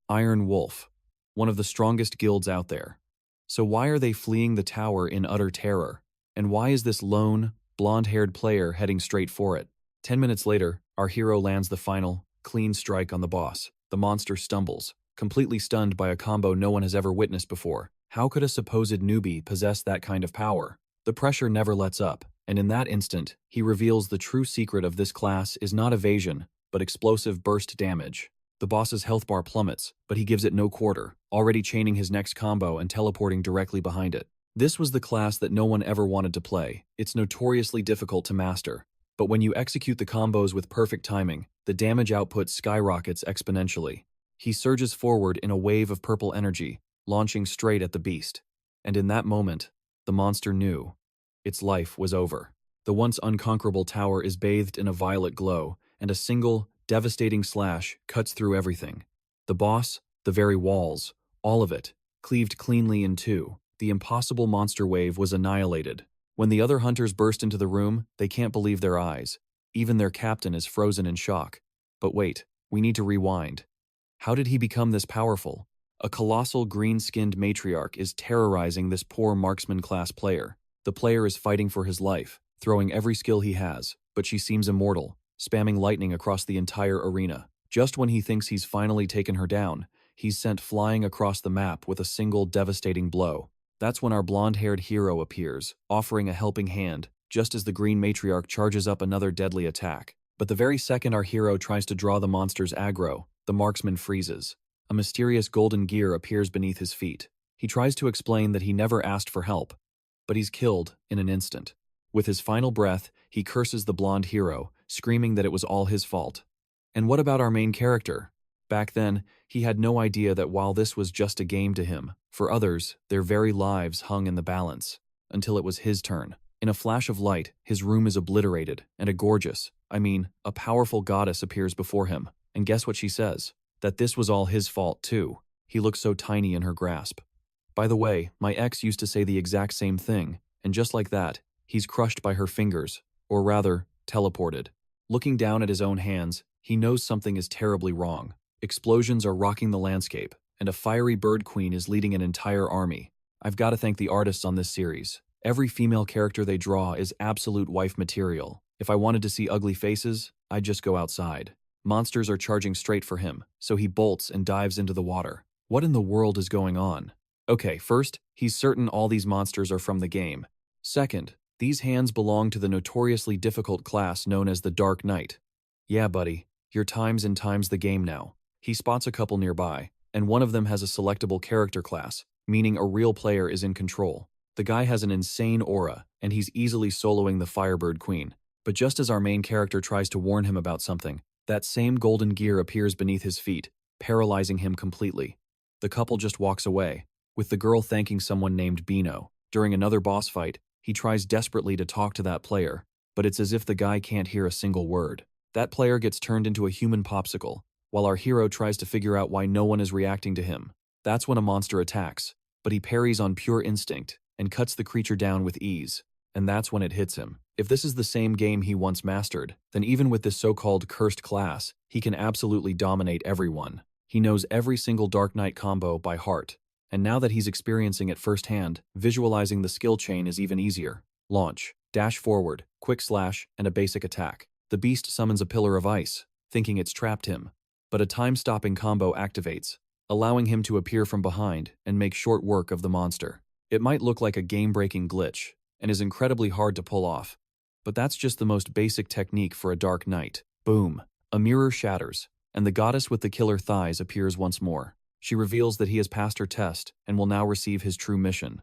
Iron Wolf, one of the strongest guilds out there. So why are they fleeing the tower in utter terror? And why is this lone, blonde-haired player heading straight for it? 10 minutes later, our hero lands the final, clean strike on the boss. The monster stumbles, completely stunned by a combo no one has ever witnessed before. How could a supposed newbie possess that kind of power? The pressure never lets up, and in that instant, he reveals the true secret of this class is not evasion, but explosive burst damage. The boss's health bar plummets, but he gives it no quarter, already chaining his next combo and teleporting directly behind it. This was the class that no one ever wanted to play. It's notoriously difficult to master, but when you execute the combos with perfect timing, the damage output skyrockets exponentially. He surges forward in a wave of purple energy, launching straight at the beast. And in that moment, the monster knew. Its life was over. The once unconquerable tower is bathed in a violet glow, and a single, devastating slash cuts through everything. The boss, the very walls, all of it, cleaved cleanly in two. The impossible monster wave was annihilated. When the other hunters burst into the room, they can't believe their eyes. Even their captain is frozen in shock. But wait, we need to rewind. How did he become this powerful? A colossal green-skinned matriarch is terrorizing this poor marksman-class player. The player is fighting for his life, throwing every skill he has, but she seems immortal, spamming lightning across the entire arena. Just when he thinks he's finally taken her down, he's sent flying across the map with a single devastating blow. That's when our blonde-haired hero appears, offering a helping hand, just as the green matriarch charges up another deadly attack. But the very second our hero tries to draw the monster's aggro, the marksman freezes. A mysterious golden gear appears beneath his feet. He tries to explain that he never asked for help, but he's killed in an instant. With his final breath, he curses the blonde hero, screaming that it was all his fault. And what about our main character? Back then, he had no idea that while this was just a game to him, for others, their very lives hung in the balance, until it was his turn. In a flash of light, his room is obliterated, and a powerful goddess appears before him. And guess what she says? That this was all his fault too. He looks so tiny in her grasp. By the way, my ex used to say the exact same thing, and just like that, he's crushed by her fingers, or rather, teleported. Looking down at his own hands, he knows something is terribly wrong. Explosions are rocking the landscape, and a fiery bird queen is leading an entire army. I've got to thank the artists on this series. Every female character they draw is absolute wife material. If I wanted to see ugly faces, I'd just go outside. Monsters are charging straight for him, so he bolts and dives into the water. What in the world is going on? Okay, first, he's certain all these monsters are from the game. Second, these hands belong to the notoriously difficult class known as the Dark Knight. Yeah, buddy, you're times and times the game now. He spots a couple nearby, and one of them has a selectable character class, meaning a real player is in control. The guy has an insane aura, and he's easily soloing the Firebird Queen. But just as our main character tries to warn him about something, that same golden gear appears beneath his feet, paralyzing him completely. The couple just walks away, with the girl thanking someone named Bino. During another boss fight, he tries desperately to talk to that player, but it's as if the guy can't hear a single word. That player gets turned into a human popsicle, while our hero tries to figure out why no one is reacting to him. That's when a monster attacks, but he parries on pure instinct and cuts the creature down with ease, and that's when it hits him. If this is the same game he once mastered, then even with this so-called cursed class, he can absolutely dominate everyone. He knows every single Dark Knight combo by heart, and now that he's experiencing it firsthand, visualizing the skill chain is even easier. Launch, dash forward, quick slash, and a basic attack. The beast summons a pillar of ice, thinking it's trapped him, but a time-stopping combo activates, allowing him to appear from behind and make short work of the monster. It might look like a game-breaking glitch, and is incredibly hard to pull off, but that's just the most basic technique for a Dark Knight. Boom! A mirror shatters, and the goddess with the killer thighs appears once more. She reveals that he has passed her test and will now receive his true mission.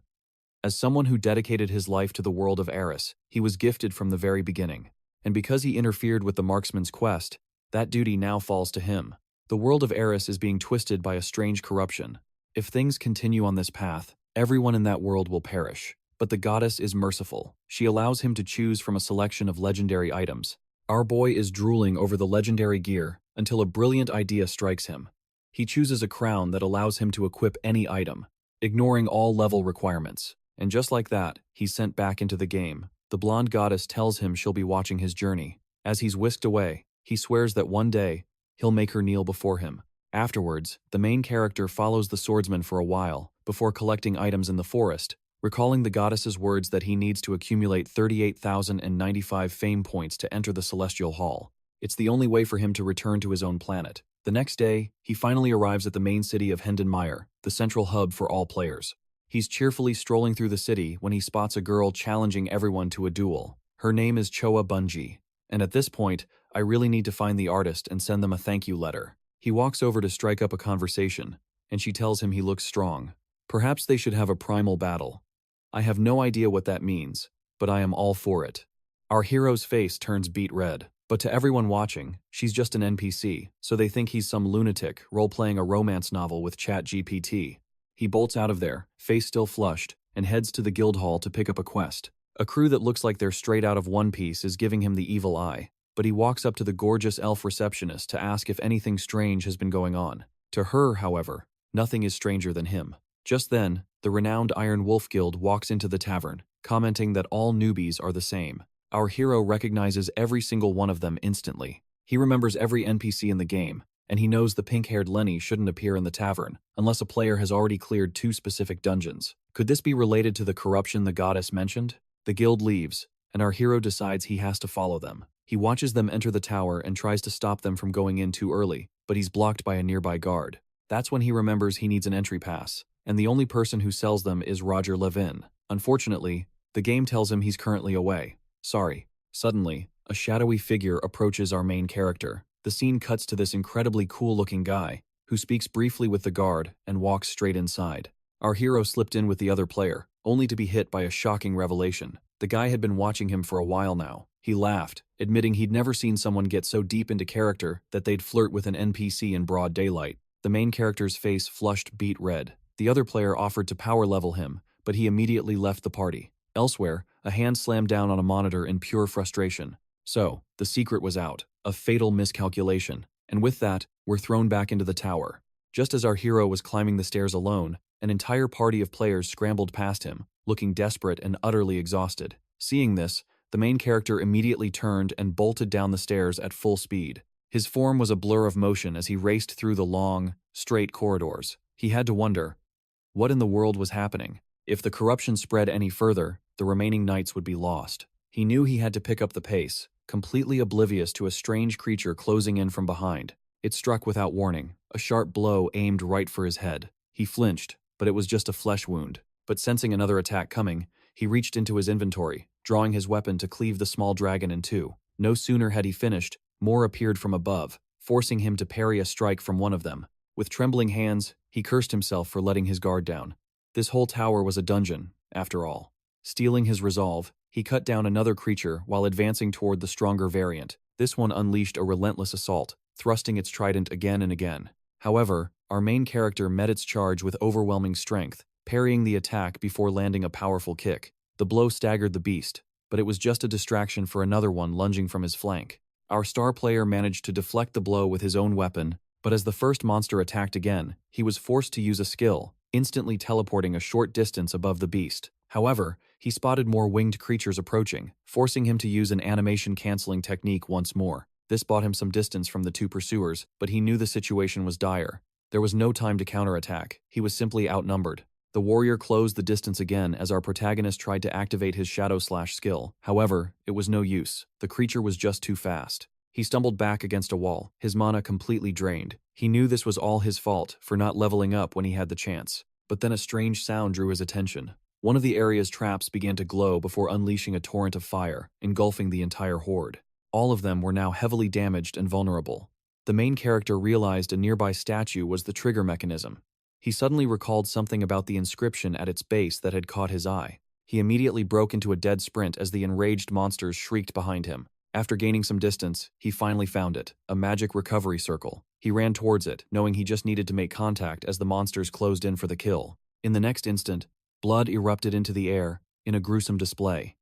As someone who dedicated his life to the world of Eris, he was gifted from the very beginning. And because he interfered with the marksman's quest, that duty now falls to him. The world of Eris is being twisted by a strange corruption. If things continue on this path, everyone in that world will perish. But the goddess is merciful. She allows him to choose from a selection of legendary items. Our boy is drooling over the legendary gear until a brilliant idea strikes him. He chooses a crown that allows him to equip any item, ignoring all level requirements. And just like that, he's sent back into the game. The blonde goddess tells him she'll be watching his journey. As he's whisked away, he swears that one day, he'll make her kneel before him. Afterwards, the main character follows the swordsman for a while, before collecting items in the forest, recalling the goddess's words that he needs to accumulate 38,095 fame points to enter the Celestial Hall. It's the only way for him to return to his own planet. The next day, he finally arrives at the main city of Hendenmeyer, the central hub for all players. He's cheerfully strolling through the city when he spots a girl challenging everyone to a duel. Her name is Choa Bunji, and at this point, I really need to find the artist and send them a thank you letter. He walks over to strike up a conversation, and she tells him he looks strong. Perhaps they should have a primal battle. I have no idea what that means, but I am all for it. Our hero's face turns beet red, but to everyone watching, she's just an NPC, so they think he's some lunatic role-playing a romance novel with ChatGPT. He bolts out of there, face still flushed, and heads to the guild hall to pick up a quest. A crew that looks like they're straight out of One Piece is giving him the evil eye, but he walks up to the gorgeous elf receptionist to ask if anything strange has been going on. To her, however, nothing is stranger than him. Just then, the renowned Iron Wolf Guild walks into the tavern, commenting that all newbies are the same. Our hero recognizes every single one of them instantly. He remembers every NPC in the game, and he knows the pink-haired Lenny shouldn't appear in the tavern unless a player has already cleared 2 specific dungeons. Could this be related to the corruption the goddess mentioned? The guild leaves, and our hero decides he has to follow them. He watches them enter the tower and tries to stop them from going in too early, but he's blocked by a nearby guard. That's when he remembers he needs an entry pass, and the only person who sells them is Roger Levin. Unfortunately, the game tells him he's currently away. Sorry. Suddenly, a shadowy figure approaches our main character. The scene cuts to this incredibly cool-looking guy, who speaks briefly with the guard and walks straight inside. Our hero slipped in with the other player, only to be hit by a shocking revelation. The guy had been watching him for a while now. He laughed, admitting he'd never seen someone get so deep into character that they'd flirt with an NPC in broad daylight. The main character's face flushed beet red. The other player offered to power level him, but he immediately left the party. Elsewhere, a hand slammed down on a monitor in pure frustration. So, the secret was out, a fatal miscalculation, and with that, we're thrown back into the tower. Just as our hero was climbing the stairs alone, an entire party of players scrambled past him, looking desperate and utterly exhausted. Seeing this, the main character immediately turned and bolted down the stairs at full speed. His form was a blur of motion as he raced through the long, straight corridors. He had to wonder, what in the world was happening? If the corruption spread any further, the remaining knights would be lost. He knew he had to pick up the pace, completely oblivious to a strange creature closing in from behind. It struck without warning, a sharp blow aimed right for his head. He flinched, but it was just a flesh wound. But sensing another attack coming, he reached into his inventory, drawing his weapon to cleave the small dragon in two. No sooner had he finished, more appeared from above, forcing him to parry a strike from one of them. With trembling hands, he cursed himself for letting his guard down. This whole tower was a dungeon, after all. Stealing his resolve, he cut down another creature while advancing toward the stronger variant. This one unleashed a relentless assault, thrusting its trident again and again. However, our main character met its charge with overwhelming strength, parrying the attack before landing a powerful kick. The blow staggered the beast, but it was just a distraction for another one lunging from his flank. Our star player managed to deflect the blow with his own weapon, but as the first monster attacked again, he was forced to use a skill, instantly teleporting a short distance above the beast. However, he spotted more winged creatures approaching, forcing him to use an animation-canceling technique once more. This bought him some distance from the two pursuers, but he knew the situation was dire. There was no time to counterattack. He was simply outnumbered. The warrior closed the distance again as our protagonist tried to activate his Shadow Slash skill. However, it was no use. The creature was just too fast. He stumbled back against a wall, his mana completely drained. He knew this was all his fault for not leveling up when he had the chance. But then a strange sound drew his attention. One of the area's traps began to glow before unleashing a torrent of fire, engulfing the entire horde. All of them were now heavily damaged and vulnerable. The main character realized a nearby statue was the trigger mechanism. He suddenly recalled something about the inscription at its base that had caught his eye. He immediately broke into a dead sprint as the enraged monsters shrieked behind him. After gaining some distance, he finally found it, a magic recovery circle. He ran towards it, knowing he just needed to make contact as the monsters closed in for the kill. In the next instant, blood erupted into the air in a gruesome display.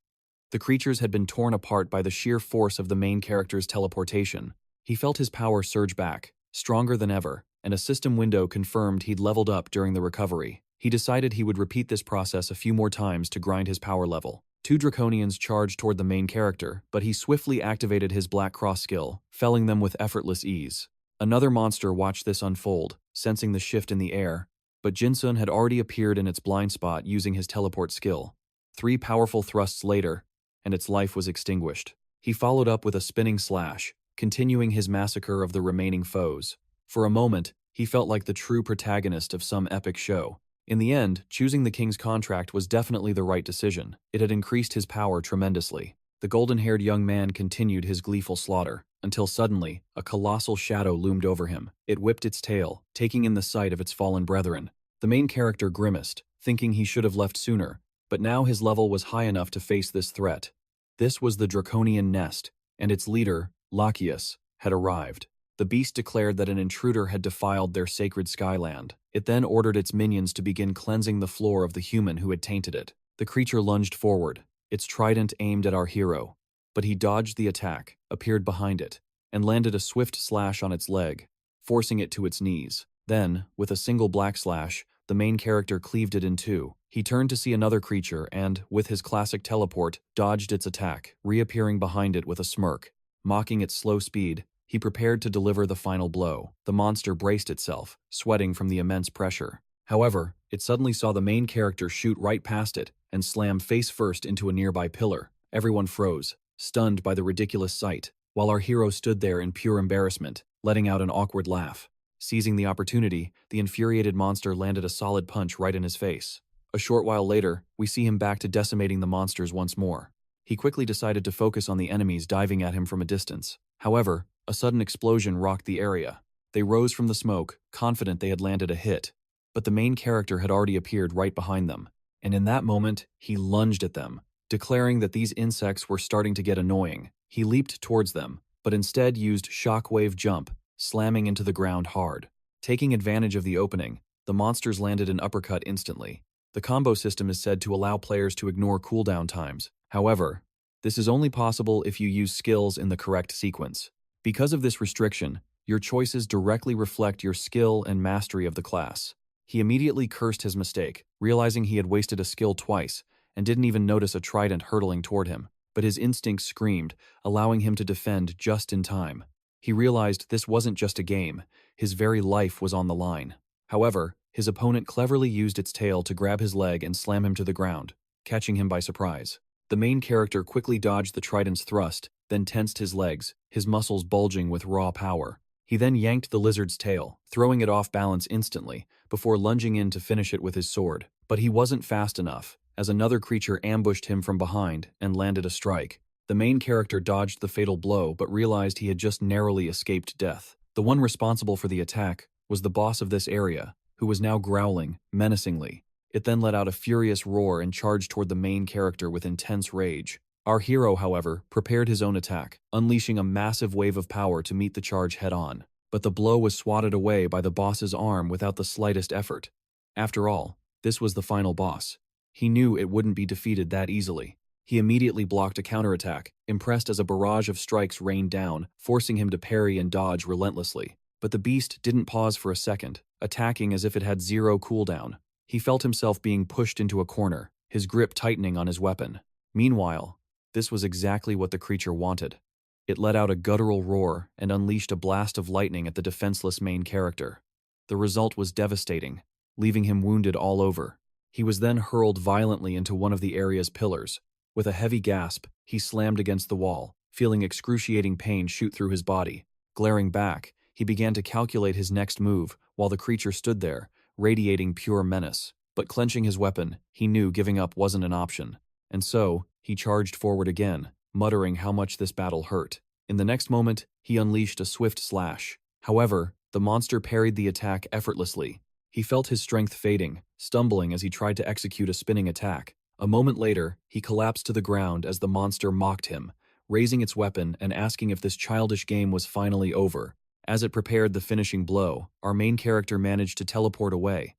The creatures had been torn apart by the sheer force of the main character's teleportation. He felt his power surge back, stronger than ever, and a system window confirmed he'd leveled up during the recovery. He decided he would repeat this process a few more times to grind his power level. Two Draconians charged toward the main character, but he swiftly activated his Black Cross skill, felling them with effortless ease. Another monster watched this unfold, sensing the shift in the air, but Jinsun had already appeared in its blind spot using his teleport skill. 3 powerful thrusts later, and its life was extinguished. He followed up with a spinning slash, continuing his massacre of the remaining foes. For a moment, he felt like the true protagonist of some epic show. In the end, choosing the king's contract was definitely the right decision. It had increased his power tremendously. The golden-haired young man continued his gleeful slaughter, until suddenly, a colossal shadow loomed over him. It whipped its tail, taking in the sight of its fallen brethren. The main character grimaced, thinking he should have left sooner, but now his level was high enough to face this threat. This was the Draconian Nest, and its leader, 𝑧𝒕𝒐𝒑, had arrived. The beast declared that an intruder had defiled their sacred skyland. It then ordered its minions to begin cleansing the floor of the human who had tainted it. The creature lunged forward, its trident aimed at our hero, but he dodged the attack, appeared behind it, and landed a swift slash on its leg, forcing it to its knees. Then, with a single black slash, the main character cleaved it in two. He turned to see another creature and, with his classic teleport, dodged its attack, reappearing behind it with a smirk. Mocking its slow speed, he prepared to deliver the final blow. The monster braced itself, sweating from the immense pressure. However, it suddenly saw the main character shoot right past it and slam face first into a nearby pillar. Everyone froze, stunned by the ridiculous sight, while our hero stood there in pure embarrassment, letting out an awkward laugh. Seizing the opportunity, the infuriated monster landed a solid punch right in his face. A short while later, we see him back to decimating the monsters once more. He quickly decided to focus on the enemies diving at him from a distance. However, a sudden explosion rocked the area. They rose from the smoke, confident they had landed a hit. But the main character had already appeared right behind them, and in that moment, he lunged at them, declaring that these insects were starting to get annoying. He leaped towards them, but instead used shockwave jump, slamming into the ground hard. Taking advantage of the opening, the monsters landed an uppercut instantly. The combo system is said to allow players to ignore cooldown times. However, this is only possible if you use skills in the correct sequence. Because of this restriction, your choices directly reflect your skill and mastery of the class. He immediately cursed his mistake, realizing he had wasted a skill twice, and didn't even notice a trident hurtling toward him. But his instinct screamed, allowing him to defend just in time. He realized this wasn't just a game, his very life was on the line. However, his opponent cleverly used its tail to grab his leg and slam him to the ground, catching him by surprise. The main character quickly dodged the trident's thrust, then tensed his legs, his muscles bulging with raw power. He then yanked the lizard's tail, throwing it off balance instantly, before lunging in to finish it with his sword. But he wasn't fast enough, as another creature ambushed him from behind and landed a strike. The main character dodged the fatal blow but realized he had just narrowly escaped death. The one responsible for the attack was the boss of this area, who was now growling menacingly. It then let out a furious roar and charged toward the main character with intense rage. Our hero, however, prepared his own attack, unleashing a massive wave of power to meet the charge head-on. But the blow was swatted away by the boss's arm without the slightest effort. After all, this was the final boss. He knew it wouldn't be defeated that easily. He immediately blocked a counterattack, impressed as a barrage of strikes rained down, forcing him to parry and dodge relentlessly. But the beast didn't pause for a second, attacking as if it had zero cooldown. He felt himself being pushed into a corner, his grip tightening on his weapon. Meanwhile, this was exactly what the creature wanted. It let out a guttural roar and unleashed a blast of lightning at the defenseless main character. The result was devastating, leaving him wounded all over. He was then hurled violently into one of the area's pillars. With a heavy gasp, he slammed against the wall, feeling excruciating pain shoot through his body. Glaring back, he began to calculate his next move while the creature stood there, radiating pure menace. But clenching his weapon, he knew giving up wasn't an option. And so, he charged forward again, muttering how much this battle hurt. In the next moment, he unleashed a swift slash. However, the monster parried the attack effortlessly. He felt his strength fading, stumbling as he tried to execute a spinning attack. A moment later, he collapsed to the ground as the monster mocked him, raising its weapon and asking if this childish game was finally over. As it prepared the finishing blow, our main character managed to teleport away.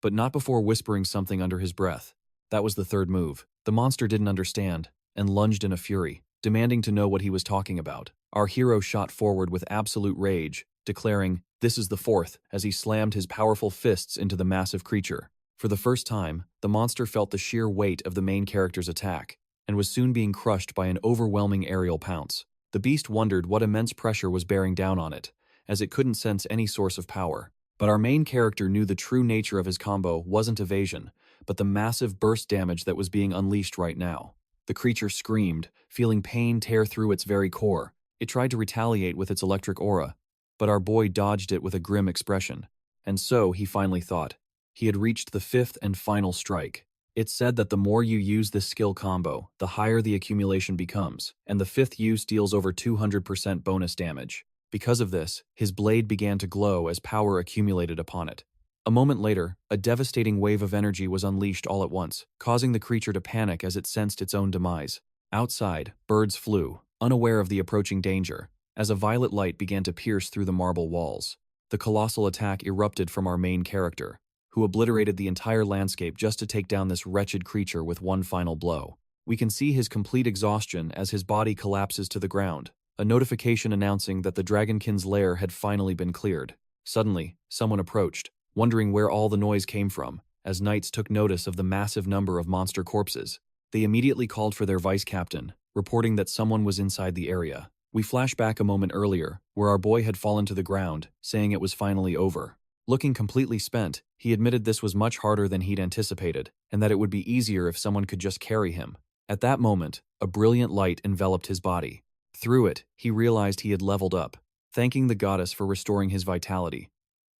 But not before whispering something under his breath. That was the third move. The monster didn't understand, and lunged in a fury, demanding to know what he was talking about. Our hero shot forward with absolute rage, declaring, "This is the fourth," as he slammed his powerful fists into the massive creature. For the first time, the monster felt the sheer weight of the main character's attack, and was soon being crushed by an overwhelming aerial pounce. The beast wondered what immense pressure was bearing down on it, as it couldn't sense any source of power. But our main character knew the true nature of his combo wasn't evasion, but the massive burst damage that was being unleashed right now. The creature screamed, feeling pain tear through its very core. It tried to retaliate with its electric aura, but our boy dodged it with a grim expression. And so, he finally thought, he had reached the fifth and final strike. It's said that the more you use this skill combo, the higher the accumulation becomes, and the fifth use deals over 200% bonus damage. Because of this, his blade began to glow as power accumulated upon it. A moment later, a devastating wave of energy was unleashed all at once, causing the creature to panic as it sensed its own demise. Outside, birds flew, unaware of the approaching danger, as a violet light began to pierce through the marble walls. The colossal attack erupted from our main character, who obliterated the entire landscape just to take down this wretched creature with one final blow. We can see his complete exhaustion as his body collapses to the ground, a notification announcing that the Dragonkin's lair had finally been cleared. Suddenly, someone approached, wondering where all the noise came from, as knights took notice of the massive number of monster corpses. They immediately called for their vice captain, reporting that someone was inside the area. We flash back a moment earlier, where our boy had fallen to the ground, saying it was finally over. Looking completely spent, he admitted this was much harder than he'd anticipated, and that it would be easier if someone could just carry him. At that moment, a brilliant light enveloped his body. Through it, he realized he had leveled up, thanking the goddess for restoring his vitality.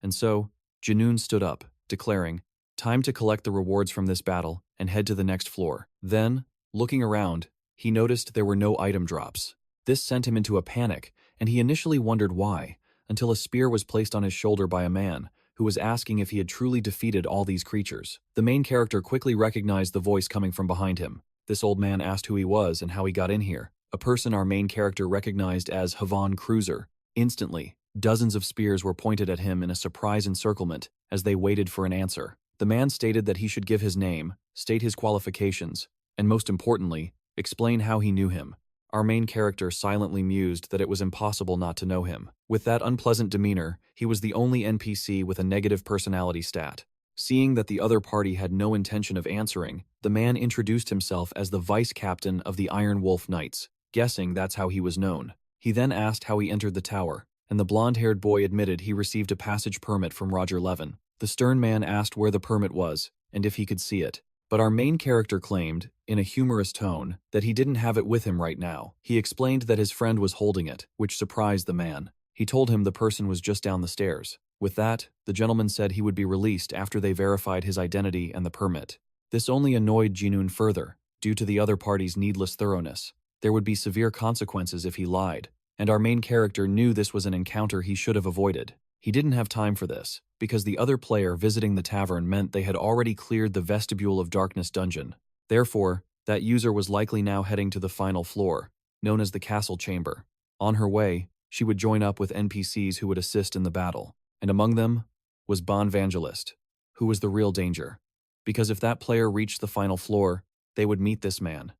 And so, Junoon stood up, declaring, "Time to collect the rewards from this battle and head to the next floor." Then, looking around, he noticed there were no item drops. This sent him into a panic, and he initially wondered why, until a spear was placed on his shoulder by a man, who was asking if he had truly defeated all these creatures. The main character quickly recognized the voice coming from behind him. This old man asked who he was and how he got in here, a person our main character recognized as Havan Cruiser. Instantly, dozens of spears were pointed at him in a surprise encirclement as they waited for an answer. The man stated that he should give his name, state his qualifications, and most importantly, explain how he knew him. Our main character silently mused that it was impossible not to know him. With that unpleasant demeanor, he was the only NPC with a negative personality stat. Seeing that the other party had no intention of answering, the man introduced himself as the vice captain of the Iron Wolf Knights, guessing that's how he was known. He then asked how he entered the tower, and the blonde-haired boy admitted he received a passage permit from Roger Levin. The stern man asked where the permit was, and if he could see it. But our main character claimed, in a humorous tone, that he didn't have it with him right now. He explained that his friend was holding it, which surprised the man. He told him the person was just down the stairs. With that, the gentleman said he would be released after they verified his identity and the permit. This only annoyed Junoon further, due to the other party's needless thoroughness. There would be severe consequences if he lied, and our main character knew this was an encounter he should have avoided. He didn't have time for this, because the other player visiting the tavern meant they had already cleared the Vestibule of Darkness dungeon. Therefore, that user was likely now heading to the final floor, known as the Castle Chamber. On her way, she would join up with NPCs who would assist in the battle, and among them was Bonvangelist, who was the real danger. Because if that player reached the final floor, they would meet this man.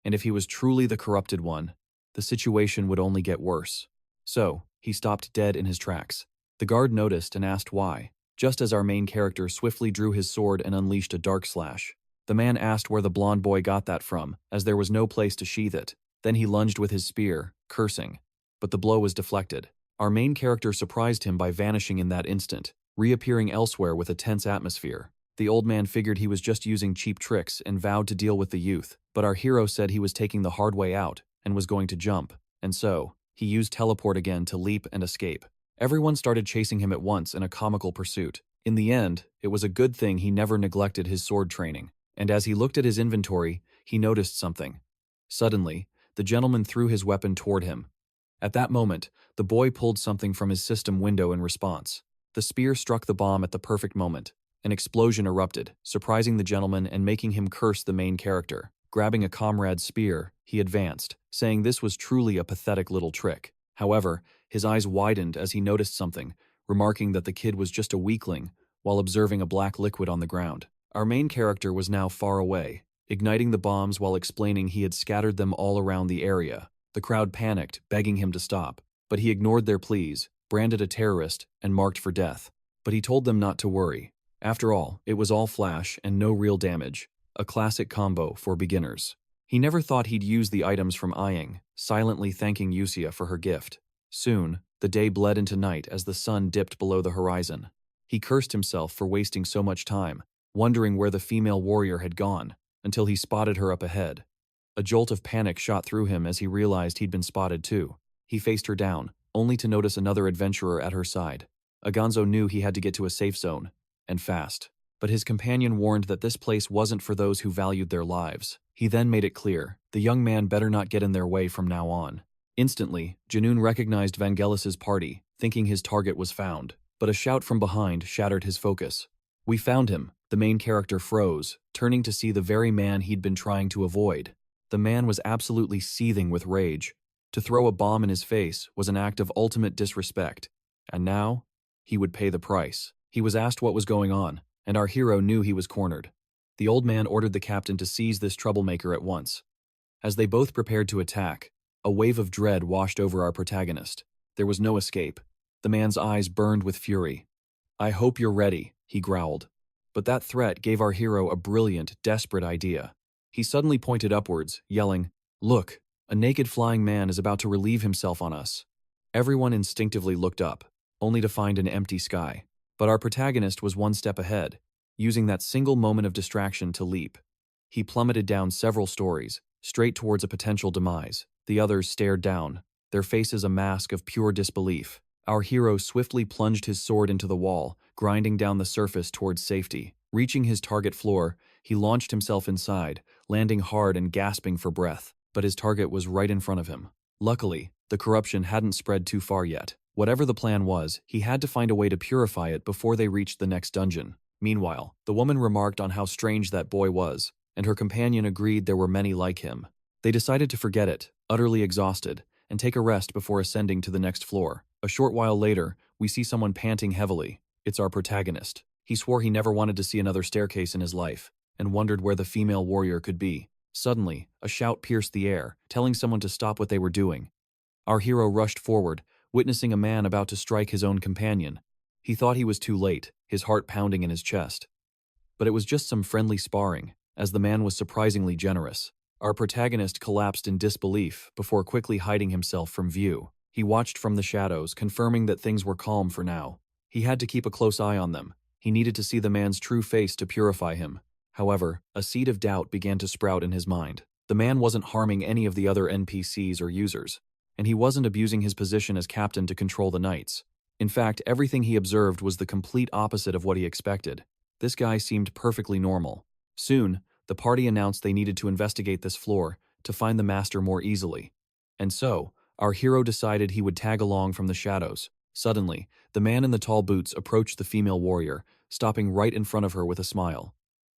And if he was truly the corrupted one, the situation would only get worse. So, he stopped dead in his tracks. The guard noticed and asked why, just as our main character swiftly drew his sword and unleashed a dark slash. The man asked where the blonde boy got that from, as there was no place to sheath it. Then he lunged with his spear, cursing. But the blow was deflected. Our main character surprised him by vanishing in that instant, reappearing elsewhere with a tense atmosphere. The old man figured he was just using cheap tricks and vowed to deal with the youth, but our hero said he was taking the hard way out and was going to jump, and so, he used teleport again to leap and escape. Everyone started chasing him at once in a comical pursuit. In the end, it was a good thing he never neglected his sword training, and as he looked at his inventory, he noticed something. Suddenly, the gentleman threw his weapon toward him. At that moment, the boy pulled something from his system window in response. The spear struck the bomb at the perfect moment. An explosion erupted, surprising the gentleman and making him curse the main character. Grabbing a comrade's spear, he advanced, saying this was truly a pathetic little trick. However, his eyes widened as he noticed something, remarking that the kid was just a weakling, while observing a black liquid on the ground. Our main character was now far away, igniting the bombs while explaining he had scattered them all around the area. The crowd panicked, begging him to stop, but he ignored their pleas, branded a terrorist, and marked for death. But he told them not to worry. After all, it was all flash and no real damage, a classic combo for beginners. He never thought he'd use the items from Aying, silently thanking Yusia for her gift. Soon, The day bled into night as the sun dipped below the horizon. He cursed himself for wasting so much time, wondering where the female warrior had gone, until he spotted her up ahead. A jolt of panic shot through him as he realized he'd been spotted too. He faced her down, only to notice another adventurer at her side. Agonzo knew he had to get to a safe zone, and fast. But his companion warned that this place wasn't for those who valued their lives. He then made it clear, the young man better not get in their way from now on. Instantly, Janoon recognized Vangelis's party, thinking his target was found. But a shout from behind shattered his focus. "We found him." The main character froze, turning to see the very man he'd been trying to avoid. The man was absolutely seething with rage. To throw a bomb in his face was an act of ultimate disrespect. And now, he would pay the price. He was asked what was going on, and our hero knew he was cornered. The old man ordered the captain to seize this troublemaker at once. As they both prepared to attack, a wave of dread washed over our protagonist. There was no escape. The man's eyes burned with fury. "I hope you're ready," he growled. But that threat gave our hero a brilliant, desperate idea. He suddenly pointed upwards, yelling, "Look, a naked flying man is about to relieve himself on us." Everyone instinctively looked up, only to find an empty sky. But our protagonist was one step ahead, using that single moment of distraction to leap. He plummeted down several stories, straight towards a potential demise. The others stared down, their faces a mask of pure disbelief. Our hero swiftly plunged his sword into the wall, grinding down the surface towards safety. Reaching his target floor, he launched himself inside, landing hard and gasping for breath. But his target was right in front of him. Luckily, the corruption hadn't spread too far yet. Whatever the plan was, he had to find a way to purify it before they reached the next dungeon. Meanwhile, the woman remarked on how strange that boy was, and her companion agreed there were many like him. They decided to forget it, utterly exhausted, and take a rest before ascending to the next floor. A short while later, we see someone panting heavily. It's our protagonist. He swore he never wanted to see another staircase in his life, and wondered where the female warrior could be. Suddenly, a shout pierced the air, telling someone to stop what they were doing. Our hero rushed forward, witnessing a man about to strike his own companion. He thought he was too late, his heart pounding in his chest. But it was just some friendly sparring, as the man was surprisingly generous. Our protagonist collapsed in disbelief before quickly hiding himself from view. He watched from the shadows, confirming that things were calm for now. He had to keep a close eye on them. He needed to see the man's true face to purify him. However, a seed of doubt began to sprout in his mind. The man wasn't harming any of the other NPCs or users, and he wasn't abusing his position as captain to control the knights. In fact, everything he observed was the complete opposite of what he expected. This guy seemed perfectly normal. Soon, the party announced they needed to investigate this floor to find the master more easily. And so, our hero decided he would tag along from the shadows. Suddenly, the man in the tall boots approached the female warrior, stopping right in front of her with a smile.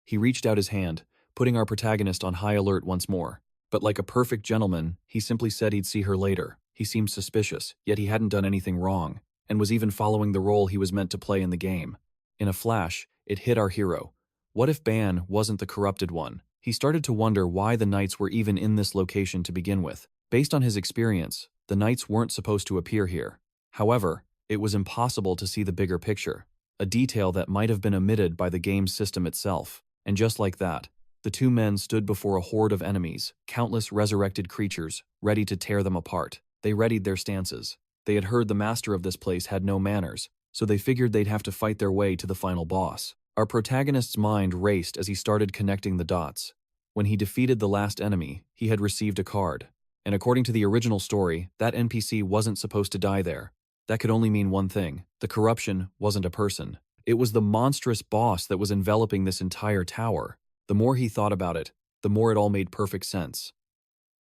He reached out his hand, putting our protagonist on high alert once more. But like a perfect gentleman, he simply said he'd see her later. He seemed suspicious, yet he hadn't done anything wrong, and was even following the role he was meant to play in the game. In a flash, it hit our hero. What if Ban wasn't the corrupted one? He started to wonder why the knights were even in this location to begin with. Based on his experience, the knights weren't supposed to appear here. However, it was impossible to see the bigger picture, a detail that might have been omitted by the game's system itself. And just like that, the two men stood before a horde of enemies, countless resurrected creatures, ready to tear them apart. They readied their stances. They had heard the master of this place had no manners, so they figured they'd have to fight their way to the final boss. Our protagonist's mind raced as he started connecting the dots. When he defeated the last enemy, he had received a card. And according to the original story, that NPC wasn't supposed to die there. That could only mean one thing: the corruption wasn't a person. It was the monstrous boss that was enveloping this entire tower. The more he thought about it, the more it all made perfect sense.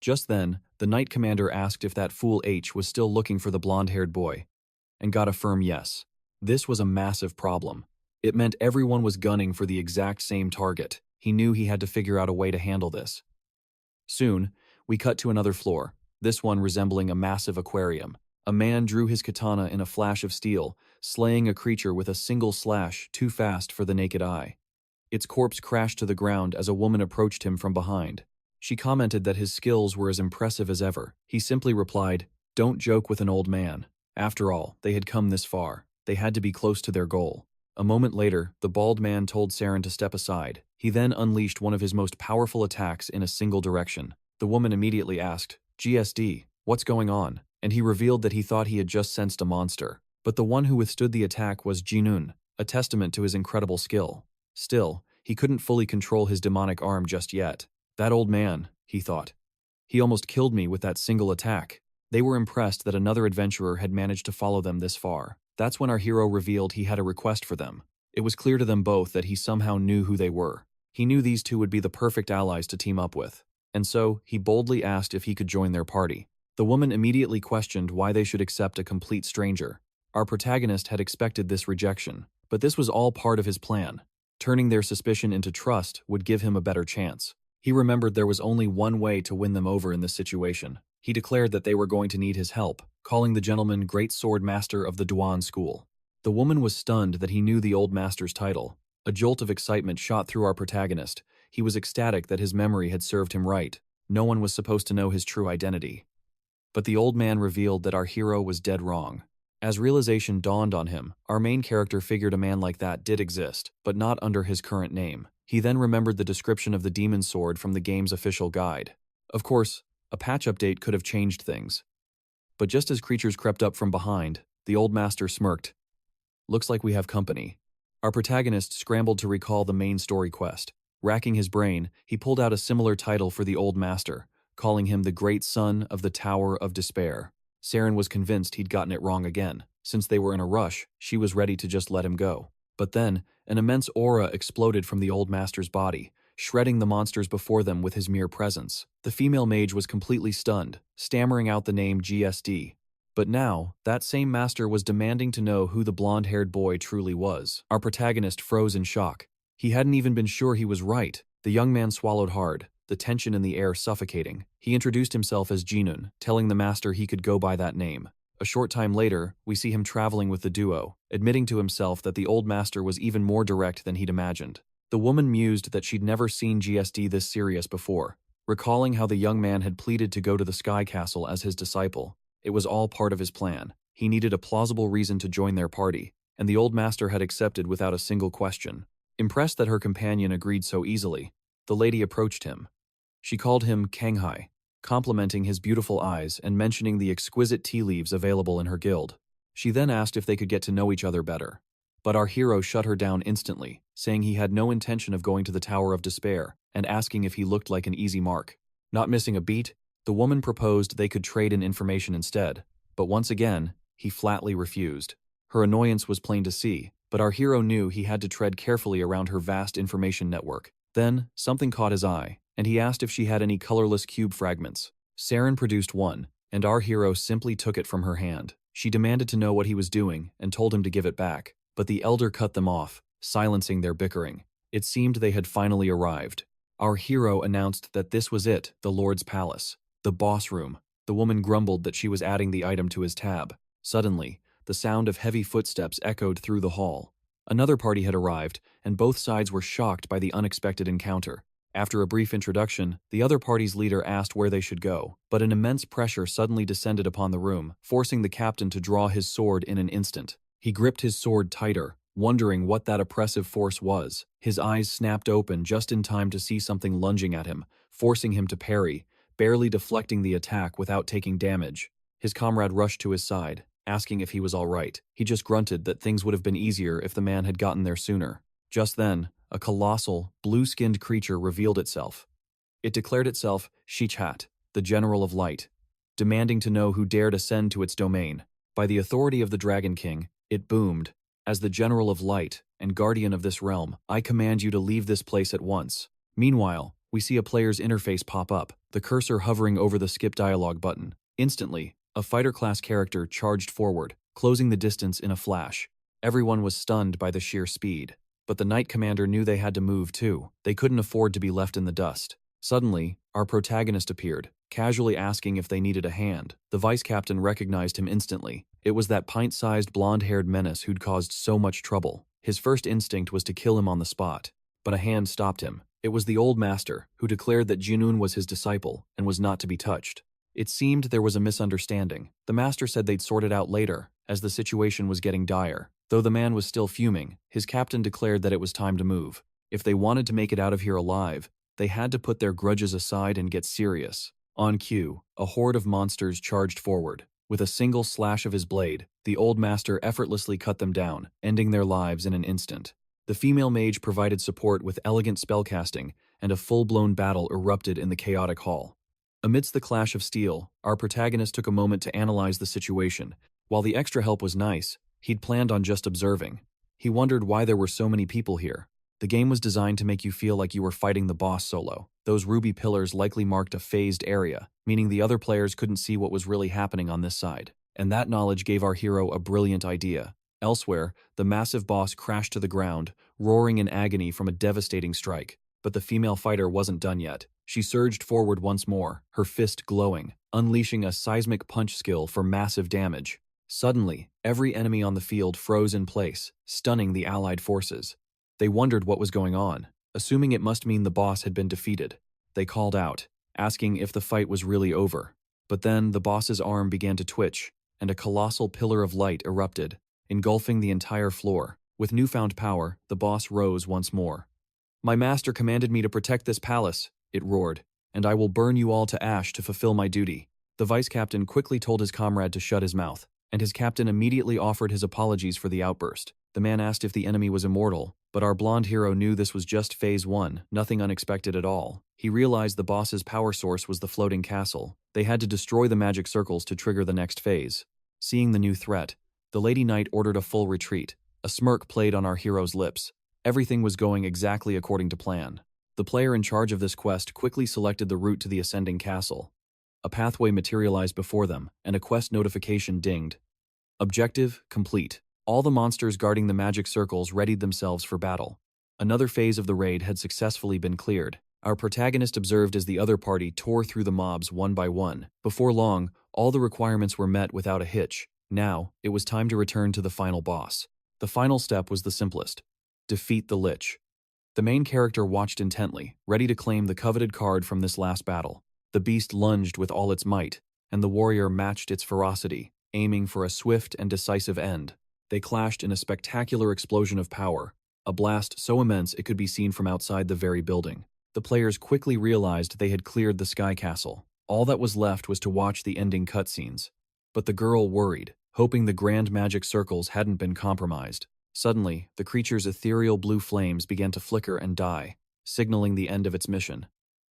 Just then, the knight commander asked if that fool H was still looking for the blonde-haired boy, and got a firm yes. This was a massive problem. It meant everyone was gunning for the exact same target. He knew he had to figure out a way to handle this. Soon, we cut to another floor, this one resembling a massive aquarium. A man drew his katana in a flash of steel, slaying a creature with a single slash too fast for the naked eye. Its corpse crashed to the ground as a woman approached him from behind. She commented that his skills were as impressive as ever. He simply replied, "Don't joke with an old man." After all, they had come this far. They had to be close to their goal. A moment later, the bald man told Saren to step aside. He then unleashed one of his most powerful attacks in a single direction. The woman immediately asked, "GSD, what's going on?" and he revealed that he thought he had just sensed a monster. But the one who withstood the attack was Jinun, a testament to his incredible skill. Still, he couldn't fully control his demonic arm just yet. That old man, he thought. He almost killed me with that single attack. They were impressed that another adventurer had managed to follow them this far. That's when our hero revealed he had a request for them. It was clear to them both that he somehow knew who they were. He knew these two would be the perfect allies to team up with. And so, he boldly asked if he could join their party. The woman immediately questioned why they should accept a complete stranger. Our protagonist had expected this rejection, but this was all part of his plan. Turning their suspicion into trust would give him a better chance. He remembered there was only one way to win them over in this situation. He declared that they were going to need his help, calling the gentleman Great Sword Master of the Duan School. The woman was stunned that he knew the old master's title. A jolt of excitement shot through our protagonist. He was ecstatic that his memory had served him right. No one was supposed to know his true identity. But the old man revealed that our hero was dead wrong. As realization dawned on him, our main character figured a man like that did exist, but not under his current name. He then remembered the description of the demon sword from the game's official guide. Of course, a patch update could have changed things. But just as creatures crept up from behind, the old master smirked. "Looks like we have company." Our protagonist scrambled to recall the main story quest. Racking his brain, he pulled out a similar title for the old master, calling him the Great Son of the Tower of Despair. Saren was convinced he'd gotten it wrong again. Since they were in a rush, she was ready to just let him go. But then, an immense aura exploded from the old master's body, shredding the monsters before them with his mere presence. The female mage was completely stunned, stammering out the name GSD. But now, that same master was demanding to know who the blonde-haired boy truly was. Our protagonist froze in shock. He hadn't even been sure he was right. The young man swallowed hard, the tension in the air suffocating. He introduced himself as Jinun, telling the master he could go by that name. A short time later, we see him traveling with the duo, admitting to himself that the old master was even more direct than he'd imagined. The woman mused that she'd never seen GSD this serious before, recalling how the young man had pleaded to go to the Sky Castle as his disciple. It was all part of his plan. He needed a plausible reason to join their party, and the old master had accepted without a single question. Impressed that her companion agreed so easily, the lady approached him. She called him Kanghai, complimenting his beautiful eyes and mentioning the exquisite tea leaves available in her guild. She then asked if they could get to know each other better. But our hero shut her down instantly, saying he had no intention of going to the Tower of Despair and asking if he looked like an easy mark. Not missing a beat, the woman proposed they could trade in information instead, but once again, he flatly refused. Her annoyance was plain to see, but our hero knew he had to tread carefully around her vast information network. Then, something caught his eye, and he asked if she had any colorless cube fragments. Saren produced one, and our hero simply took it from her hand. She demanded to know what he was doing and told him to give it back, but the elder cut them off, silencing their bickering. It seemed they had finally arrived. Our hero announced that this was it, the Lord's Palace, the boss room. The woman grumbled that she was adding the item to his tab. Suddenly, the sound of heavy footsteps echoed through the hall. Another party had arrived, and both sides were shocked by the unexpected encounter. After a brief introduction, the other party's leader asked where they should go, but an immense pressure suddenly descended upon the room, forcing the captain to draw his sword in an instant. He gripped his sword tighter, wondering what that oppressive force was. His eyes snapped open just in time to see something lunging at him, forcing him to parry, barely deflecting the attack without taking damage. His comrade rushed to his side, asking if he was all right. He just grunted that things would have been easier if the man had gotten there sooner. Just then, a colossal, blue-skinned creature revealed itself. It declared itself 𝑮𝒐𝒑, the General of Light, demanding to know who dared ascend to its domain. By the authority of the Dragon King, it boomed, "As the General of Light and Guardian of this realm, I command you to leave this place at once." Meanwhile, we see a player's interface pop up, the cursor hovering over the skip dialogue button. Instantly, a fighter-class character charged forward, closing the distance in a flash. Everyone was stunned by the sheer speed. But the Knight Commander knew they had to move too. They couldn't afford to be left in the dust. Suddenly, our protagonist appeared, casually asking if they needed a hand. The vice captain recognized him instantly. It was that pint-sized blonde-haired menace who'd caused so much trouble. His first instinct was to kill him on the spot. But a hand stopped him. It was the old master, who declared that Jinun was his disciple and was not to be touched. It seemed there was a misunderstanding. The master said they'd sort it out later, as the situation was getting dire. Though the man was still fuming, his captain declared that it was time to move. If they wanted to make it out of here alive, they had to put their grudges aside and get serious. On cue, a horde of monsters charged forward. With a single slash of his blade, the old master effortlessly cut them down, ending their lives in an instant. The female mage provided support with elegant spellcasting, and a full-blown battle erupted in the chaotic hall. Amidst the clash of steel, our protagonist took a moment to analyze the situation. While the extra help was nice, he'd planned on just observing. He wondered why there were so many people here. The game was designed to make you feel like you were fighting the boss solo. Those ruby pillars likely marked a phased area, meaning the other players couldn't see what was really happening on this side. And that knowledge gave our hero a brilliant idea. Elsewhere, the massive boss crashed to the ground, roaring in agony from a devastating strike. But the female fighter wasn't done yet. She surged forward once more, her fist glowing, unleashing a seismic punch skill for massive damage. Suddenly, every enemy on the field froze in place, stunning the allied forces. They wondered what was going on, assuming it must mean the boss had been defeated. They called out, asking if the fight was really over. But then the boss's arm began to twitch, and a colossal pillar of light erupted, engulfing the entire floor. With newfound power, the boss rose once more. "My master commanded me to protect this palace," it roared, "and I will burn you all to ash to fulfill my duty." The vice-captain quickly told his comrade to shut his mouth, and his captain immediately offered his apologies for the outburst. The man asked if the enemy was immortal, but our blonde hero knew this was just phase 1, nothing unexpected at all. He realized the boss's power source was the floating castle. They had to destroy the magic circles to trigger the next phase. Seeing the new threat, the Lady Knight ordered a full retreat. A smirk played on our hero's lips. Everything was going exactly according to plan. The player in charge of this quest quickly selected the route to the ascending castle. A pathway materialized before them, and a quest notification dinged. Objective complete. All the monsters guarding the magic circles readied themselves for battle. Another phase of the raid had successfully been cleared. Our protagonist observed as the other party tore through the mobs one by one. Before long, all the requirements were met without a hitch. Now, it was time to return to the final boss. The final step was the simplest: defeat the Lich. The main character watched intently, ready to claim the coveted card from this last battle. The beast lunged with all its might, and the warrior matched its ferocity, aiming for a swift and decisive end. They clashed in a spectacular explosion of power, a blast so immense it could be seen from outside the very building. The players quickly realized they had cleared the Sky Castle. All that was left was to watch the ending cutscenes. But the girl worried, hoping the grand magic circles hadn't been compromised. Suddenly, the creature's ethereal blue flames began to flicker and die, signaling the end of its mission.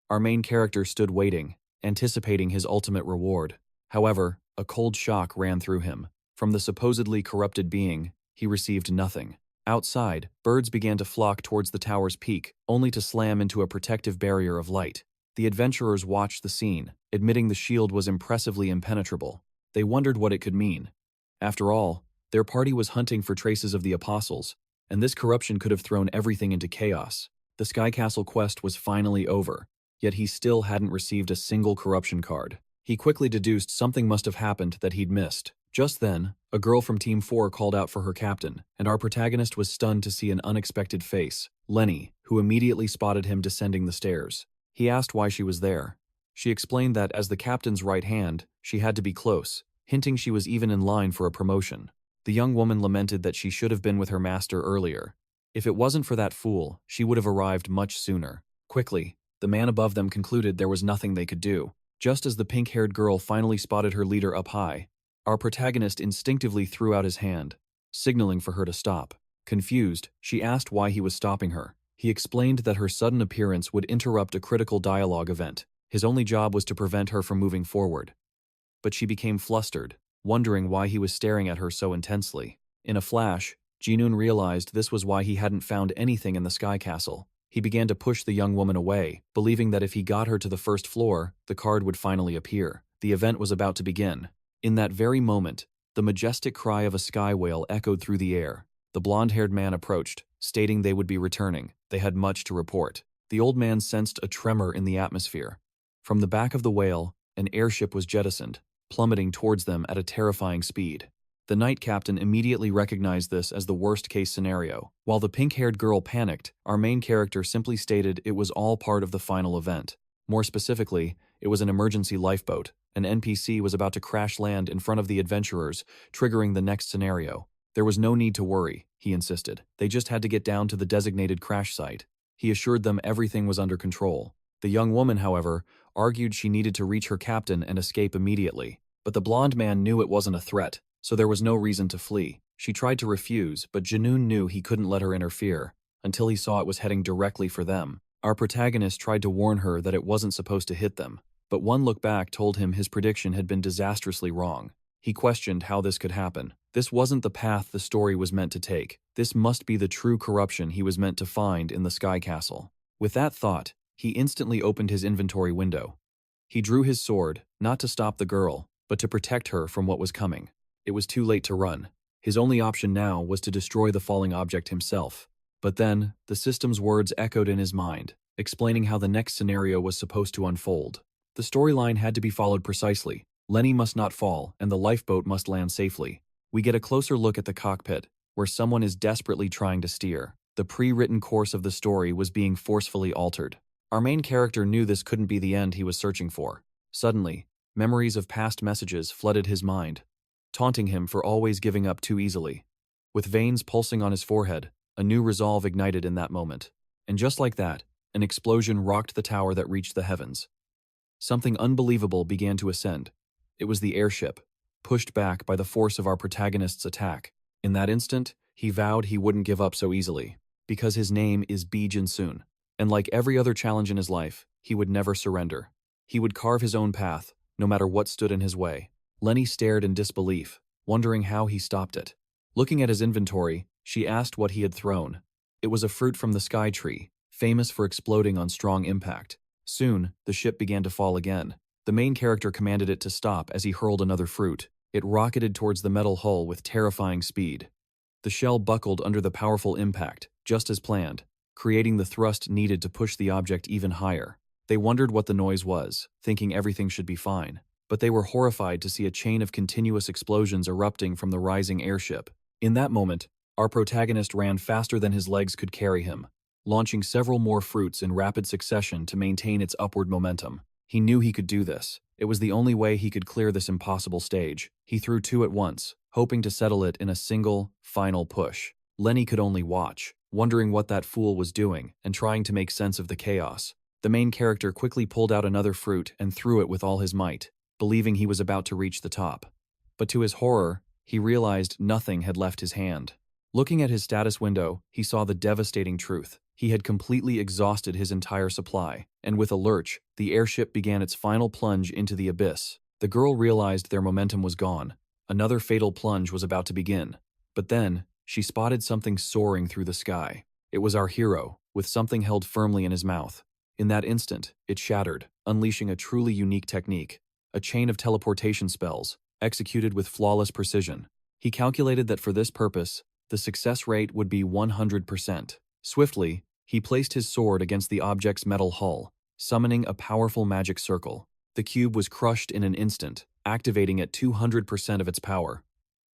Our main character stood waiting, anticipating his ultimate reward. However, a cold shock ran through him. From the supposedly corrupted being, he received nothing. Outside, birds began to flock towards the tower's peak, only to slam into a protective barrier of light. The adventurers watched the scene, admitting the shield was impressively impenetrable. They wondered what it could mean. After all, their party was hunting for traces of the apostles, and this corruption could have thrown everything into chaos. The Sky Castle quest was finally over, yet he still hadn't received a single corruption card. He quickly deduced something must have happened that he'd missed. Just then, a girl from Team 4 called out for her captain, and our protagonist was stunned to see an unexpected face, Lenny, who immediately spotted him descending the stairs. He asked why she was there. She explained that as the captain's right hand, she had to be close, hinting she was even in line for a promotion. The young woman lamented that she should have been with her master earlier. If it wasn't for that fool, she would have arrived much sooner. Quickly, the man above them concluded there was nothing they could do. Just as the pink-haired girl finally spotted her leader up high, our protagonist instinctively threw out his hand, signaling for her to stop. Confused, she asked why he was stopping her. He explained that her sudden appearance would interrupt a critical dialogue event. His only job was to prevent her from moving forward. But she became flustered, wondering why he was staring at her so intensely. In a flash, Jinun realized this was why he hadn't found anything in the Sky Castle. He began to push the young woman away, believing that if he got her to the first floor, the card would finally appear. The event was about to begin. In that very moment, the majestic cry of a sky whale echoed through the air. The blonde-haired man approached, stating they would be returning. They had much to report. The old man sensed a tremor in the atmosphere. From the back of the whale, an airship was jettisoned, plummeting towards them at a terrifying speed. The knight captain immediately recognized this as the worst-case scenario. While the pink-haired girl panicked, our main character simply stated it was all part of the final event. More specifically, it was an emergency lifeboat. An NPC was about to crash land in front of the adventurers, triggering the next scenario. There was no need to worry, he insisted. They just had to get down to the designated crash site. He assured them everything was under control. The young woman, however, argued she needed to reach her captain and escape immediately. But the blonde man knew it wasn't a threat, so there was no reason to flee. She tried to refuse, but Janoon knew he couldn't let her interfere, until he saw it was heading directly for them. Our protagonist tried to warn her that it wasn't supposed to hit them, but one look back told him his prediction had been disastrously wrong. He questioned how this could happen. This wasn't the path the story was meant to take. This must be the true corruption he was meant to find in the Sky Castle. With that thought, he instantly opened his inventory window. He drew his sword, not to stop the girl, but to protect her from what was coming. It was too late to run. His only option now was to destroy the falling object himself. But then, the system's words echoed in his mind, explaining how the next scenario was supposed to unfold. The storyline had to be followed precisely. Lenny must not fall, and the lifeboat must land safely. We get a closer look at the cockpit, where someone is desperately trying to steer. The pre-written course of the story was being forcefully altered. Our main character knew this couldn't be the end he was searching for. Suddenly, memories of past messages flooded his mind, taunting him for always giving up too easily. With veins pulsing on his forehead, a new resolve ignited in that moment. And just like that, an explosion rocked the tower that reached the heavens. Something unbelievable began to ascend. It was the airship, pushed back by the force of our protagonist's attack. In that instant, he vowed he wouldn't give up so easily, because his name is 𝑏𝒐𝒑, and like every other challenge in his life, he would never surrender. He would carve his own path, no matter what stood in his way. Lenny stared in disbelief, wondering how he stopped it. Looking at his inventory, she asked what he had thrown. It was a fruit from the sky tree, famous for exploding on strong impact. Soon, the ship began to fall again. The main character commanded it to stop as he hurled another fruit. It rocketed towards the metal hull with terrifying speed. The shell buckled under the powerful impact, just as planned, creating the thrust needed to push the object even higher. They wondered what the noise was, thinking everything should be fine. But they were horrified to see a chain of continuous explosions erupting from the rising airship. In that moment, our protagonist ran faster than his legs could carry him, launching several more fruits in rapid succession to maintain its upward momentum. He knew he could do this. It was the only way he could clear this impossible stage. He threw two at once, hoping to settle it in a single, final push. Lenny could only watch, wondering what that fool was doing and trying to make sense of the chaos. The main character quickly pulled out another fruit and threw it with all his might, believing he was about to reach the top. But to his horror, he realized nothing had left his hand. Looking at his status window, he saw the devastating truth. He had completely exhausted his entire supply, and with a lurch, the airship began its final plunge into the abyss. The girl realized their momentum was gone. Another fatal plunge was about to begin. But then, she spotted something soaring through the sky. It was our hero, with something held firmly in his mouth. In that instant, it shattered, unleashing a truly unique technique. A chain of teleportation spells, executed with flawless precision. He calculated that for this purpose, the success rate would be 100%. Swiftly, he placed his sword against the object's metal hull, summoning a powerful magic circle. The cube was crushed in an instant, activating at 200% of its power.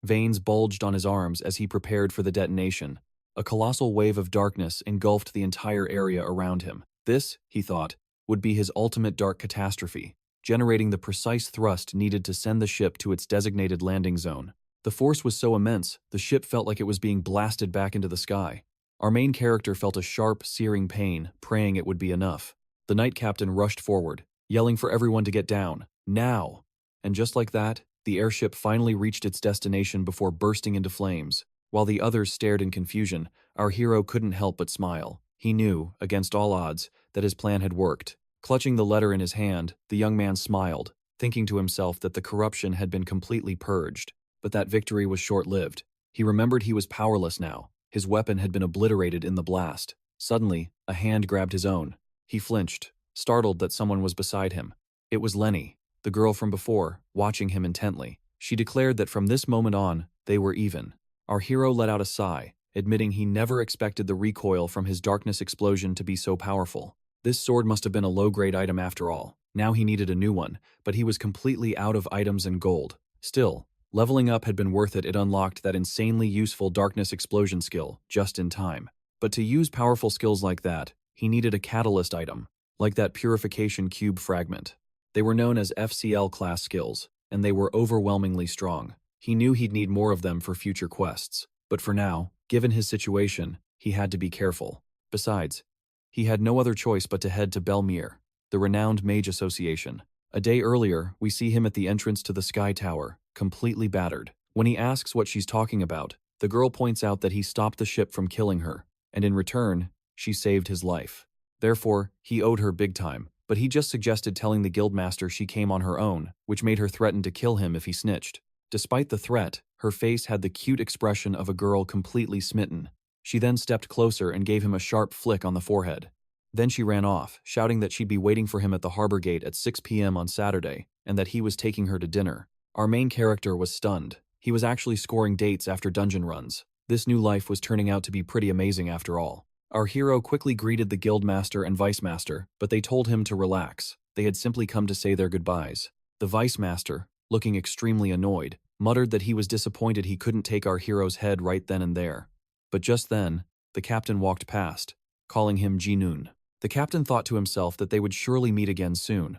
Veins bulged on his arms as he prepared for the detonation. A colossal wave of darkness engulfed the entire area around him. This, he thought, would be his ultimate dark catastrophe, generating the precise thrust needed to send the ship to its designated landing zone. The force was so immense, the ship felt like it was being blasted back into the sky. Our main character felt a sharp, searing pain, praying it would be enough. The night captain rushed forward, yelling for everyone to get down, now! And just like that, the airship finally reached its destination before bursting into flames. While the others stared in confusion, our hero couldn't help but smile. He knew, against all odds, that his plan had worked. Clutching the letter in his hand, the young man smiled, thinking to himself that the corruption had been completely purged. But that victory was short-lived. He remembered he was powerless now. His weapon had been obliterated in the blast. Suddenly, a hand grabbed his own. He flinched, startled that someone was beside him. It was Lenny, the girl from before, watching him intently. She declared that from this moment on, they were even. Our hero let out a sigh, admitting he never expected the recoil from his darkness explosion to be so powerful. This sword must have been a low-grade item after all. Now he needed a new one, but he was completely out of items and gold. Still, leveling up had been worth it. It unlocked that insanely useful darkness explosion skill, just in time. But to use powerful skills like that, he needed a catalyst item, like that purification cube fragment. They were known as FCL class skills, and they were overwhelmingly strong. He knew he'd need more of them for future quests, but for now, given his situation, he had to be careful. Besides, he had no other choice but to head to 𝑭𝒐𝒍𝒅, the renowned mage association. A day earlier, we see him at the entrance to the Sky Tower, completely battered. When he asks what she's talking about, the girl points out that he stopped the ship from killing her, and in return, she saved his life. Therefore, he owed her big time, but he just suggested telling the guildmaster she came on her own, which made her threaten to kill him if he snitched. Despite the threat, her face had the cute expression of a girl completely smitten. She then stepped closer and gave him a sharp flick on the forehead. Then she ran off, shouting that she'd be waiting for him at the harbor gate at 6 p.m. on Saturday, and that he was taking her to dinner. Our main character was stunned. He was actually scoring dates after dungeon runs. This new life was turning out to be pretty amazing after all. Our hero quickly greeted the guildmaster and vice master, but they told him to relax. They had simply come to say their goodbyes. The vice master, looking extremely annoyed, muttered that he was disappointed he couldn't take our hero's head right then and there. But just then, the captain walked past, calling him Ji-noon. The captain thought to himself that they would surely meet again soon.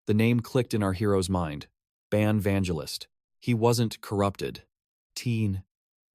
The name clicked in our hero's mind. Banvangelist. He wasn't corrupted. Teen.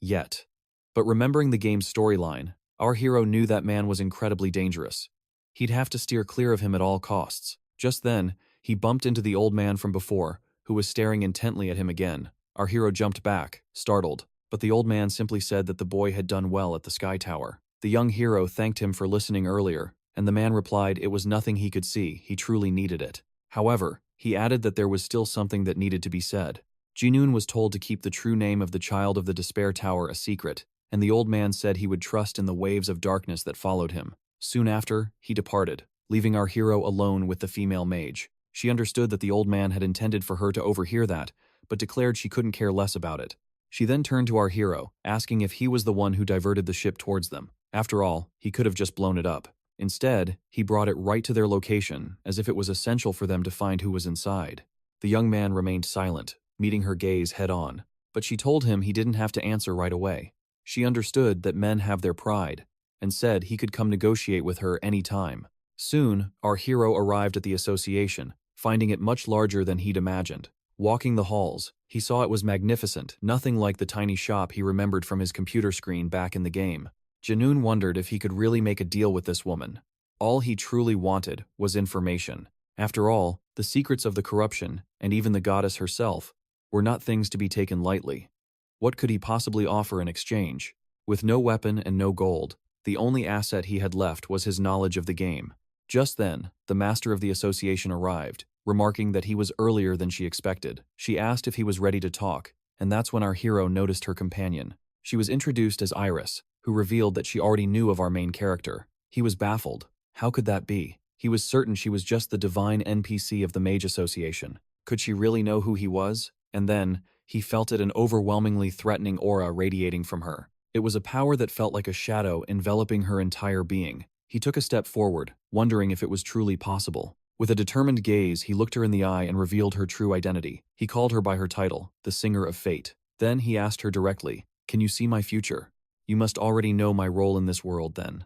Yet. But remembering the game's storyline, our hero knew that man was incredibly dangerous. He'd have to steer clear of him at all costs. Just then, he bumped into the old man from before, who was staring intently at him again. Our hero jumped back, startled, but the old man simply said that the boy had done well at the Sky Tower. The young hero thanked him for listening earlier, and the man replied it was nothing he could see, he truly needed it. However, he added that there was still something that needed to be said. Ji-noon was told to keep the true name of the child of the Despair Tower a secret, and the old man said he would trust in the waves of darkness that followed him. Soon after, he departed, leaving our hero alone with the female mage. She understood that the old man had intended for her to overhear that, but declared she couldn't care less about it. She then turned to our hero, asking if he was the one who diverted the ship towards them. After all, he could have just blown it up. Instead, he brought it right to their location, as if it was essential for them to find who was inside. The young man remained silent, meeting her gaze head-on, but she told him he didn't have to answer right away. She understood that men have their pride, and said he could come negotiate with her any time. Soon, our hero arrived at the association, finding it much larger than he'd imagined. Walking the halls, he saw it was magnificent, nothing like the tiny shop he remembered from his computer screen back in the game. Ji-noon wondered if he could really make a deal with this woman. All he truly wanted was information. After all, the secrets of the corruption, and even the goddess herself, were not things to be taken lightly. What could he possibly offer in exchange? With no weapon and no gold, the only asset he had left was his knowledge of the game. Just then, the master of the association arrived, remarking that he was earlier than she expected. She asked if he was ready to talk, and that's when our hero noticed her companion. She was introduced as Iris, who revealed that she already knew of our main character. He was baffled. How could that be? He was certain she was just the divine NPC of the Mage Association. Could she really know who he was? And then, he felt an overwhelmingly threatening aura radiating from her. It was a power that felt like a shadow enveloping her entire being. He took a step forward, wondering if it was truly possible. With a determined gaze, he looked her in the eye and revealed her true identity. He called her by her title, the Singer of Fate. Then he asked her directly, "Can you see my future? You must already know my role in this world then."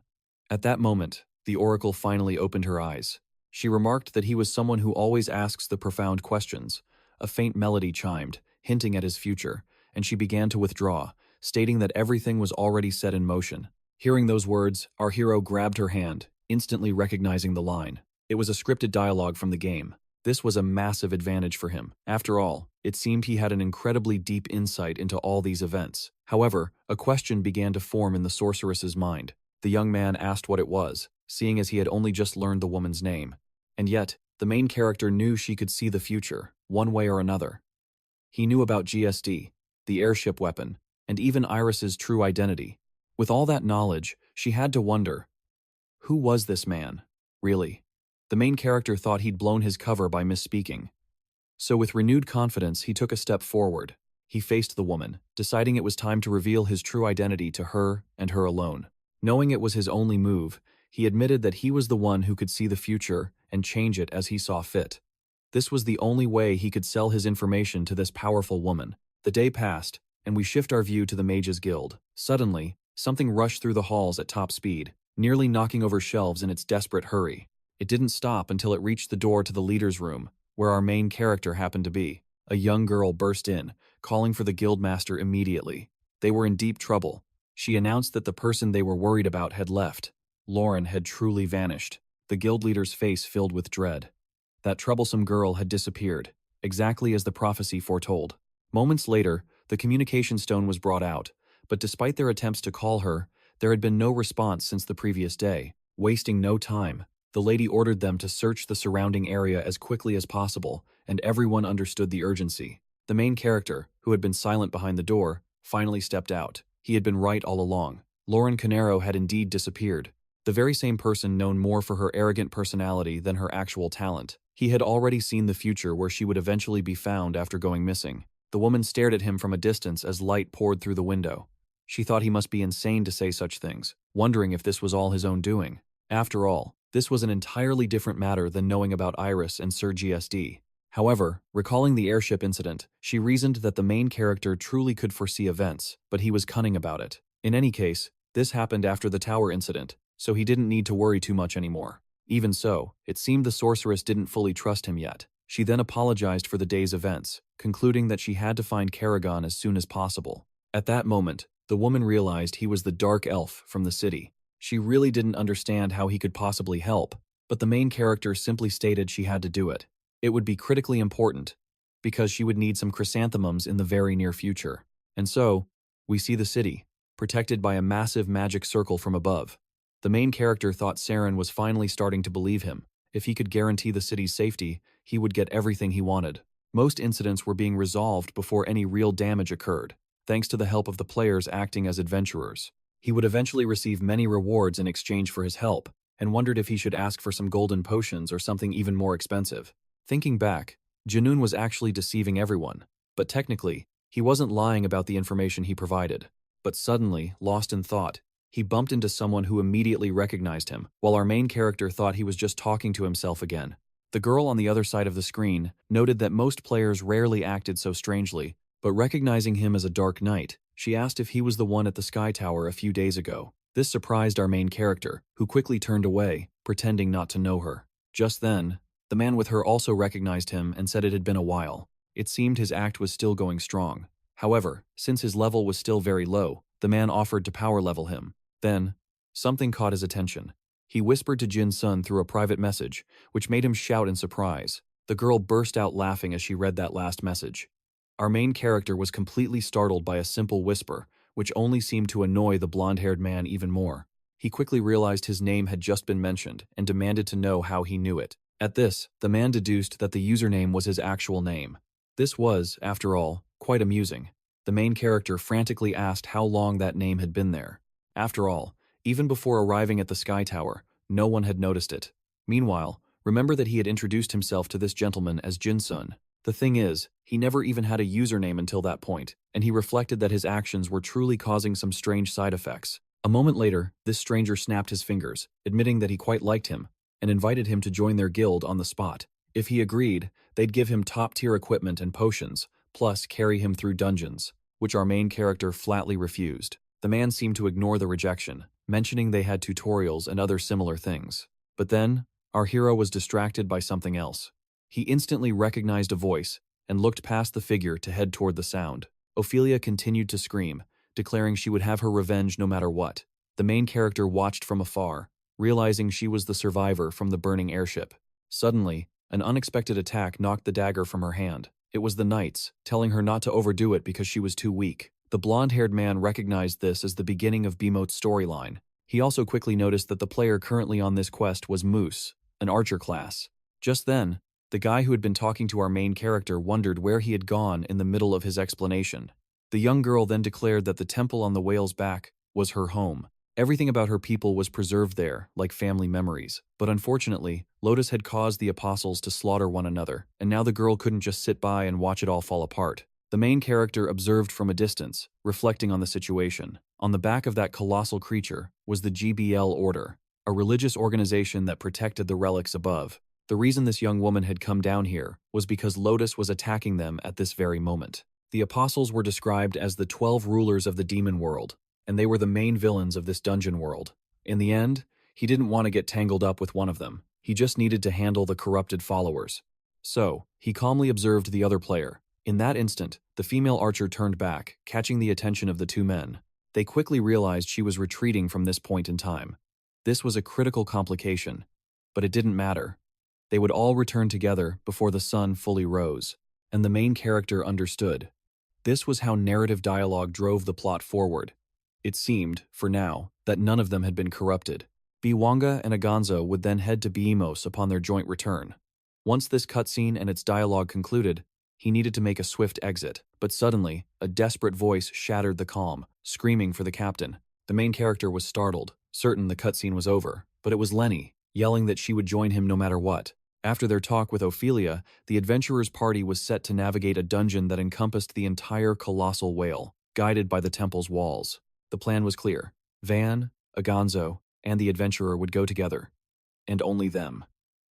At that moment, the oracle finally opened her eyes. She remarked that he was someone who always asks the profound questions. A faint melody chimed, hinting at his future, and she began to withdraw, stating that everything was already set in motion. Hearing those words, our hero grabbed her hand, instantly recognizing the line. It was a scripted dialogue from the game. This was a massive advantage for him. After all, it seemed he had an incredibly deep insight into all these events. However, a question began to form in the sorceress's mind. The young man asked what it was, seeing as he had only just learned the woman's name. And yet, the main character knew she could see the future, one way or another. He knew about GSD, the airship weapon, and even Iris's true identity. With all that knowledge, she had to wonder, who was this man, really? The main character thought he'd blown his cover by misspeaking. So with renewed confidence, he took a step forward. He faced the woman, deciding it was time to reveal his true identity to her and her alone. Knowing it was his only move, he admitted that he was the one who could see the future and change it as he saw fit. This was the only way he could sell his information to this powerful woman. The day passed, and we shift our view to the Mages Guild. Suddenly, something rushed through the halls at top speed, nearly knocking over shelves in its desperate hurry. It didn't stop until it reached the door to the leader's room, where our main character happened to be. A young girl burst in, calling for the guildmaster immediately. They were in deep trouble. She announced that the person they were worried about had left. Lauren had truly vanished. The guild leader's face filled with dread. That troublesome girl had disappeared, exactly as the prophecy foretold. Moments later, the communication stone was brought out, but despite their attempts to call her, there had been no response since the previous day. Wasting no time, the lady ordered them to search the surrounding area as quickly as possible, and everyone understood the urgency. The main character, who had been silent behind the door, finally stepped out. He had been right all along. Lauren Canero had indeed disappeared. The very same person known more for her arrogant personality than her actual talent. He had already seen the future where she would eventually be found after going missing. The woman stared at him from a distance as light poured through the window. She thought he must be insane to say such things, wondering if this was all his own doing. After all, this was an entirely different matter than knowing about Iris and Sir GSD. However, recalling the airship incident, she reasoned that the main character truly could foresee events, but he was cunning about it. In any case, this happened after the tower incident, so he didn't need to worry too much anymore. Even so, it seemed the sorceress didn't fully trust him yet. She then apologized for the day's events, concluding that she had to find Karagon as soon as possible. At that moment, the woman realized he was the dark elf from the city. She really didn't understand how he could possibly help, but the main character simply stated she had to do it. It would be critically important, because she would need some chrysanthemums in the very near future. And so, we see the city, protected by a massive magic circle from above. The main character thought Saren was finally starting to believe him. If he could guarantee the city's safety, he would get everything he wanted. Most incidents were being resolved before any real damage occurred, thanks to the help of the players acting as adventurers. He would eventually receive many rewards in exchange for his help, and wondered if he should ask for some golden potions or something even more expensive. Thinking back, Junoon was actually deceiving everyone, but technically, he wasn't lying about the information he provided. But suddenly, lost in thought, he bumped into someone who immediately recognized him, while our main character thought he was just talking to himself again. The girl on the other side of the screen noted that most players rarely acted so strangely, but recognizing him as a Dark Knight, she asked if he was the one at the Sky Tower a few days ago. This surprised our main character, who quickly turned away, pretending not to know her. Just then, the man with her also recognized him and said it had been a while. It seemed his act was still going strong. However, since his level was still very low, the man offered to power level him. Then, something caught his attention. He whispered to Jin Sun through a private message, which made him shout in surprise. The girl burst out laughing as she read that last message. Our main character was completely startled by a simple whisper, which only seemed to annoy the blonde-haired man even more. He quickly realized his name had just been mentioned and demanded to know how he knew it. At this, the man deduced that the username was his actual name. This was, after all, quite amusing. The main character frantically asked how long that name had been there. After all, even before arriving at the Sky Tower, no one had noticed it. Meanwhile, remember that he had introduced himself to this gentleman as Jin Sun. The thing is, he never even had a username until that point, and he reflected that his actions were truly causing some strange side effects. A moment later, this stranger snapped his fingers, admitting that he quite liked him, and invited him to join their guild on the spot. If he agreed, they'd give him top-tier equipment and potions, plus carry him through dungeons, which our main character flatly refused. The man seemed to ignore the rejection, mentioning they had tutorials and other similar things. But then, our hero was distracted by something else. He instantly recognized a voice and looked past the figure to head toward the sound. Ophelia continued to scream, declaring she would have her revenge no matter what. The main character watched from afar, realizing she was the survivor from the burning airship. Suddenly, an unexpected attack knocked the dagger from her hand. It was the knights, telling her not to overdo it because she was too weak. The blonde-haired man recognized this as the beginning of 𝑏𝒐𝒑's storyline. He also quickly noticed that the player currently on this quest was Moose, an archer class. Just then, the guy who had been talking to our main character wondered where he had gone in the middle of his explanation. The young girl then declared that the temple on the whale's back was her home. Everything about her people was preserved there, like family memories. But unfortunately, Lotus had caused the apostles to slaughter one another, and now the girl couldn't just sit by and watch it all fall apart. The main character observed from a distance, reflecting on the situation. On the back of that colossal creature was the GBL Order, a religious organization that protected the relics above. The reason this young woman had come down here was because Lotus was attacking them at this very moment. The apostles were described as the 12 rulers of the demon world, and they were the main villains of this dungeon world. In the end, he didn't want to get tangled up with one of them. He just needed to handle the corrupted followers. So, he calmly observed the other player. In that instant, the female archer turned back, catching the attention of the two men. They quickly realized she was retreating from this point in time. This was a critical complication, but it didn't matter. They would all return together before the sun fully rose, and the main character understood. This was how narrative dialogue drove the plot forward. It seemed, for now, that none of them had been corrupted. 𝑵𝒐𝒑 and 𝑺𝒕𝒐𝒑 would then head to 𝑏𝒐𝒑 upon their joint return. Once this cutscene and its dialogue concluded, he needed to make a swift exit, but suddenly, a desperate voice shattered the calm, screaming for the captain. The main character was startled, certain the cutscene was over, but it was Lenny, yelling that she would join him no matter what. After their talk with Ophelia, the adventurers' party was set to navigate a dungeon that encompassed the entire colossal whale, guided by the temple's walls. The plan was clear. Van, 𝑺𝒕𝒐𝒑, and the adventurer would go together. And only them.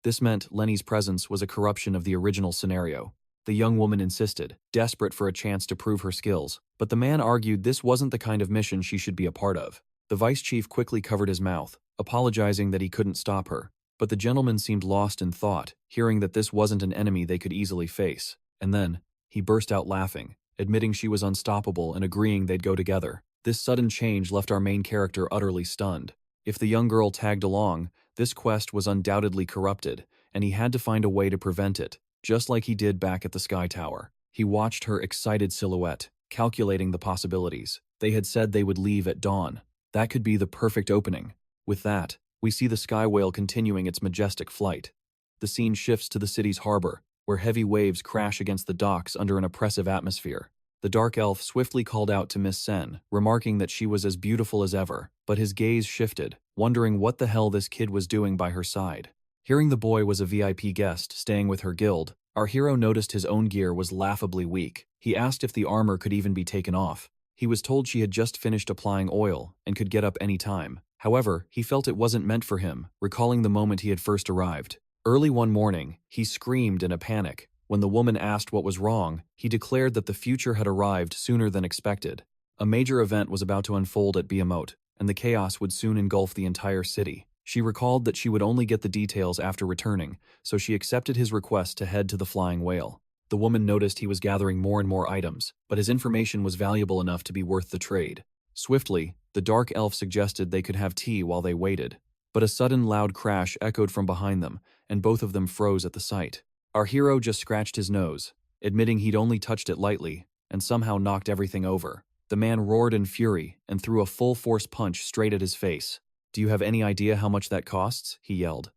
This meant Lenny's presence was a corruption of the original scenario. The young woman insisted, desperate for a chance to prove her skills, but the man argued this wasn't the kind of mission she should be a part of. The vice chief quickly covered his mouth, apologizing that he couldn't stop her. But the gentleman seemed lost in thought, hearing that this wasn't an enemy they could easily face. And then, he burst out laughing, admitting she was unstoppable and agreeing they'd go together. This sudden change left our main character utterly stunned. If the young girl tagged along, this quest was undoubtedly corrupted, and he had to find a way to prevent it, just like he did back at the Sky Tower. He watched her excited silhouette, calculating the possibilities. They had said they would leave at dawn. That could be the perfect opening. With that, we see the sky whale continuing its majestic flight. The scene shifts to the city's harbor, where heavy waves crash against the docks under an oppressive atmosphere. The dark elf swiftly called out to 𝑚ISS, remarking that she was as beautiful as ever, but his gaze shifted, wondering what the hell this kid was doing by her side. Hearing the boy was a VIP guest staying with her guild, our hero noticed his own gear was laughably weak. He asked if the armor could even be taken off. He was told she had just finished applying oil and could get up any time. However, he felt it wasn't meant for him, recalling the moment he had first arrived. Early one morning, he screamed in a panic. When the woman asked what was wrong, he declared that the future had arrived sooner than expected. A major event was about to unfold at 𝑏𝒐𝒑, and the chaos would soon engulf the entire city. She recalled that she would only get the details after returning, so she accepted his request to head to the flying whale. The woman noticed he was gathering more and more items, but his information was valuable enough to be worth the trade. Swiftly, the dark elf suggested they could have tea while they waited. But a sudden loud crash echoed from behind them, and both of them froze at the sight. Our hero just scratched his nose, admitting he'd only touched it lightly, and somehow knocked everything over. The man roared in fury and threw a full-force punch straight at his face. "Do you have any idea how much that costs?" he yelled.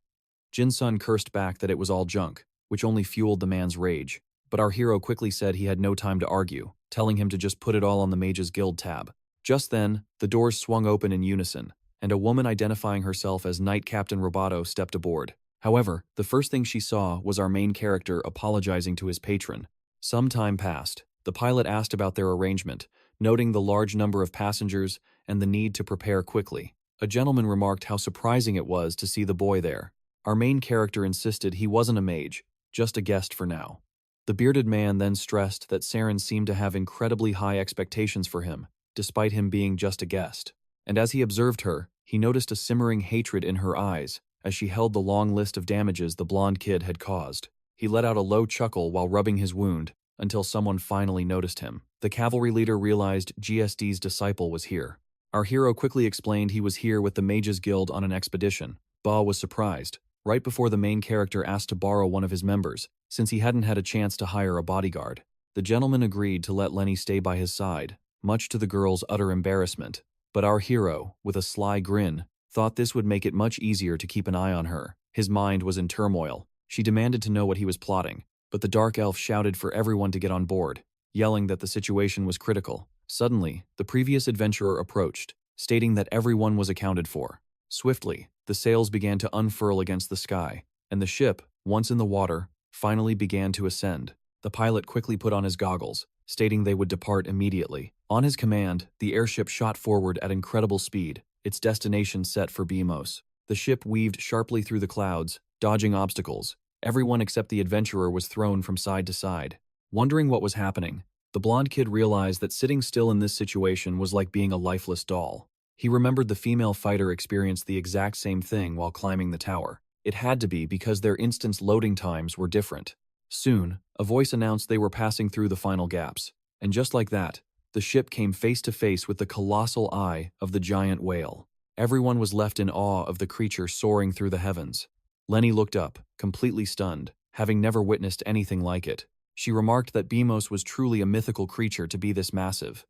𝑗in cursed back that it was all junk, which only fueled the man's rage. But our hero quickly said he had no time to argue, telling him to just put it all on the Mage's Guild tab. Just then, the doors swung open in unison, and a woman identifying herself as Knight Captain Roboto stepped aboard. However, the first thing she saw was our main character apologizing to his patron. Some time passed. The pilot asked about their arrangement, noting the large number of passengers and the need to prepare quickly. A gentleman remarked how surprising it was to see the boy there. Our main character insisted he wasn't a mage, just a guest for now. The bearded man then stressed that Saren seemed to have incredibly high expectations for him, despite him being just a guest. And as he observed her, he noticed a simmering hatred in her eyes as she held the long list of damages the blonde kid had caused. He let out a low chuckle while rubbing his wound until someone finally noticed him. The cavalry leader realized GSD's disciple was here. Our hero quickly explained he was here with the Mages Guild on an expedition. Ba was surprised, right before the main character asked to borrow one of his members, since he hadn't had a chance to hire a bodyguard. The gentleman agreed to let Lenny stay by his side, much to the girl's utter embarrassment. But our hero, with a sly grin, thought this would make it much easier to keep an eye on her. His mind was in turmoil. She demanded to know what he was plotting, but the dark elf shouted for everyone to get on board, yelling that the situation was critical. Suddenly, the previous adventurer approached, stating that everyone was accounted for. Swiftly, the sails began to unfurl against the sky, and the ship, once in the water, finally began to ascend. The pilot quickly put on his goggles, stating they would depart immediately. On his command, the airship shot forward at incredible speed, its destination set for 𝑏𝒐𝒑. The ship weaved sharply through the clouds, dodging obstacles. Everyone except the adventurer was thrown from side to side. Wondering what was happening, the blonde kid realized that sitting still in this situation was like being a lifeless doll. He remembered the female fighter experienced the exact same thing while climbing the tower. It had to be because their instance loading times were different. Soon, a voice announced they were passing through the final gaps, and just like that, the ship came face to face with the colossal eye of the giant whale. Everyone was left in awe of the creature soaring through the heavens. Lenny looked up, completely stunned, having never witnessed anything like it. She remarked that 𝑵𝒧𝒻 was truly a mythical creature to be this massive.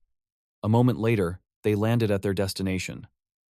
A moment later, they landed at their destination,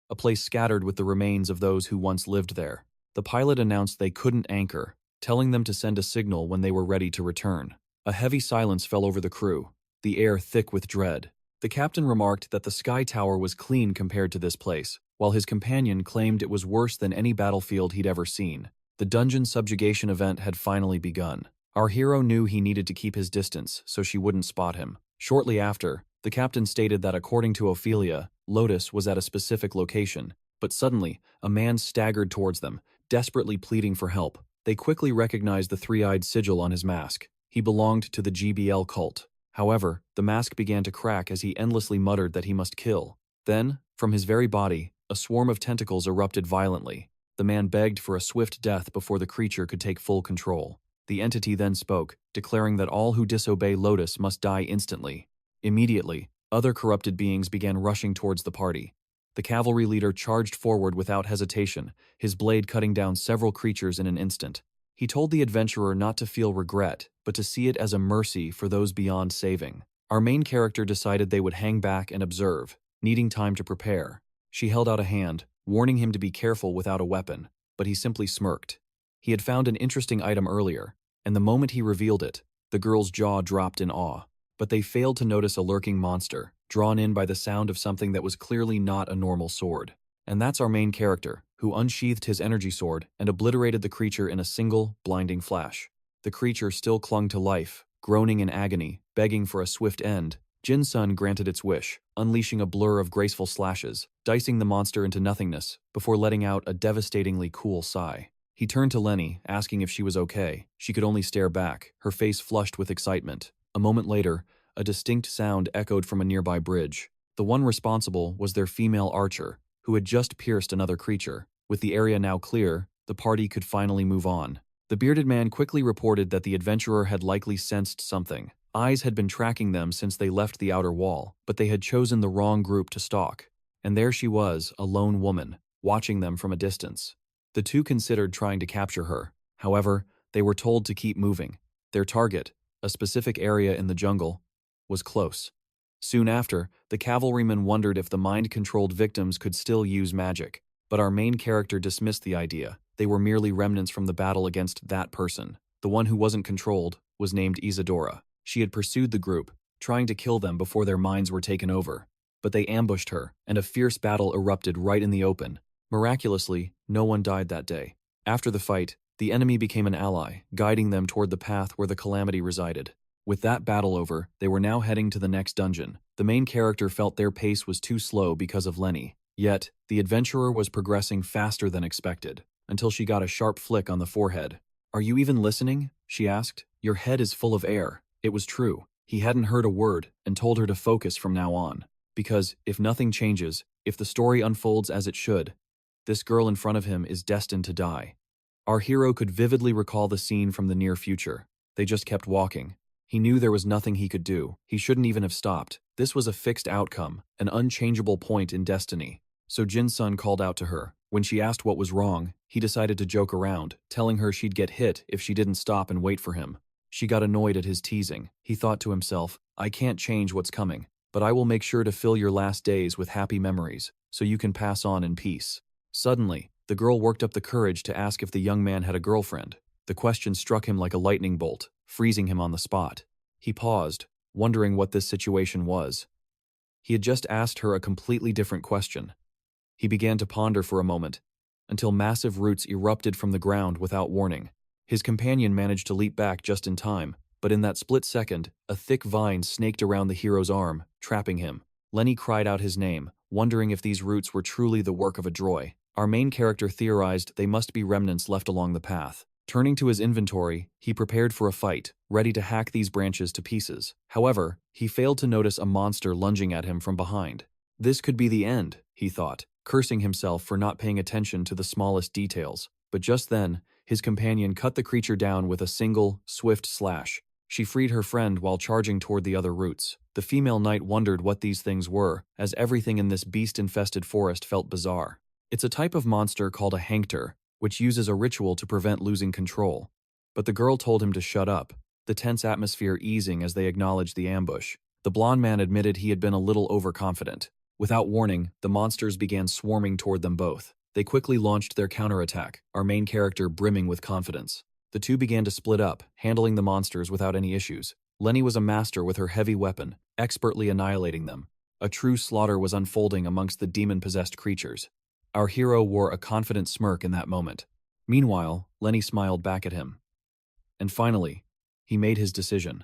a place scattered with the remains of those who once lived there. The pilot announced they couldn't anchor, telling them to send a signal when they were ready to return. A heavy silence fell over the crew, the air thick with dread. The captain remarked that the sky tower was clean compared to this place, while his companion claimed it was worse than any battlefield he'd ever seen. The dungeon subjugation event had finally begun. Our hero knew he needed to keep his distance so she wouldn't spot him. Shortly after, the captain stated that according to Ophelia, Lotus was at a specific location, but suddenly, a man staggered towards them, desperately pleading for help. They quickly recognized the three-eyed sigil on his mask. He belonged to the GBL cult. However, the mask began to crack as he endlessly muttered that he must kill. Then, from his very body, a swarm of tentacles erupted violently. The man begged for a swift death before the creature could take full control. The entity then spoke, declaring that all who disobey Lotus must die instantly. Immediately, other corrupted beings began rushing towards the party. The cavalry leader charged forward without hesitation, his blade cutting down several creatures in an instant. He told the adventurer not to feel regret, but to see it as a mercy for those beyond saving. Our main character decided they would hang back and observe, needing time to prepare. She held out a hand, warning him to be careful without a weapon, but he simply smirked. He had found an interesting item earlier, and the moment he revealed it, the girl's jaw dropped in awe. But they failed to notice a lurking monster, drawn in by the sound of something that was clearly not a normal sword. And that's our main character, who unsheathed his energy sword and obliterated the creature in a single, blinding flash. The creature still clung to life, groaning in agony, begging for a swift end. Jin-sun granted its wish, unleashing a blur of graceful slashes, dicing the monster into nothingness, before letting out a devastatingly cool sigh. He turned to Lenny, asking if she was okay. She could only stare back, her face flushed with excitement. A moment later, a distinct sound echoed from a nearby bridge. The one responsible was their female archer, who had just pierced another creature. With the area now clear, the party could finally move on. The bearded man quickly reported that the adventurer had likely sensed something. Eyes had been tracking them since they left the outer wall, but they had chosen the wrong group to stalk. And there she was, a lone woman, watching them from a distance. The two considered trying to capture her. However, they were told to keep moving. Their target, a specific area in the jungle, was close. Soon after, the cavalryman wondered if the mind-controlled victims could still use magic, but our main character dismissed the idea. They were merely remnants from the battle against that person. The one who wasn't controlled was named Isadora. She had pursued the group, trying to kill them before their minds were taken over. But they ambushed her, and a fierce battle erupted right in the open. Miraculously, no one died that day. After the fight, the enemy became an ally, guiding them toward the path where the calamity resided. With that battle over, they were now heading to the next dungeon. The main character felt their pace was too slow because of Lenny. Yet, the adventurer was progressing faster than expected, until she got a sharp flick on the forehead. "Are you even listening?" she asked. "Your head is full of air." It was true. He hadn't heard a word and told her to focus from now on. Because, if nothing changes, if the story unfolds as it should, this girl in front of him is destined to die. Our hero could vividly recall the scene from the near future. They just kept walking. He knew there was nothing he could do. He shouldn't even have stopped. This was a fixed outcome, an unchangeable point in destiny. So Jin-sun called out to her. When she asked what was wrong, he decided to joke around, telling her she'd get hit if she didn't stop and wait for him. She got annoyed at his teasing. He thought to himself, "I can't change what's coming, but I will make sure to fill your last days with happy memories, so you can pass on in peace." Suddenly, the girl worked up the courage to ask if the young man had a girlfriend. The question struck him like a lightning bolt, freezing him on the spot. He paused, wondering what this situation was. He had just asked her a completely different question. He began to ponder for a moment, until massive roots erupted from the ground without warning. His companion managed to leap back just in time, but in that split second, a thick vine snaked around the hero's arm, trapping him. Lenny cried out his name, wondering if these roots were truly the work of a droid. Our main character theorized they must be remnants left along the path. Turning to his inventory, he prepared for a fight, ready to hack these branches to pieces. However, he failed to notice a monster lunging at him from behind. This could be the end, he thought, cursing himself for not paying attention to the smallest details. But just then, his companion cut the creature down with a single, swift slash. She freed her friend while charging toward the other roots. The female knight wondered what these things were, as everything in this beast-infested forest felt bizarre. It's a type of monster called a hankter, which uses a ritual to prevent losing control. But the girl told him to shut up, the tense atmosphere easing as they acknowledged the ambush. The blonde man admitted he had been a little overconfident. Without warning, the monsters began swarming toward them both. They quickly launched their counterattack, our main character brimming with confidence. The two began to split up, handling the monsters without any issues. Lenny was a master with her heavy weapon, expertly annihilating them. A true slaughter was unfolding amongst the demon-possessed creatures. Our hero wore a confident smirk in that moment. Meanwhile, Lenny smiled back at him. And finally, he made his decision.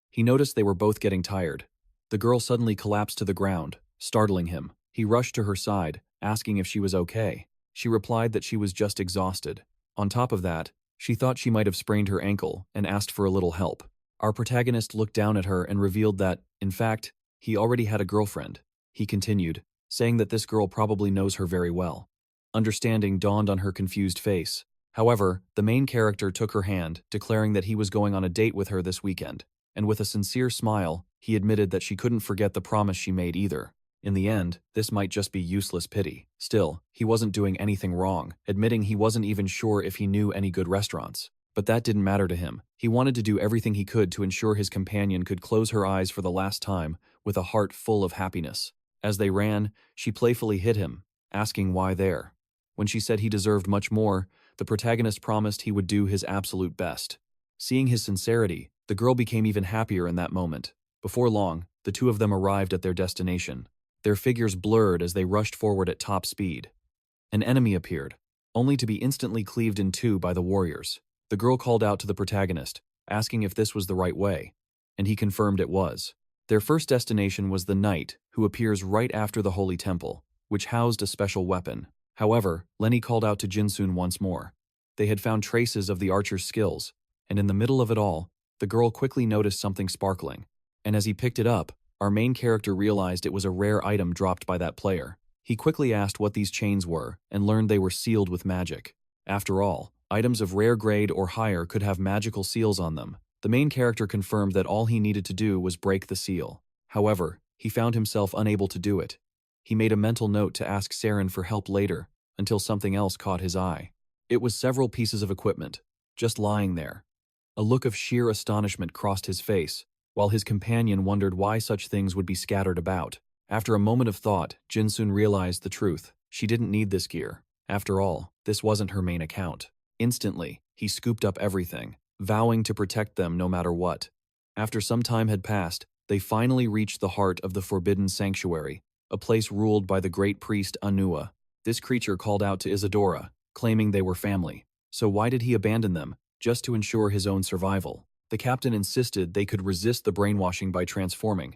He noticed they were both getting tired. The girl suddenly collapsed to the ground, startling him. He rushed to her side, asking if she was okay. She replied that she was just exhausted. On top of that, she thought she might have sprained her ankle and asked for a little help. Our protagonist looked down at her and revealed that, in fact, he already had a girlfriend. He continued, saying that this girl probably knows her very well. Understanding dawned on her confused face. However, the main character took her hand, declaring that he was going on a date with her this weekend, and with a sincere smile, he admitted that she couldn't forget the promise she made either. In the end, this might just be useless pity. Still, he wasn't doing anything wrong, admitting he wasn't even sure if he knew any good restaurants. But that didn't matter to him. He wanted to do everything he could to ensure his companion could close her eyes for the last time with a heart full of happiness. As they ran, she playfully hit him, asking why there. When she said he deserved much more, the protagonist promised he would do his absolute best. Seeing his sincerity, the girl became even happier in that moment. Before long, the two of them arrived at their destination. Their figures blurred as they rushed forward at top speed. An enemy appeared, only to be instantly cleaved in two by the warriors. The girl called out to the protagonist, asking if this was the right way, and he confirmed it was. Their first destination was the knight, who appears right after the holy temple, which housed a special weapon. However, Lenny called out to Jinsoon once more. They had found traces of the archer's skills, and in the middle of it all, the girl quickly noticed something sparkling. And as he picked it up, our main character realized it was a rare item dropped by that player. He quickly asked what these chains were, and learned they were sealed with magic. After all, items of rare grade or higher could have magical seals on them. The main character confirmed that all he needed to do was break the seal. However, he found himself unable to do it. He made a mental note to ask Saren for help later, until something else caught his eye. It was several pieces of equipment, just lying there. A look of sheer astonishment crossed his face, while his companion wondered why such things would be scattered about. After a moment of thought, Jinsoon realized the truth. She didn't need this gear. After all, this wasn't her main account. Instantly, he scooped up everything, vowing to protect them no matter what. After some time had passed, they finally reached the heart of the Forbidden Sanctuary, a place ruled by the great priest MANHWA. This creature called out to Isadora, claiming they were family. So why did he abandon them, just to ensure his own survival? The captain insisted they could resist the brainwashing by transforming.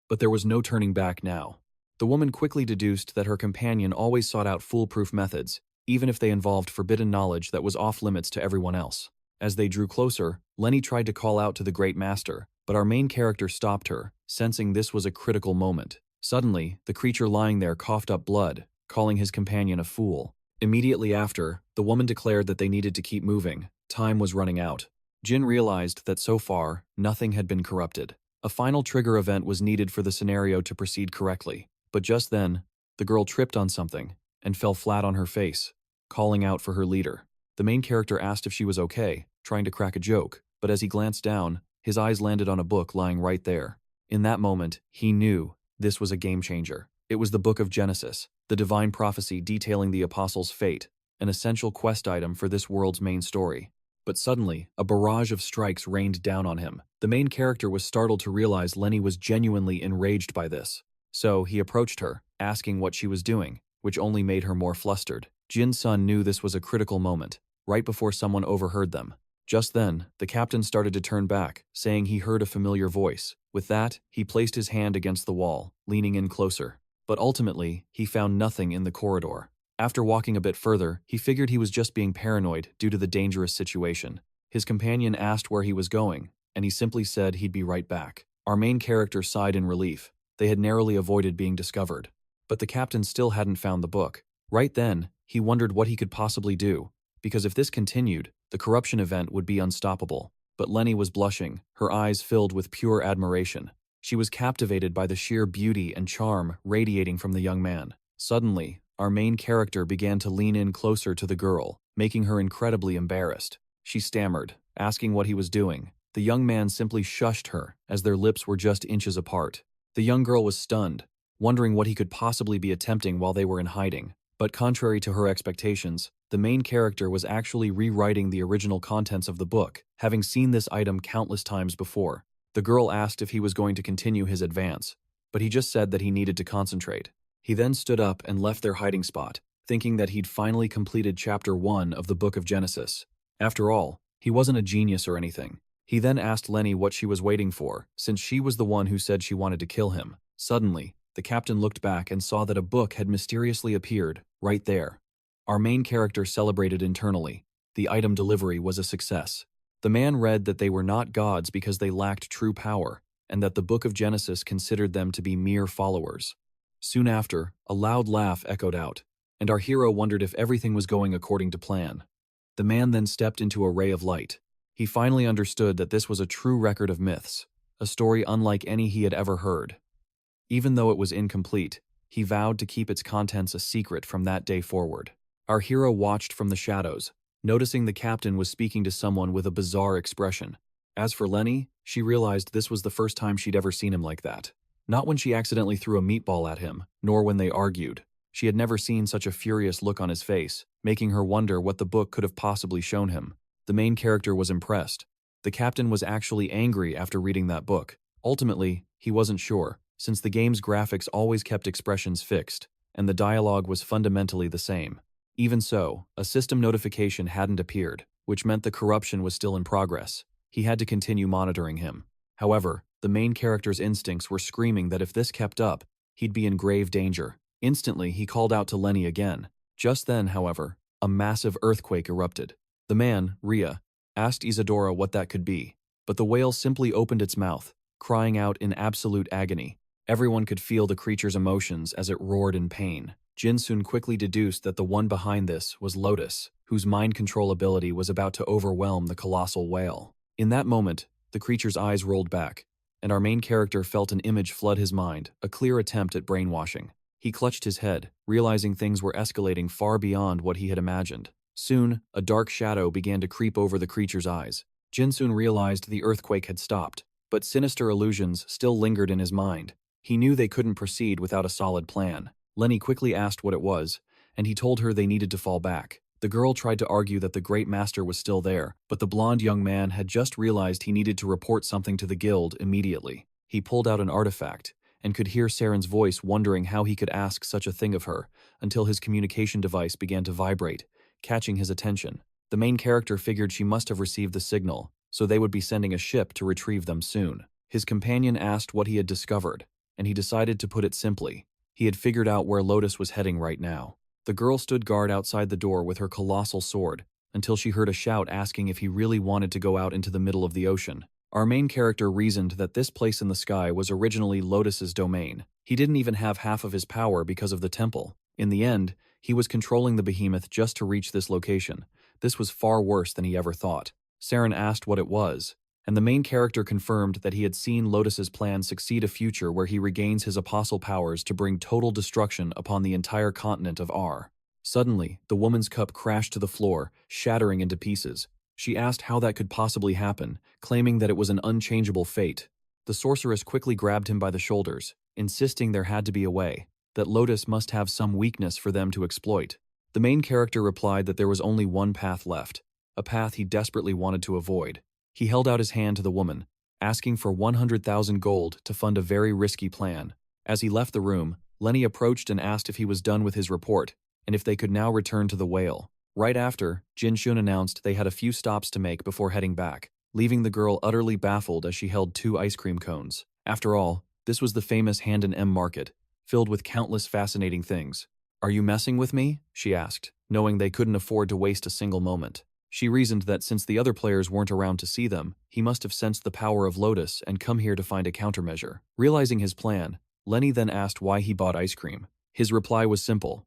But there was no turning back now. The woman quickly deduced that her companion always sought out foolproof methods, even if they involved forbidden knowledge that was off-limits to everyone else. As they drew closer, Lenny tried to call out to the Great Master, but our main character stopped her, sensing this was a critical moment. Suddenly, the creature lying there coughed up blood, calling his companion a fool. Immediately after, the woman declared that they needed to keep moving. Time was running out. Jin realized that so far, nothing had been corrupted. A final trigger event was needed for the scenario to proceed correctly. But just then, the girl tripped on something and fell flat on her face, calling out for her leader. The main character asked if she was okay, trying to crack a joke, but as he glanced down, his eyes landed on a book lying right there. In that moment, he knew this was a game changer. It was the Book of Genesis, the divine prophecy detailing the apostles' fate, an essential quest item for this world's main story. But suddenly, a barrage of strikes rained down on him. The main character was startled to realize Lenny was genuinely enraged by this. So he approached her, asking what she was doing, which only made her more flustered. Jin-sun knew this was a critical moment, right before someone overheard them. Just then, the captain started to turn back, saying he heard a familiar voice. With that, he placed his hand against the wall, leaning in closer. But ultimately, he found nothing in the corridor. After walking a bit further, he figured he was just being paranoid due to the dangerous situation. His companion asked where he was going, and he simply said he'd be right back. Our main character sighed in relief. They had narrowly avoided being discovered. But the captain still hadn't found the book. Right then, he wondered what he could possibly do, because if this continued, the corruption event would be unstoppable. But Lenny was blushing, her eyes filled with pure admiration. She was captivated by the sheer beauty and charm radiating from the young man. Suddenly, our main character began to lean in closer to the girl, making her incredibly embarrassed. She stammered, asking what he was doing. The young man simply shushed her, as their lips were just inches apart. The young girl was stunned, wondering what he could possibly be attempting while they were in hiding. But contrary to her expectations, the main character was actually rewriting the original contents of the book, having seen this item countless times before. The girl asked if he was going to continue his advance, but he just said that he needed to concentrate. He then stood up and left their hiding spot, thinking that he'd finally completed chapter 1 of the Book of Genesis. After all, he wasn't a genius or anything. He then asked Lenny what she was waiting for, since she was the one who said she wanted to kill him. Suddenly, the captain looked back and saw that a book had mysteriously appeared, right there. Our main character celebrated internally. The item delivery was a success. The man read that they were not gods because they lacked true power, and that the Book of Genesis considered them to be mere followers. Soon after, a loud laugh echoed out, and our hero wondered if everything was going according to plan. The man then stepped into a ray of light. He finally understood that this was a true record of myths, a story unlike any he had ever heard. Even though it was incomplete, he vowed to keep its contents a secret from that day forward. Our hero watched from the shadows, noticing the captain was speaking to someone with a bizarre expression. As for Lenny, she realized this was the first time she'd ever seen him like that. Not when she accidentally threw a meatball at him, nor when they argued. She had never seen such a furious look on his face, making her wonder what the book could have possibly shown him. The main character was impressed. The captain was actually angry after reading that book. Ultimately, he wasn't sure, since the game's graphics always kept expressions fixed, and the dialogue was fundamentally the same. Even so, a system notification hadn't appeared, which meant the corruption was still in progress. He had to continue monitoring him. However, the main character's instincts were screaming that if this kept up, he'd be in grave danger. Instantly, he called out to Lenny again. Just then, however, a massive earthquake erupted. The man, Rhea, asked Isadora what that could be, but the whale simply opened its mouth, crying out in absolute agony. Everyone could feel the creature's emotions as it roared in pain. Jinsoon quickly deduced that the one behind this was Lotus, whose mind control ability was about to overwhelm the colossal whale. In that moment, the creature's eyes rolled back, and our main character felt an image flood his mind, a clear attempt at brainwashing. He clutched his head, realizing things were escalating far beyond what he had imagined. Soon, a dark shadow began to creep over the creature's eyes. Jinsoon realized the earthquake had stopped, but sinister illusions still lingered in his mind. He knew they couldn't proceed without a solid plan. Lenny quickly asked what it was, and he told her they needed to fall back. The girl tried to argue that the Great Master was still there, but the blonde young man had just realized he needed to report something to the guild immediately. He pulled out an artifact, and could hear Saren's voice wondering how he could ask such a thing of her, until his communication device began to vibrate, catching his attention. The main character figured she must have received the signal, so they would be sending a ship to retrieve them soon. His companion asked what he had discovered, and he decided to put it simply. He had figured out where Lotus was heading right now. The girl stood guard outside the door with her colossal sword, until she heard a shout asking if he really wanted to go out into the middle of the ocean. Our main character reasoned that this place in the sky was originally Lotus's domain. He didn't even have half of his power because of the temple. In the end, he was controlling the behemoth just to reach this location. This was far worse than he ever thought. Saren asked what it was, and the main character confirmed that he had seen Lotus's plan succeed a future where he regains his apostle powers to bring total destruction upon the entire continent of R. Suddenly, the woman's cup crashed to the floor, shattering into pieces. She asked how that could possibly happen, claiming that it was an unchangeable fate. The sorceress quickly grabbed him by the shoulders, insisting there had to be a way, that Lotus must have some weakness for them to exploit. The main character replied that there was only one path left, a path he desperately wanted to avoid. He held out his hand to the woman, asking for 100,000 gold to fund a very risky plan. As he left the room, Lenny approached and asked if he was done with his report, and if they could now return to the whale. Right after, Jinsoon announced they had a few stops to make before heading back, leaving the girl utterly baffled as she held 2 ice cream cones. After all, this was the famous Hand and M market, filled with countless fascinating things. "Are you messing with me?" she asked, knowing they couldn't afford to waste a single moment. She reasoned that since the other players weren't around to see them, he must have sensed the power of Lotus and come here to find a countermeasure. Realizing his plan, Lenny then asked why he bought ice cream. His reply was simple: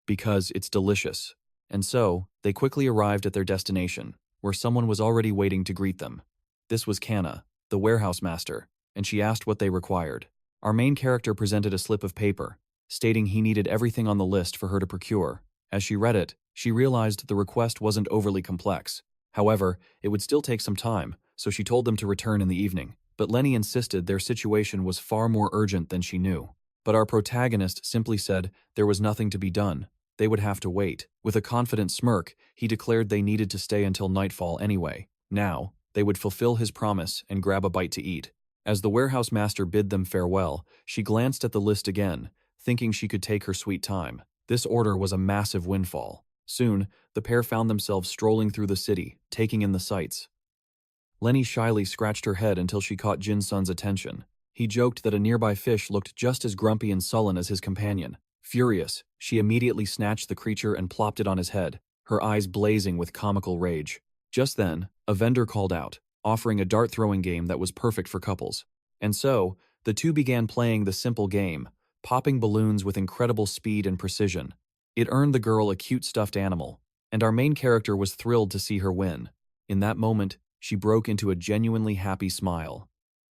because it's delicious. And so, they quickly arrived at their destination, where someone was already waiting to greet them. This was Kana, the warehouse master, and she asked what they required. Our main character presented a slip of paper, stating he needed everything on the list for her to procure. As she read it, she realized the request wasn't overly complex. However, it would still take some time, so she told them to return in the evening. But Lenny insisted their situation was far more urgent than she knew. But our protagonist simply said there was nothing to be done. They would have to wait. With a confident smirk, he declared they needed to stay until nightfall anyway. Now, they would fulfill his promise and grab a bite to eat. As the warehouse master bid them farewell, she glanced at the list again, thinking she could take her sweet time. This order was a massive windfall. Soon, the pair found themselves strolling through the city, taking in the sights. Lenny shyly scratched her head until she caught Jin-sun's attention. He joked that a nearby fish looked just as grumpy and sullen as his companion. Furious, she immediately snatched the creature and plopped it on his head, her eyes blazing with comical rage. Just then, a vendor called out, offering a dart-throwing game that was perfect for couples. And so, the two began playing the simple game, popping balloons with incredible speed and precision. It earned the girl a cute stuffed animal, and our main character was thrilled to see her win. In that moment, she broke into a genuinely happy smile.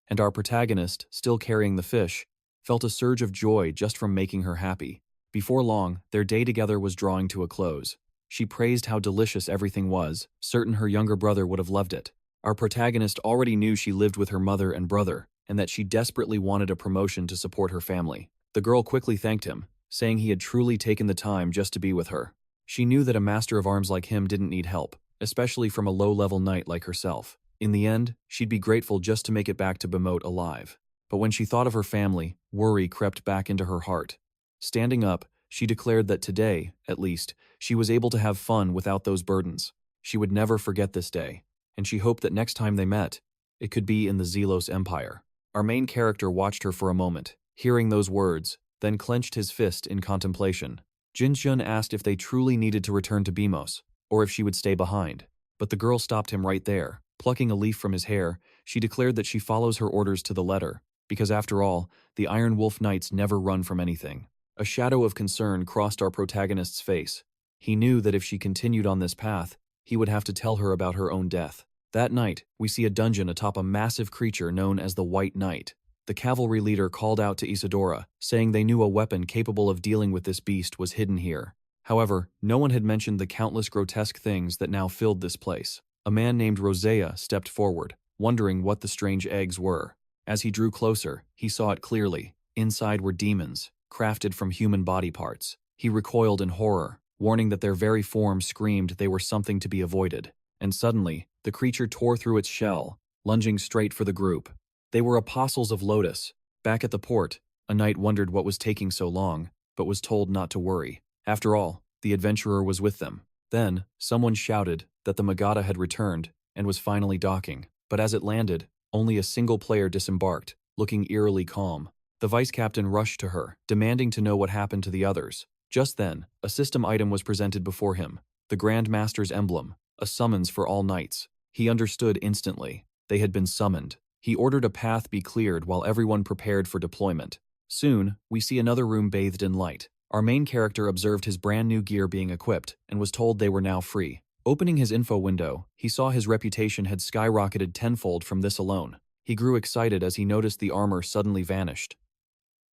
And our protagonist, still carrying the fish, felt a surge of joy just from making her happy. Before long, their day together was drawing to a close. She praised how delicious everything was, certain her younger brother would have loved it. Our protagonist already knew she lived with her mother and brother, and that she desperately wanted a promotion to support her family. The girl quickly thanked him, saying he had truly taken the time just to be with her. She knew that a master of arms like him didn't need help, especially from a low-level knight like herself. In the end, she'd be grateful just to make it back to 𝑮𝒐𝒑 alive. But when she thought of her family, worry crept back into her heart. Standing up, she declared that today, at least, she was able to have fun without those burdens. She would never forget this day, and she hoped that next time they met, it could be in the Zelos Empire. Our main character watched her for a moment, hearing those words, then clenched his fist in contemplation. Jin-sun asked if they truly needed to return to 𝑏𝒐𝒑, or if she would stay behind. But the girl stopped him right there. Plucking a leaf from his hair, she declared that she follows her orders to the letter, because after all, the Iron Wolf Knights never run from anything. A shadow of concern crossed our protagonist's face. He knew that if she continued on this path, he would have to tell her about her own death. That night, we see a dungeon atop a massive creature known as the White Knight. The cavalry leader called out to Isadora, saying they knew a weapon capable of dealing with this beast was hidden here. However, no one had mentioned the countless grotesque things that now filled this place. A man named Rosea stepped forward, wondering what the strange eggs were. As he drew closer, he saw it clearly. Inside were demons, crafted from human body parts. He recoiled in horror, warning that their very form screamed they were something to be avoided. And suddenly, the creature tore through its shell, lunging straight for the group. They were apostles of Lotus. Back at the port, a knight wondered what was taking so long, but was told not to worry. After all, the adventurer was with them. Then, someone shouted that the Magata had returned and was finally docking. But as it landed, only a single player disembarked, looking eerily calm. The vice captain rushed to her, demanding to know what happened to the others. Just then, a system item was presented before him, the Grand Master's emblem, a summons for all knights. He understood instantly. They had been summoned. He ordered a path be cleared while everyone prepared for deployment. Soon, we see another room bathed in light. Our main character observed his brand new gear being equipped and was told they were now free. Opening his info window, he saw his reputation had skyrocketed tenfold from this alone. He grew excited as he noticed the armor suddenly vanished.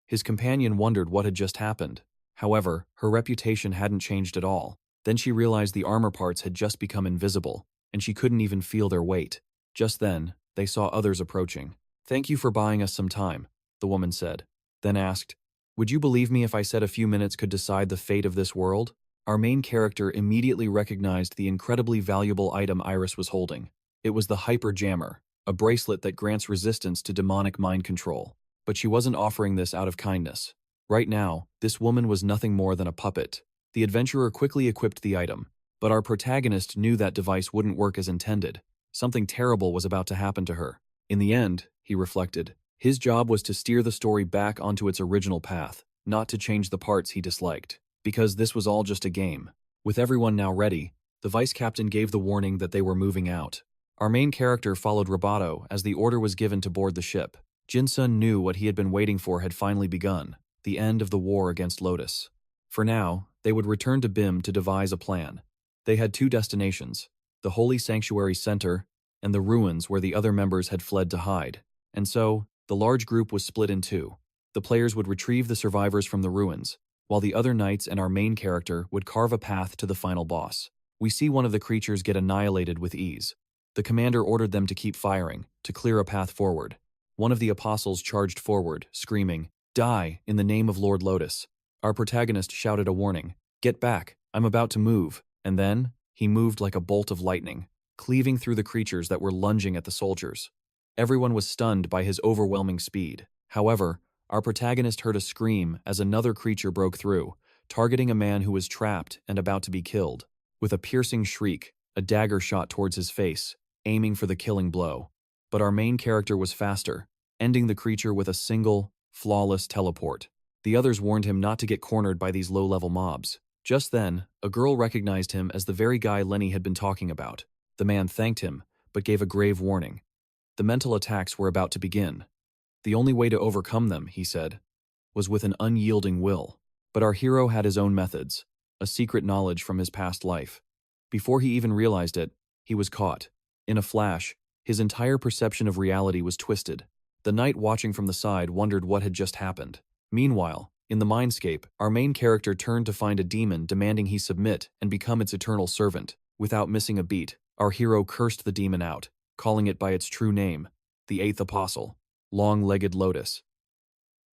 His companion wondered what had just happened. However, her reputation hadn't changed at all. Then she realized the armor parts had just become invisible, and she couldn't even feel their weight. Just then, they saw others approaching. "Thank you for buying us some time," the woman said, then asked, "Would you believe me if I said a few minutes could decide the fate of this world?" Our main character immediately recognized the incredibly valuable item Iris was holding. It was the Hyper Jammer, a bracelet that grants resistance to demonic mind control. But she wasn't offering this out of kindness. Right now, this woman was nothing more than a puppet. The adventurer quickly equipped the item, but our protagonist knew that device wouldn't work as intended. Something terrible was about to happen to her. In the end, he reflected, his job was to steer the story back onto its original path, not to change the parts he disliked. Because this was all just a game. With everyone now ready, the vice captain gave the warning that they were moving out. Our main character followed Roboto as the order was given to board the ship. Jin-sun knew what he had been waiting for had finally begun, the end of the war against Lotus. For now, they would return to 𝑏𝒐𝒑 to devise a plan. They had two destinations, the Holy Sanctuary Center and the ruins where the other members had fled to hide. And so, the large group was split in two. The players would retrieve the survivors from the ruins, while the other knights and our main character would carve a path to the final boss. We see one of the creatures get annihilated with ease. The commander ordered them to keep firing, to clear a path forward. One of the apostles charged forward, screaming, "Die, in the name of Lord Lotus." Our protagonist shouted a warning, "Get back, I'm about to move," and then, he moved like a bolt of lightning, cleaving through the creatures that were lunging at the soldiers. Everyone was stunned by his overwhelming speed. However, our protagonist heard a scream as another creature broke through, targeting a man who was trapped and about to be killed. With a piercing shriek, a dagger shot towards his face, aiming for the killing blow. But our main character was faster, ending the creature with a single, flawless teleport. The others warned him not to get cornered by these low-level mobs. Just then, a girl recognized him as the very guy Lenny had been talking about. The man thanked him, but gave a grave warning. The mental attacks were about to begin. The only way to overcome them, he said, was with an unyielding will. But our hero had his own methods, a secret knowledge from his past life. Before he even realized it, he was caught. In a flash, his entire perception of reality was twisted. The knight watching from the side wondered what had just happened. Meanwhile, in the mindscape, our main character turned to find a demon demanding he submit and become its eternal servant. Without missing a beat, our hero cursed the demon out, calling it by its true name, the eighth apostle, long-legged Lotus.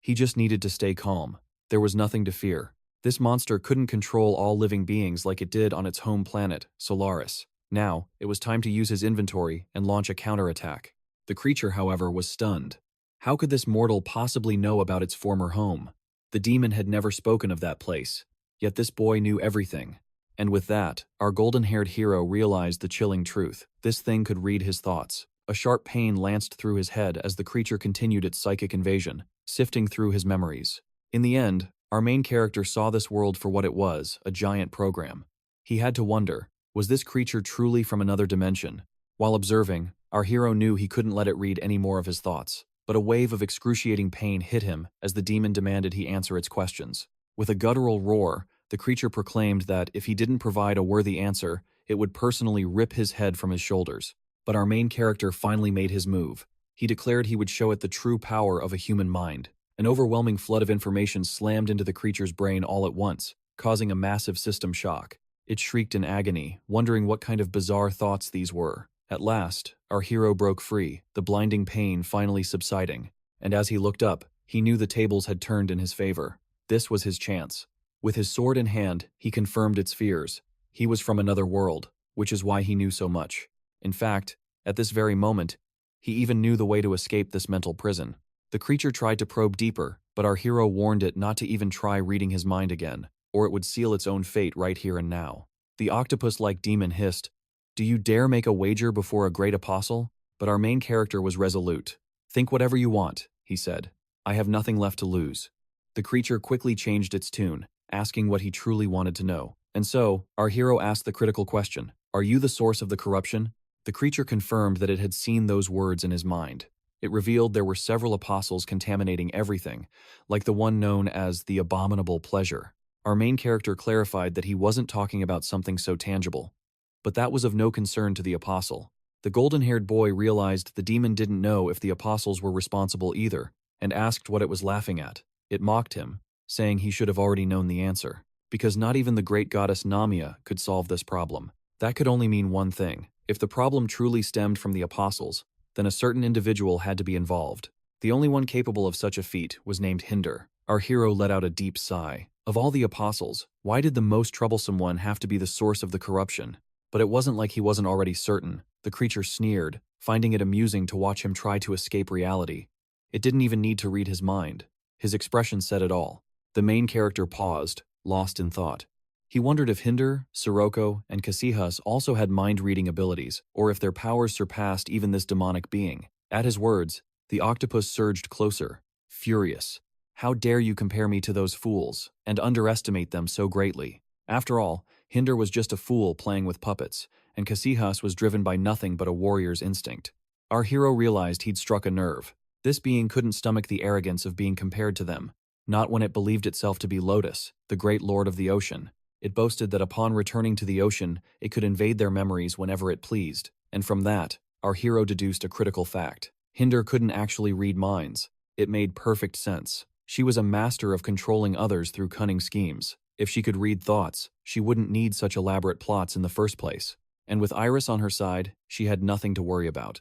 He just needed to stay calm. There was nothing to fear. This monster couldn't control all living beings like it did on its home planet, Solaris. Now, it was time to use his inventory and launch a counterattack. The creature, however, was stunned. How could this mortal possibly know about its former home? The demon had never spoken of that place, yet this boy knew everything. And with that, our golden-haired hero realized the chilling truth. This thing could read his thoughts. A sharp pain lanced through his head as the creature continued its psychic invasion, sifting through his memories. In the end, our main character saw this world for what it was, a giant program. He had to wonder, was this creature truly from another dimension? While observing, our hero knew he couldn't let it read any more of his thoughts. But a wave of excruciating pain hit him as the demon demanded he answer its questions. With a guttural roar, the creature proclaimed that if he didn't provide a worthy answer, it would personally rip his head from his shoulders. But our main character finally made his move. He declared he would show it the true power of a human mind. An overwhelming flood of information slammed into the creature's brain all at once, causing a massive system shock. It shrieked in agony, wondering what kind of bizarre thoughts these were. At last, our hero broke free, the blinding pain finally subsiding. And as he looked up, he knew the tables had turned in his favor. This was his chance. With his sword in hand, he confirmed its fears. He was from another world, which is why he knew so much. In fact, at this very moment, he even knew the way to escape this mental prison. The creature tried to probe deeper, but our hero warned it not to even try reading his mind again, or it would seal its own fate right here and now. The octopus-like demon hissed, "Do you dare make a wager before a great apostle?" But our main character was resolute. "Think whatever you want," he said. "I have nothing left to lose." The creature quickly changed its tune, asking what he truly wanted to know. And so, our hero asked the critical question, "Are you the source of the corruption?" The creature confirmed that it had seen those words in his mind. It revealed there were several apostles contaminating everything, like the one known as the abominable pleasure. Our main character clarified that he wasn't talking about something so tangible. But that was of no concern to the apostle. The golden-haired boy realized the demon didn't know if the apostles were responsible either, and asked what it was laughing at. It mocked him, saying he should have already known the answer, because not even the great goddess Namia could solve this problem. That could only mean one thing. If the problem truly stemmed from the apostles, then a certain individual had to be involved. The only one capable of such a feat was named Hinder. Our hero let out a deep sigh. Of all the apostles, why did the most troublesome one have to be the source of the corruption? But it wasn't like he wasn't already certain. The creature sneered, finding it amusing to watch him try to escape reality. It didn't even need to read his mind. His expression said it all. The main character paused, lost in thought. He wondered if Hinder, 𝑧𝒐𝒑, and 𝑑𝒐𝒑 also had mind-reading abilities, or if their powers surpassed even this demonic being. At his words, the octopus surged closer, furious. "How dare you compare me to those fools, and underestimate them so greatly? After all, Hinder was just a fool playing with puppets, and 𝑑𝒐𝒑 was driven by nothing but a warrior's instinct." Our hero realized he'd struck a nerve. This being couldn't stomach the arrogance of being compared to them, not when it believed itself to be Lotus, the great lord of the ocean. It boasted that upon returning to the ocean, it could invade their memories whenever it pleased, and from that, our hero deduced a critical fact. Hinder couldn't actually read minds. It made perfect sense. She was a master of controlling others through cunning schemes. If she could read thoughts, she wouldn't need such elaborate plots in the first place. And with Iris on her side, she had nothing to worry about.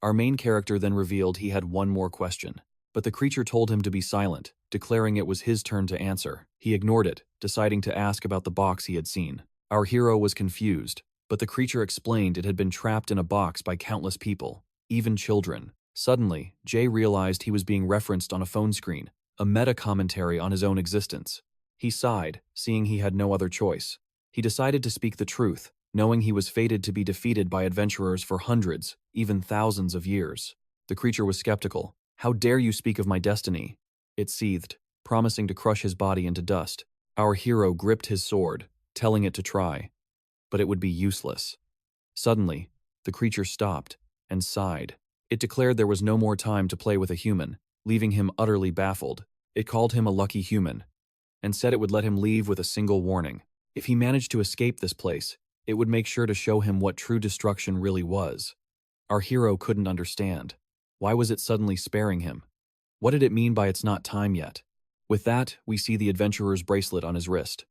Our main character then revealed he had one more question. But the creature told him to be silent, declaring it was his turn to answer. He ignored it, deciding to ask about the box he had seen. Our hero was confused, but the creature explained it had been trapped in a box by countless people, even children. Suddenly, Jay realized he was being referenced on a phone screen, a meta-commentary on his own existence. He sighed, seeing he had no other choice. He decided to speak the truth, knowing he was fated to be defeated by adventurers for hundreds, even thousands of years. The creature was skeptical. "How dare you speak of my destiny?" It seethed, promising to crush his body into dust. Our hero gripped his sword, telling it to try. But it would be useless. Suddenly, the creature stopped and sighed. It declared there was no more time to play with a human, leaving him utterly baffled. It called him a lucky human, and said it would let him leave with a single warning. If he managed to escape this place, it would make sure to show him what true destruction really was. Our hero couldn't understand. Why was it suddenly sparing him? What did it mean by "it's not time yet"? With that, we see the adventurer's bracelet on his wrist.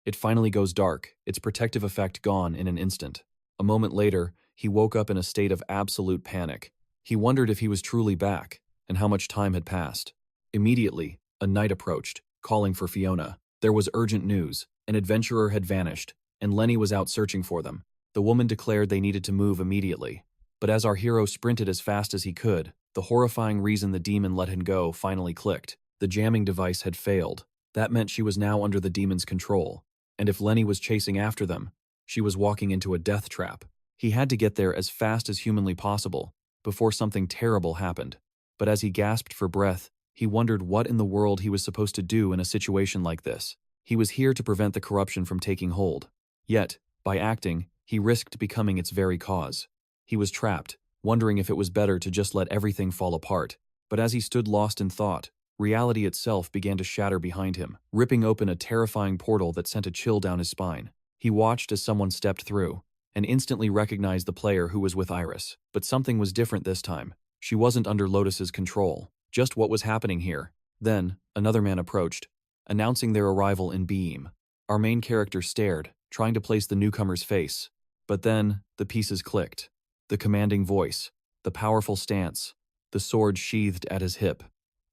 It finally goes dark, its protective effect gone in an instant. A moment later, he woke up in a state of absolute panic. He wondered if he was truly back, and how much time had passed. Immediately, a knight approached, calling for Fiona. There was urgent news. An adventurer had vanished, and Lenny was out searching for them. The woman declared they needed to move immediately. But as our hero sprinted as fast as he could, the horrifying reason the demon let him go finally clicked. The jamming device had failed. That meant she was now under the demon's control. And if Lenny was chasing after them, she was walking into a death trap. He had to get there as fast as humanly possible, before something terrible happened. But as he gasped for breath, he wondered what in the world he was supposed to do in a situation like this. He was here to prevent the corruption from taking hold. Yet, by acting, he risked becoming its very cause. He was trapped, wondering if it was better to just let everything fall apart. But as he stood lost in thought, reality itself began to shatter behind him, ripping open a terrifying portal that sent a chill down his spine. He watched as someone stepped through, and instantly recognized the player who was with Iris. But something was different this time. She wasn't under Lotus's control. Just what was happening here? Then, another man approached, announcing their arrival in Beam. Our main character stared, trying to place the newcomer's face. But then, the pieces clicked. The commanding voice, the powerful stance, the sword sheathed at his hip.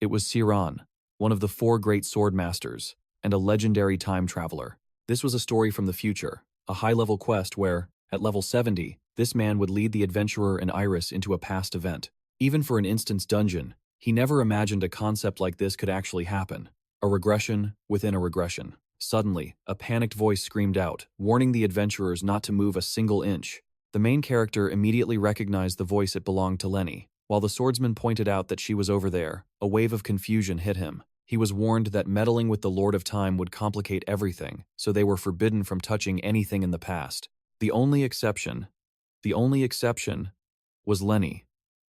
It was Siran, one of the 4 great sword masters, and a legendary time traveler. This was a story from the future, a high-level quest where, at level 70, this man would lead the adventurer and Iris into a past event. Even for an instance dungeon, he never imagined a concept like this could actually happen. A regression within a regression. Suddenly, a panicked voice screamed out, warning the adventurers not to move a single inch. The main character immediately recognized the voice it belonged to Lenny. While the swordsman pointed out that she was over there, a wave of confusion hit him. He was warned that meddling with the Lord of Time would complicate everything, so they were forbidden from touching anything in the past. The only exception was Lenny,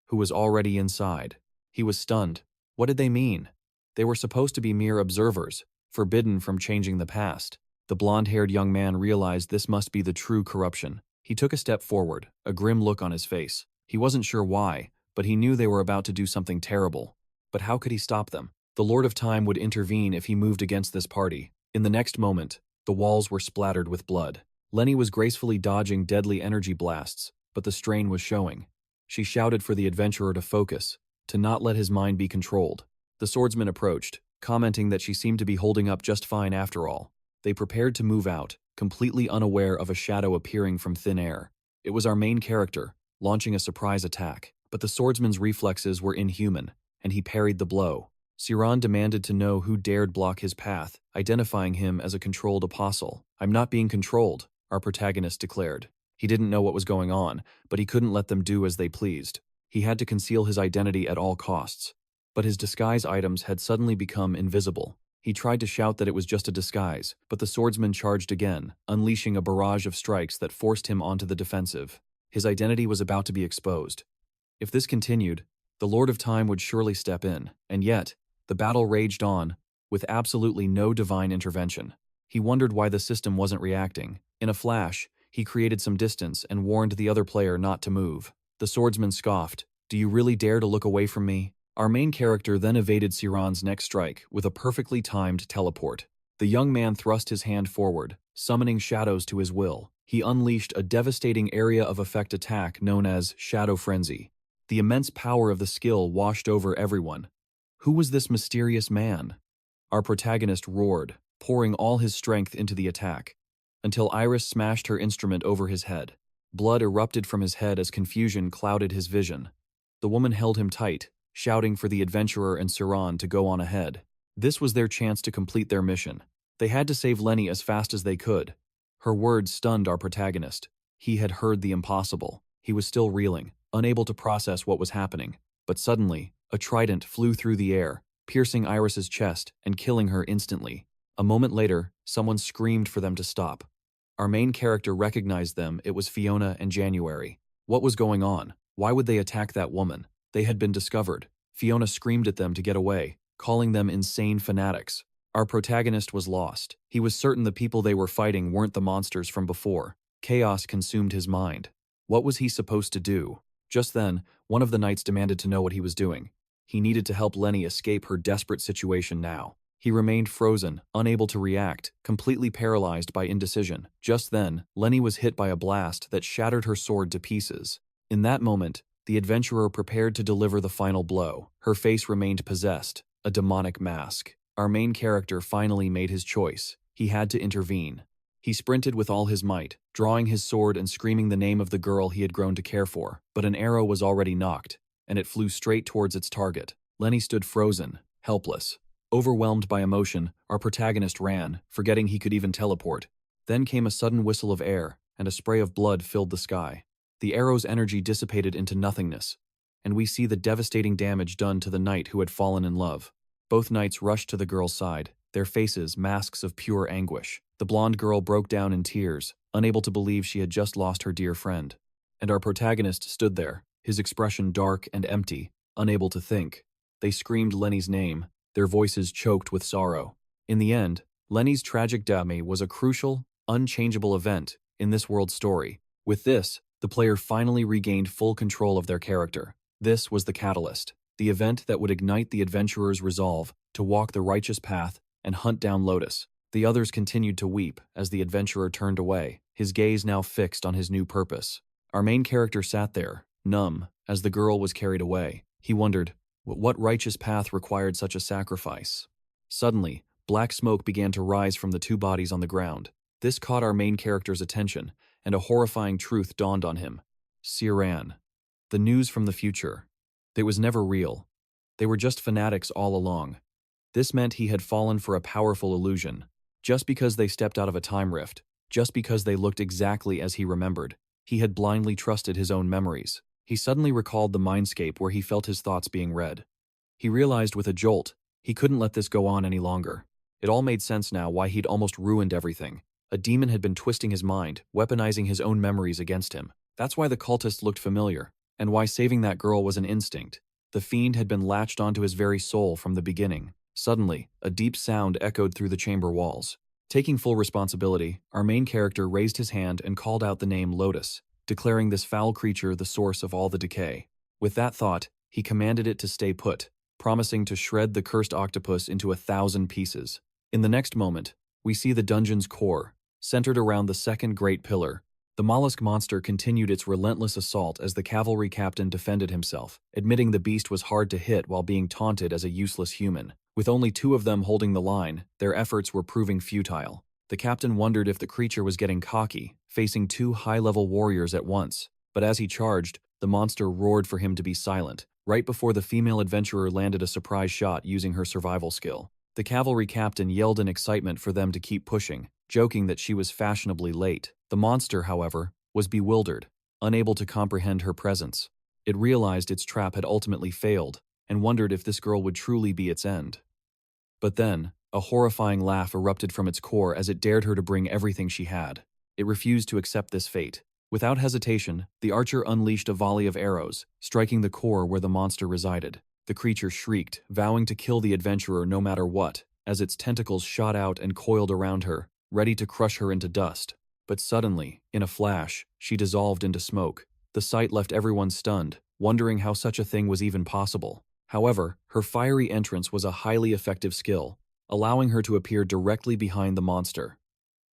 who was already inside. He was stunned. What did they mean? They were supposed to be mere observers, forbidden from changing the past. The blonde-haired young man realized this must be the true corruption. He took a step forward, a grim look on his face. He wasn't sure why, but he knew they were about to do something terrible. But how could he stop them? The Lord of Time would intervene if he moved against this party. In the next moment, the walls were splattered with blood. Lenny was gracefully dodging deadly energy blasts, but the strain was showing. She shouted for the adventurer to focus, to not let his mind be controlled. The swordsman approached, commenting that she seemed to be holding up just fine after all. They prepared to move out, completely unaware of a shadow appearing from thin air. It was our main character, launching a surprise attack. But the swordsman's reflexes were inhuman, and he parried the blow. Siran demanded to know who dared block his path, identifying him as a controlled apostle. "I'm not being controlled," our protagonist declared. He didn't know what was going on, but he couldn't let them do as they pleased. He had to conceal his identity at all costs. But his disguise items had suddenly become invisible. He tried to shout that it was just a disguise, but the swordsman charged again, unleashing a barrage of strikes that forced him onto the defensive. His identity was about to be exposed. If this continued, the Lord of Time would surely step in, and yet, the battle raged on, with absolutely no divine intervention. He wondered why the system wasn't reacting. In a flash, he created some distance and warned the other player not to move. The swordsman scoffed. "Do you really dare to look away from me?" Our main character then evaded Siran's next strike with a perfectly timed teleport. The young man thrust his hand forward, summoning shadows to his will. He unleashed a devastating area of effect attack known as Shadow Frenzy. The immense power of the skill washed over everyone. Who was this mysterious man? Our protagonist roared, pouring all his strength into the attack, until Iris smashed her instrument over his head. Blood erupted from his head as confusion clouded his vision. The woman held him tight, shouting for the adventurer and Siran to go on ahead. This was their chance to complete their mission. They had to save Lenny as fast as they could. Her words stunned our protagonist. He had heard the impossible. He was still reeling, unable to process what was happening. But suddenly, a trident flew through the air, piercing Iris's chest and killing her instantly. A moment later, someone screamed for them to stop. Our main character recognized them. It was Fiona and January. What was going on? Why would they attack that woman? They had been discovered. Fiona screamed at them to get away, calling them insane fanatics. Our protagonist was lost. He was certain the people they were fighting weren't the monsters from before. Chaos consumed his mind. What was he supposed to do? Just then, one of the knights demanded to know what he was doing. He needed to help Lenny escape her desperate situation now. He remained frozen, unable to react, completely paralyzed by indecision. Just then, Lenny was hit by a blast that shattered her sword to pieces. In that moment, the adventurer prepared to deliver the final blow. Her face remained possessed, a demonic mask. Our main character finally made his choice. He had to intervene. He sprinted with all his might, drawing his sword and screaming the name of the girl he had grown to care for. But an arrow was already nocked, and it flew straight towards its target. Lenny stood frozen, helpless. Overwhelmed by emotion, our protagonist ran, forgetting he could even teleport. Then came a sudden whistle of air, and a spray of blood filled the sky. The arrow's energy dissipated into nothingness, and we see the devastating damage done to the knight who had fallen in love. Both knights rushed to the girl's side, their faces masks of pure anguish. The blonde girl broke down in tears, unable to believe she had just lost her dear friend. And our protagonist stood there, his expression dark and empty, unable to think. They screamed Lenny's name, their voices choked with sorrow. In the end, Lenny's tragic death was a crucial, unchangeable event in this world's story. With this, the player finally regained full control of their character. This was the catalyst, the event that would ignite the adventurer's resolve to walk the righteous path and hunt down Lotus. The others continued to weep as the adventurer turned away, his gaze now fixed on his new purpose. Our main character sat there, numb, as the girl was carried away. He wondered, what righteous path required such a sacrifice? Suddenly, black smoke began to rise from the two bodies on the ground. This caught our main character's attention, and a horrifying truth dawned on him. Siran. The news from the future. It was never real. They were just fanatics all along. This meant he had fallen for a powerful illusion. Just because they stepped out of a time rift, just because they looked exactly as he remembered, he had blindly trusted his own memories. He suddenly recalled the mindscape where he felt his thoughts being read. He realized with a jolt, he couldn't let this go on any longer. It all made sense now why he'd almost ruined everything. A demon had been twisting his mind, weaponizing his own memories against him. That's why the cultist looked familiar, and why saving that girl was an instinct. The fiend had been latched onto his very soul from the beginning. Suddenly, a deep sound echoed through the chamber walls. Taking full responsibility, our main character raised his hand and called out the name Lotus, declaring this foul creature the source of all the decay. With that thought, he commanded it to stay put, promising to shred the cursed octopus into 1,000 pieces. In the next moment, we see the dungeon's core, centered around the second great pillar. The mollusk monster continued its relentless assault as the cavalry captain defended himself, admitting the beast was hard to hit while being taunted as a useless human. With only 2 of them holding the line, their efforts were proving futile. The captain wondered if the creature was getting cocky, facing 2 high-level warriors at once. But as he charged, the monster roared for him to be silent, right before the female adventurer landed a surprise shot using her survival skill. The cavalry captain yelled in excitement for them to keep pushing, joking that she was fashionably late. The monster, however, was bewildered, unable to comprehend her presence. It realized its trap had ultimately failed, and wondered if this girl would truly be its end. But then, a horrifying laugh erupted from its core as it dared her to bring everything she had. It refused to accept this fate. Without hesitation, the archer unleashed a volley of arrows, striking the core where the monster resided. The creature shrieked, vowing to kill the adventurer no matter what, as its tentacles shot out and coiled around her, ready to crush her into dust. But suddenly, in a flash, she dissolved into smoke. The sight left everyone stunned, wondering how such a thing was even possible. However, her fiery entrance was a highly effective skill, allowing her to appear directly behind the monster.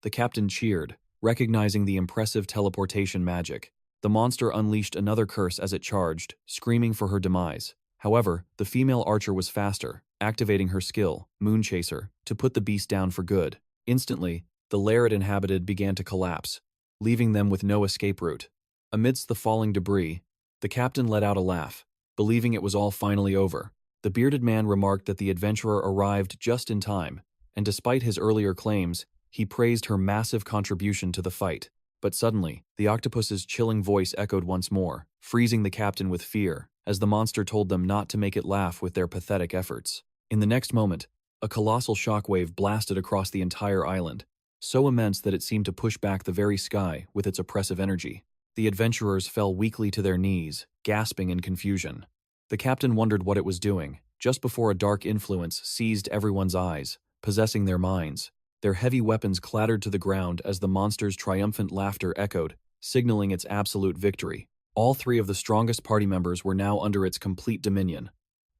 The captain cheered, recognizing the impressive teleportation magic. The monster unleashed another curse as it charged, screaming for her demise. However, the female archer was faster, activating her skill, Moon Chaser, to put the beast down for good. Instantly, the lair it inhabited began to collapse, leaving them with no escape route. Amidst the falling debris, the captain let out a laugh, believing it was all finally over. The bearded man remarked that the adventurer arrived just in time, and despite his earlier claims, he praised her massive contribution to the fight. But suddenly, the octopus's chilling voice echoed once more, freezing the captain with fear, as the monster told them not to make it laugh with their pathetic efforts. In the next moment, a colossal shockwave blasted across the entire island, so immense that it seemed to push back the very sky with its oppressive energy. The adventurers fell weakly to their knees, gasping in confusion. The captain wondered what it was doing, just before a dark influence seized everyone's eyes, possessing their minds. Their heavy weapons clattered to the ground as the monster's triumphant laughter echoed, signaling its absolute victory. All three of the strongest party members were now under its complete dominion.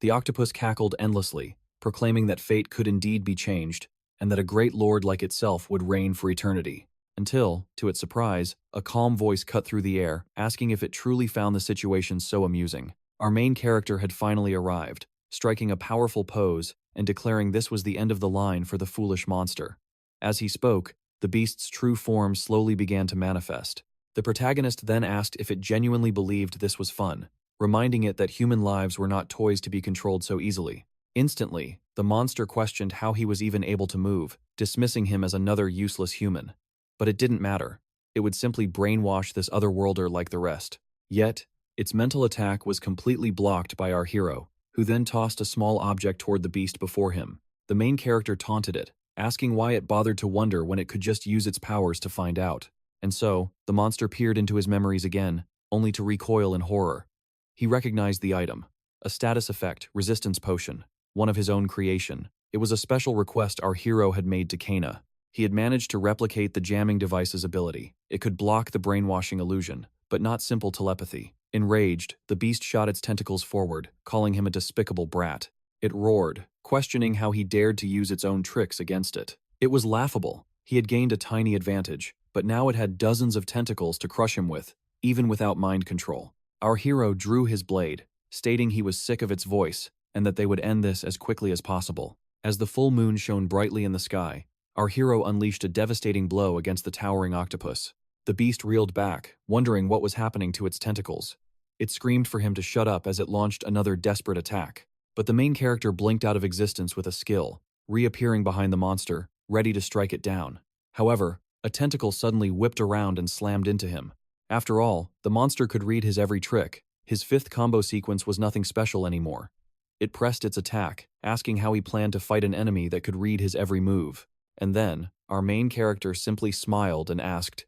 The octopus cackled endlessly, proclaiming that fate could indeed be changed, and that a great lord like itself would reign for eternity. Until, to its surprise, a calm voice cut through the air, asking if it truly found the situation so amusing. Our main character had finally arrived, striking a powerful pose and declaring this was the end of the line for the foolish monster. As he spoke, the beast's true form slowly began to manifest. The protagonist then asked if it genuinely believed this was fun, reminding it that human lives were not toys to be controlled so easily. Instantly, the monster questioned how he was even able to move, dismissing him as another useless human. But it didn't matter. It would simply brainwash this otherworlder like the rest. Yet, its mental attack was completely blocked by our hero, who then tossed a small object toward the beast before him. The main character taunted it, asking why it bothered to wonder when it could just use its powers to find out. And so, the monster peered into his memories again, only to recoil in horror. He recognized the item, a status effect resistance potion, one of his own creation. It was a special request our hero had made to Kana. He had managed to replicate the jamming device's ability. It could block the brainwashing illusion, but not simple telepathy. Enraged, the beast shot its tentacles forward, calling him a despicable brat. It roared, questioning how he dared to use its own tricks against it. It was laughable. He had gained a tiny advantage, but now it had dozens of tentacles to crush him with, even without mind control. Our hero drew his blade, stating he was sick of its voice, and that they would end this as quickly as possible. As the full moon shone brightly in the sky, our hero unleashed a devastating blow against the towering octopus. The beast reeled back, wondering what was happening to its tentacles. It screamed for him to shut up as it launched another desperate attack. But the main character blinked out of existence with a skill, reappearing behind the monster, ready to strike it down. However, a tentacle suddenly whipped around and slammed into him. After all, the monster could read his every trick. His fifth combo sequence was nothing special anymore. It pressed its attack, asking how he planned to fight an enemy that could read his every move. And then, our main character simply smiled and asked,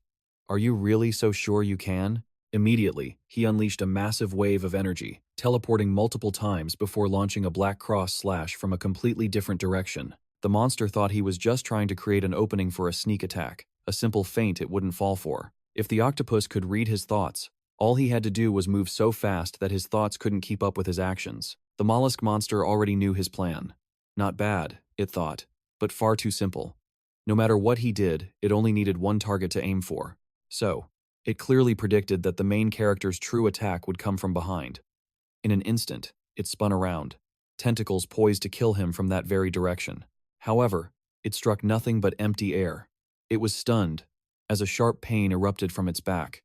"Are you really so sure you can?" Immediately, he unleashed a massive wave of energy, teleporting multiple times before launching a black cross slash from a completely different direction. The monster thought he was just trying to create an opening for a sneak attack, a simple feint it wouldn't fall for. If the octopus could read his thoughts, all he had to do was move so fast that his thoughts couldn't keep up with his actions. The mollusk monster already knew his plan. Not bad, it thought, but far too simple. No matter what he did, it only needed one target to aim for. So, it clearly predicted that the main character's true attack would come from behind. In an instant, it spun around, tentacles poised to kill him from that very direction. However, it struck nothing but empty air. It was stunned, as a sharp pain erupted from its back.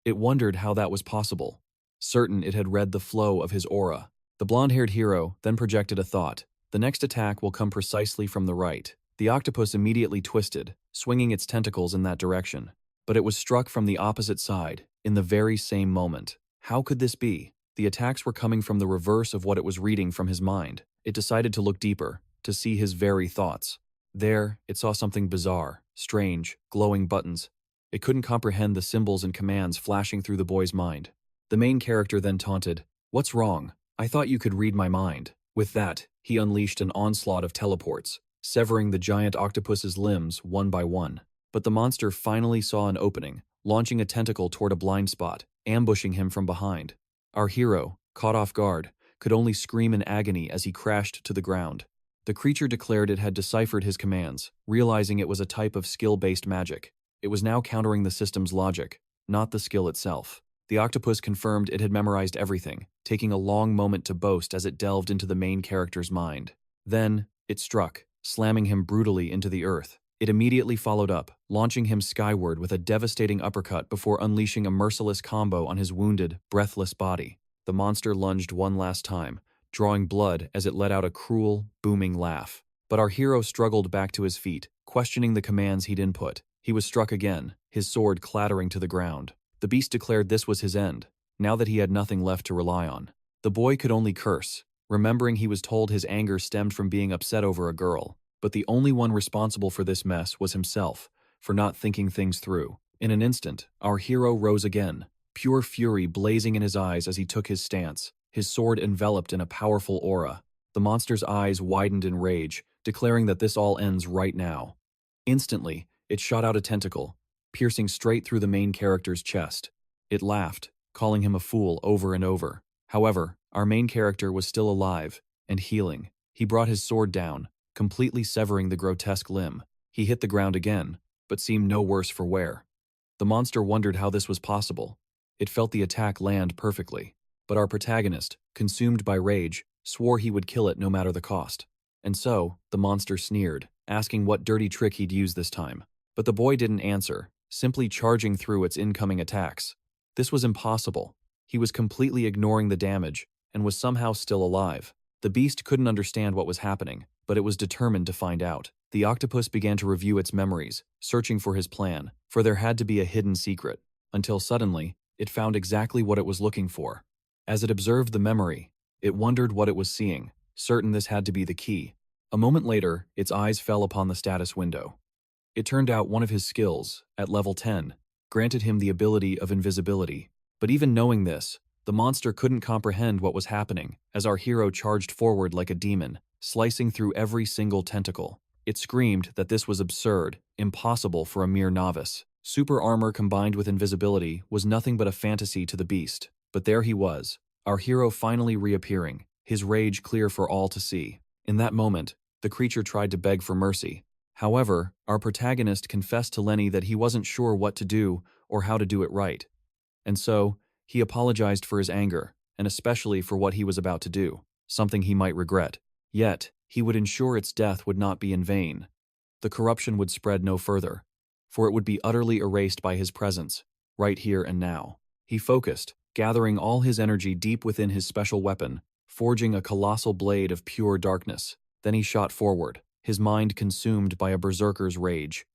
It wondered how that was possible. Certain it had read the flow of his aura. The blonde-haired hero then projected a thought. The next attack will come precisely from the right. The octopus immediately twisted, swinging its tentacles in that direction. But it was struck from the opposite side, in the very same moment. How could this be? The attacks were coming from the reverse of what it was reading from his mind. It decided to look deeper, to see his very thoughts. There, it saw something bizarre, strange, glowing buttons. It couldn't comprehend the symbols and commands flashing through the boy's mind. The main character then taunted, "What's wrong? I thought you could read my mind." With that, he unleashed an onslaught of teleports, severing the giant octopus's limbs one by one. But the monster finally saw an opening, launching a tentacle toward a blind spot, ambushing him from behind. Our hero, caught off guard, could only scream in agony as he crashed to the ground. The creature declared it had deciphered his commands, realizing it was a type of skill-based magic. It was now countering the system's logic, not the skill itself. The octopus confirmed it had memorized everything, taking a long moment to boast as it delved into the main character's mind. Then, it struck, slamming him brutally into the earth. It immediately followed up, launching him skyward with a devastating uppercut before unleashing a merciless combo on his wounded, breathless body. The monster lunged one last time, drawing blood as it let out a cruel, booming laugh. But our hero struggled back to his feet, questioning the commands he'd input. He was struck again, his sword clattering to the ground. The beast declared this was his end, now that he had nothing left to rely on. The boy could only curse, remembering he was told his anger stemmed from being upset over a girl. But the only one responsible for this mess was himself, for not thinking things through. In an instant, our hero rose again, pure fury blazing in his eyes as he took his stance, his sword enveloped in a powerful aura. The monster's eyes widened in rage, declaring that this all ends right now. Instantly, it shot out a tentacle, piercing straight through the main character's chest. It laughed, calling him a fool over and over. However, our main character was still alive and healing. He brought his sword down, completely severing the grotesque limb. He hit the ground again, but seemed no worse for wear. The monster wondered how this was possible. It felt the attack land perfectly, but our protagonist, consumed by rage, swore he would kill it no matter the cost. And so, the monster sneered, asking what dirty trick he'd use this time. But the boy didn't answer, simply charging through its incoming attacks. This was impossible. He was completely ignoring the damage, and was somehow still alive. The beast couldn't understand what was happening, but it was determined to find out. The octopus began to review its memories, searching for his plan, for there had to be a hidden secret, until suddenly, it found exactly what it was looking for. As it observed the memory, it wondered what it was seeing, certain this had to be the key. A moment later, its eyes fell upon the status window. It turned out one of his skills, at level 10, granted him the ability of invisibility. But even knowing this, the monster couldn't comprehend what was happening, as our hero charged forward like a demon, slicing through every single tentacle. It screamed that this was absurd, impossible for a mere novice. Super armor combined with invisibility was nothing but a fantasy to the beast. But there he was, our hero finally reappearing, his rage clear for all to see. In that moment, the creature tried to beg for mercy. However, our protagonist confessed to Lenny that he wasn't sure what to do or how to do it right. And so, he apologized for his anger, and especially for what he was about to do, something he might regret. Yet, he would ensure its death would not be in vain. The corruption would spread no further, for it would be utterly erased by his presence, right here and now. He focused, gathering all his energy deep within his special weapon, forging a colossal blade of pure darkness. Then he shot forward, his mind consumed by a berserker's rage.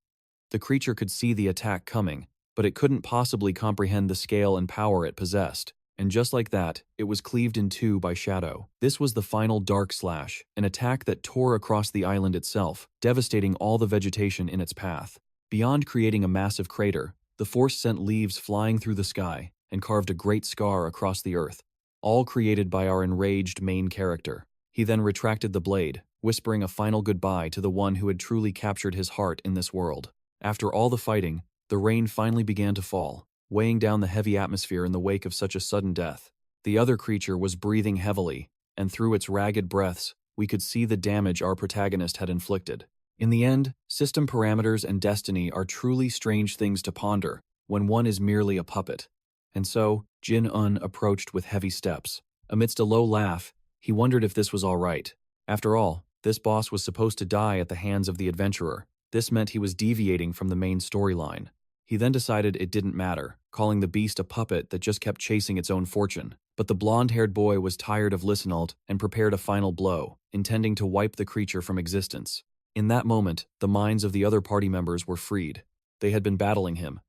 The creature could see the attack coming, but it couldn't possibly comprehend the scale and power it possessed. And just like that, it was cleaved in two by Shadow. This was the final Dark Slash, an attack that tore across the island itself, devastating all the vegetation in its path. Beyond creating a massive crater, the force sent leaves flying through the sky and carved a great scar across the earth, all created by our enraged main character. He then retracted the blade, whispering a final goodbye to the one who had truly captured his heart in this world. After all the fighting, the rain finally began to fall, weighing down the heavy atmosphere in the wake of such a sudden death. The other creature was breathing heavily, and through its ragged breaths, we could see the damage our protagonist had inflicted. In the end, system parameters and destiny are truly strange things to ponder when one is merely a puppet. And so, Jin-un approached with heavy steps. Amidst a low laugh, he wondered if this was all right. After all, this boss was supposed to die at the hands of the adventurer. This meant he was deviating from the main storyline. He then decided it didn't matter, calling the beast a puppet that just kept chasing its own fortune. But the blonde-haired boy was tired of listening and prepared a final blow, intending to wipe the creature from existence. In that moment, the minds of the other party members were freed. They had been battling him,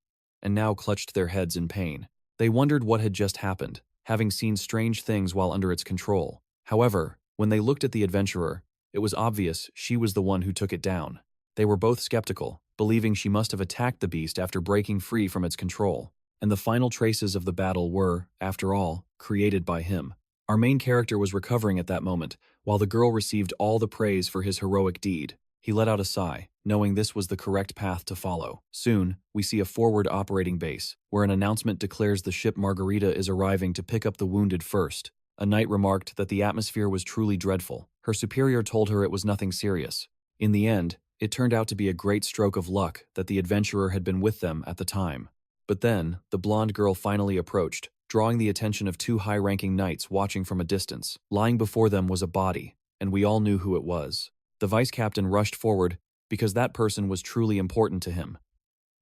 and now clutched their heads in pain. They wondered what had just happened, having seen strange things while under its control. However, when they looked at the adventurer, it was obvious she was the one who took it down. They were both skeptical, believing she must have attacked the beast after breaking free from its control. And the final traces of the battle were, after all, created by him. Our main character was recovering at that moment, while the girl received all the praise for his heroic deed. He let out a sigh, knowing this was the correct path to follow. Soon, we see a forward operating base, where an announcement declares the ship Margarita is arriving to pick up the wounded first. A knight remarked that the atmosphere was truly dreadful. Her superior told her it was nothing serious. In the end, it turned out to be a great stroke of luck that the adventurer had been with them at the time. But then, the blonde girl finally approached, drawing the attention of two high-ranking knights watching from a distance. Lying before them was a body, and we all knew who it was. The vice captain rushed forward because that person was truly important to him.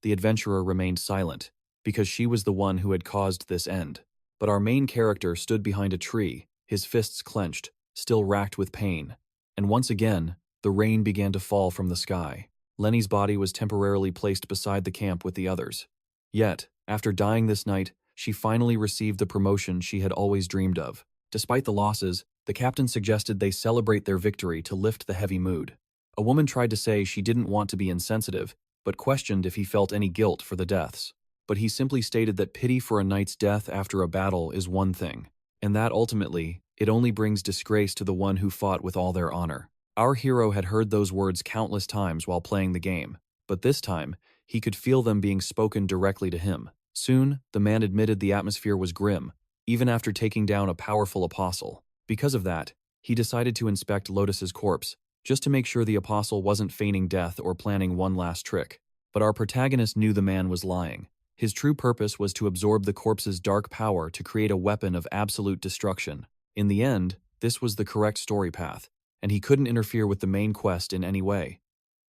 The adventurer remained silent, because she was the one who had caused this end. But our main character stood behind a tree, his fists clenched, still racked with pain. And once again, the rain began to fall from the sky. Lenny's body was temporarily placed beside the camp with the others. Yet, after dying this night, she finally received the promotion she had always dreamed of. Despite the losses, the captain suggested they celebrate their victory to lift the heavy mood. A woman tried to say she didn't want to be insensitive, but questioned if he felt any guilt for the deaths. But he simply stated that pity for a knight's death after a battle is one thing, and that ultimately, it only brings disgrace to the one who fought with all their honor. Our hero had heard those words countless times while playing the game, but this time, he could feel them being spoken directly to him. Soon, the man admitted the atmosphere was grim, even after taking down a powerful apostle. Because of that, he decided to inspect Lotus's corpse, just to make sure the apostle wasn't feigning death or planning one last trick. But our protagonist knew the man was lying. His true purpose was to absorb the corpse's dark power to create a weapon of absolute destruction. In the end, this was the correct story path, and he couldn't interfere with the main quest in any way.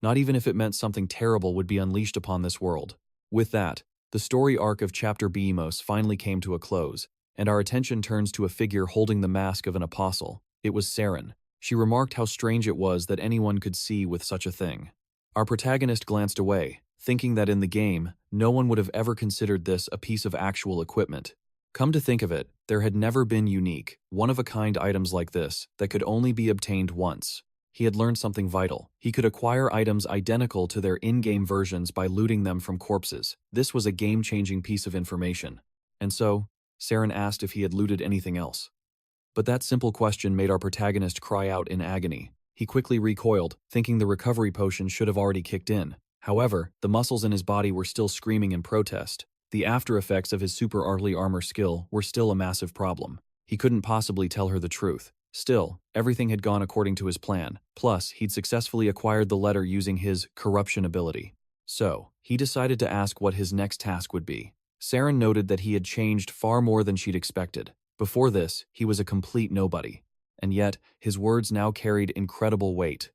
Not even if it meant something terrible would be unleashed upon this world. With that, the story arc of Chapter 𝑏𝑐𝒍𝒅 finally came to a close, and our attention turns to a figure holding the mask of an apostle. It was Saren. She remarked how strange it was that anyone could see with such a thing. Our protagonist glanced away, thinking that in the game, no one would have ever considered this a piece of actual equipment. Come to think of it, there had never been unique, one-of-a-kind items like this that could only be obtained once. He had learned something vital. He could acquire items identical to their in-game versions by looting them from corpses. This was a game-changing piece of information. And so, Saren asked if he had looted anything else. But that simple question made our protagonist cry out in agony. He quickly recoiled, thinking the recovery potion should have already kicked in. However, the muscles in his body were still screaming in protest. The after effects of his super early armor skill were still a massive problem. He couldn't possibly tell her the truth. Still, everything had gone according to his plan. Plus, he'd successfully acquired the letter using his corruption ability. So, he decided to ask what his next task would be. Saren noted that he had changed far more than she'd expected. Before this, he was a complete nobody. And yet, his words now carried incredible weight.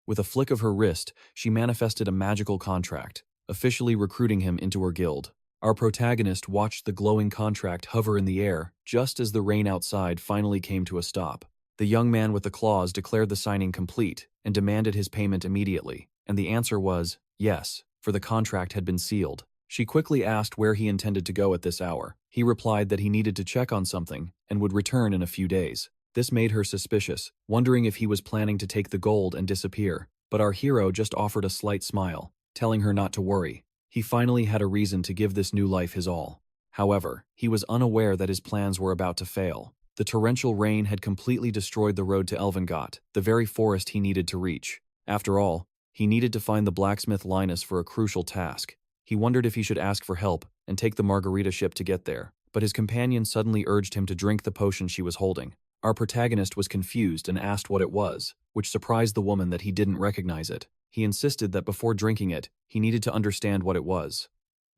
With a flick of her wrist, she manifested a magical contract, officially recruiting him into her guild. Our protagonist watched the glowing contract hover in the air just as the rain outside finally came to a stop. The young man with the claws declared the signing complete and demanded his payment immediately, and the answer was yes, for the contract had been sealed. She quickly asked where he intended to go at this hour. He replied that he needed to check on something and would return in a few days. This made her suspicious, wondering if he was planning to take the gold and disappear. But our hero just offered a slight smile, telling her not to worry. He finally had a reason to give this new life his all. However, he was unaware that his plans were about to fail. The torrential rain had completely destroyed the road to 𝑬𝒂, the very forest he needed to reach. After all, he needed to find the blacksmith Linus for a crucial task. He wondered if he should ask for help and take the Margarita ship to get there, but his companion suddenly urged him to drink the potion she was holding. Our protagonist was confused and asked what it was, which surprised the woman that he didn't recognize it. He insisted that before drinking it, he needed to understand what it was.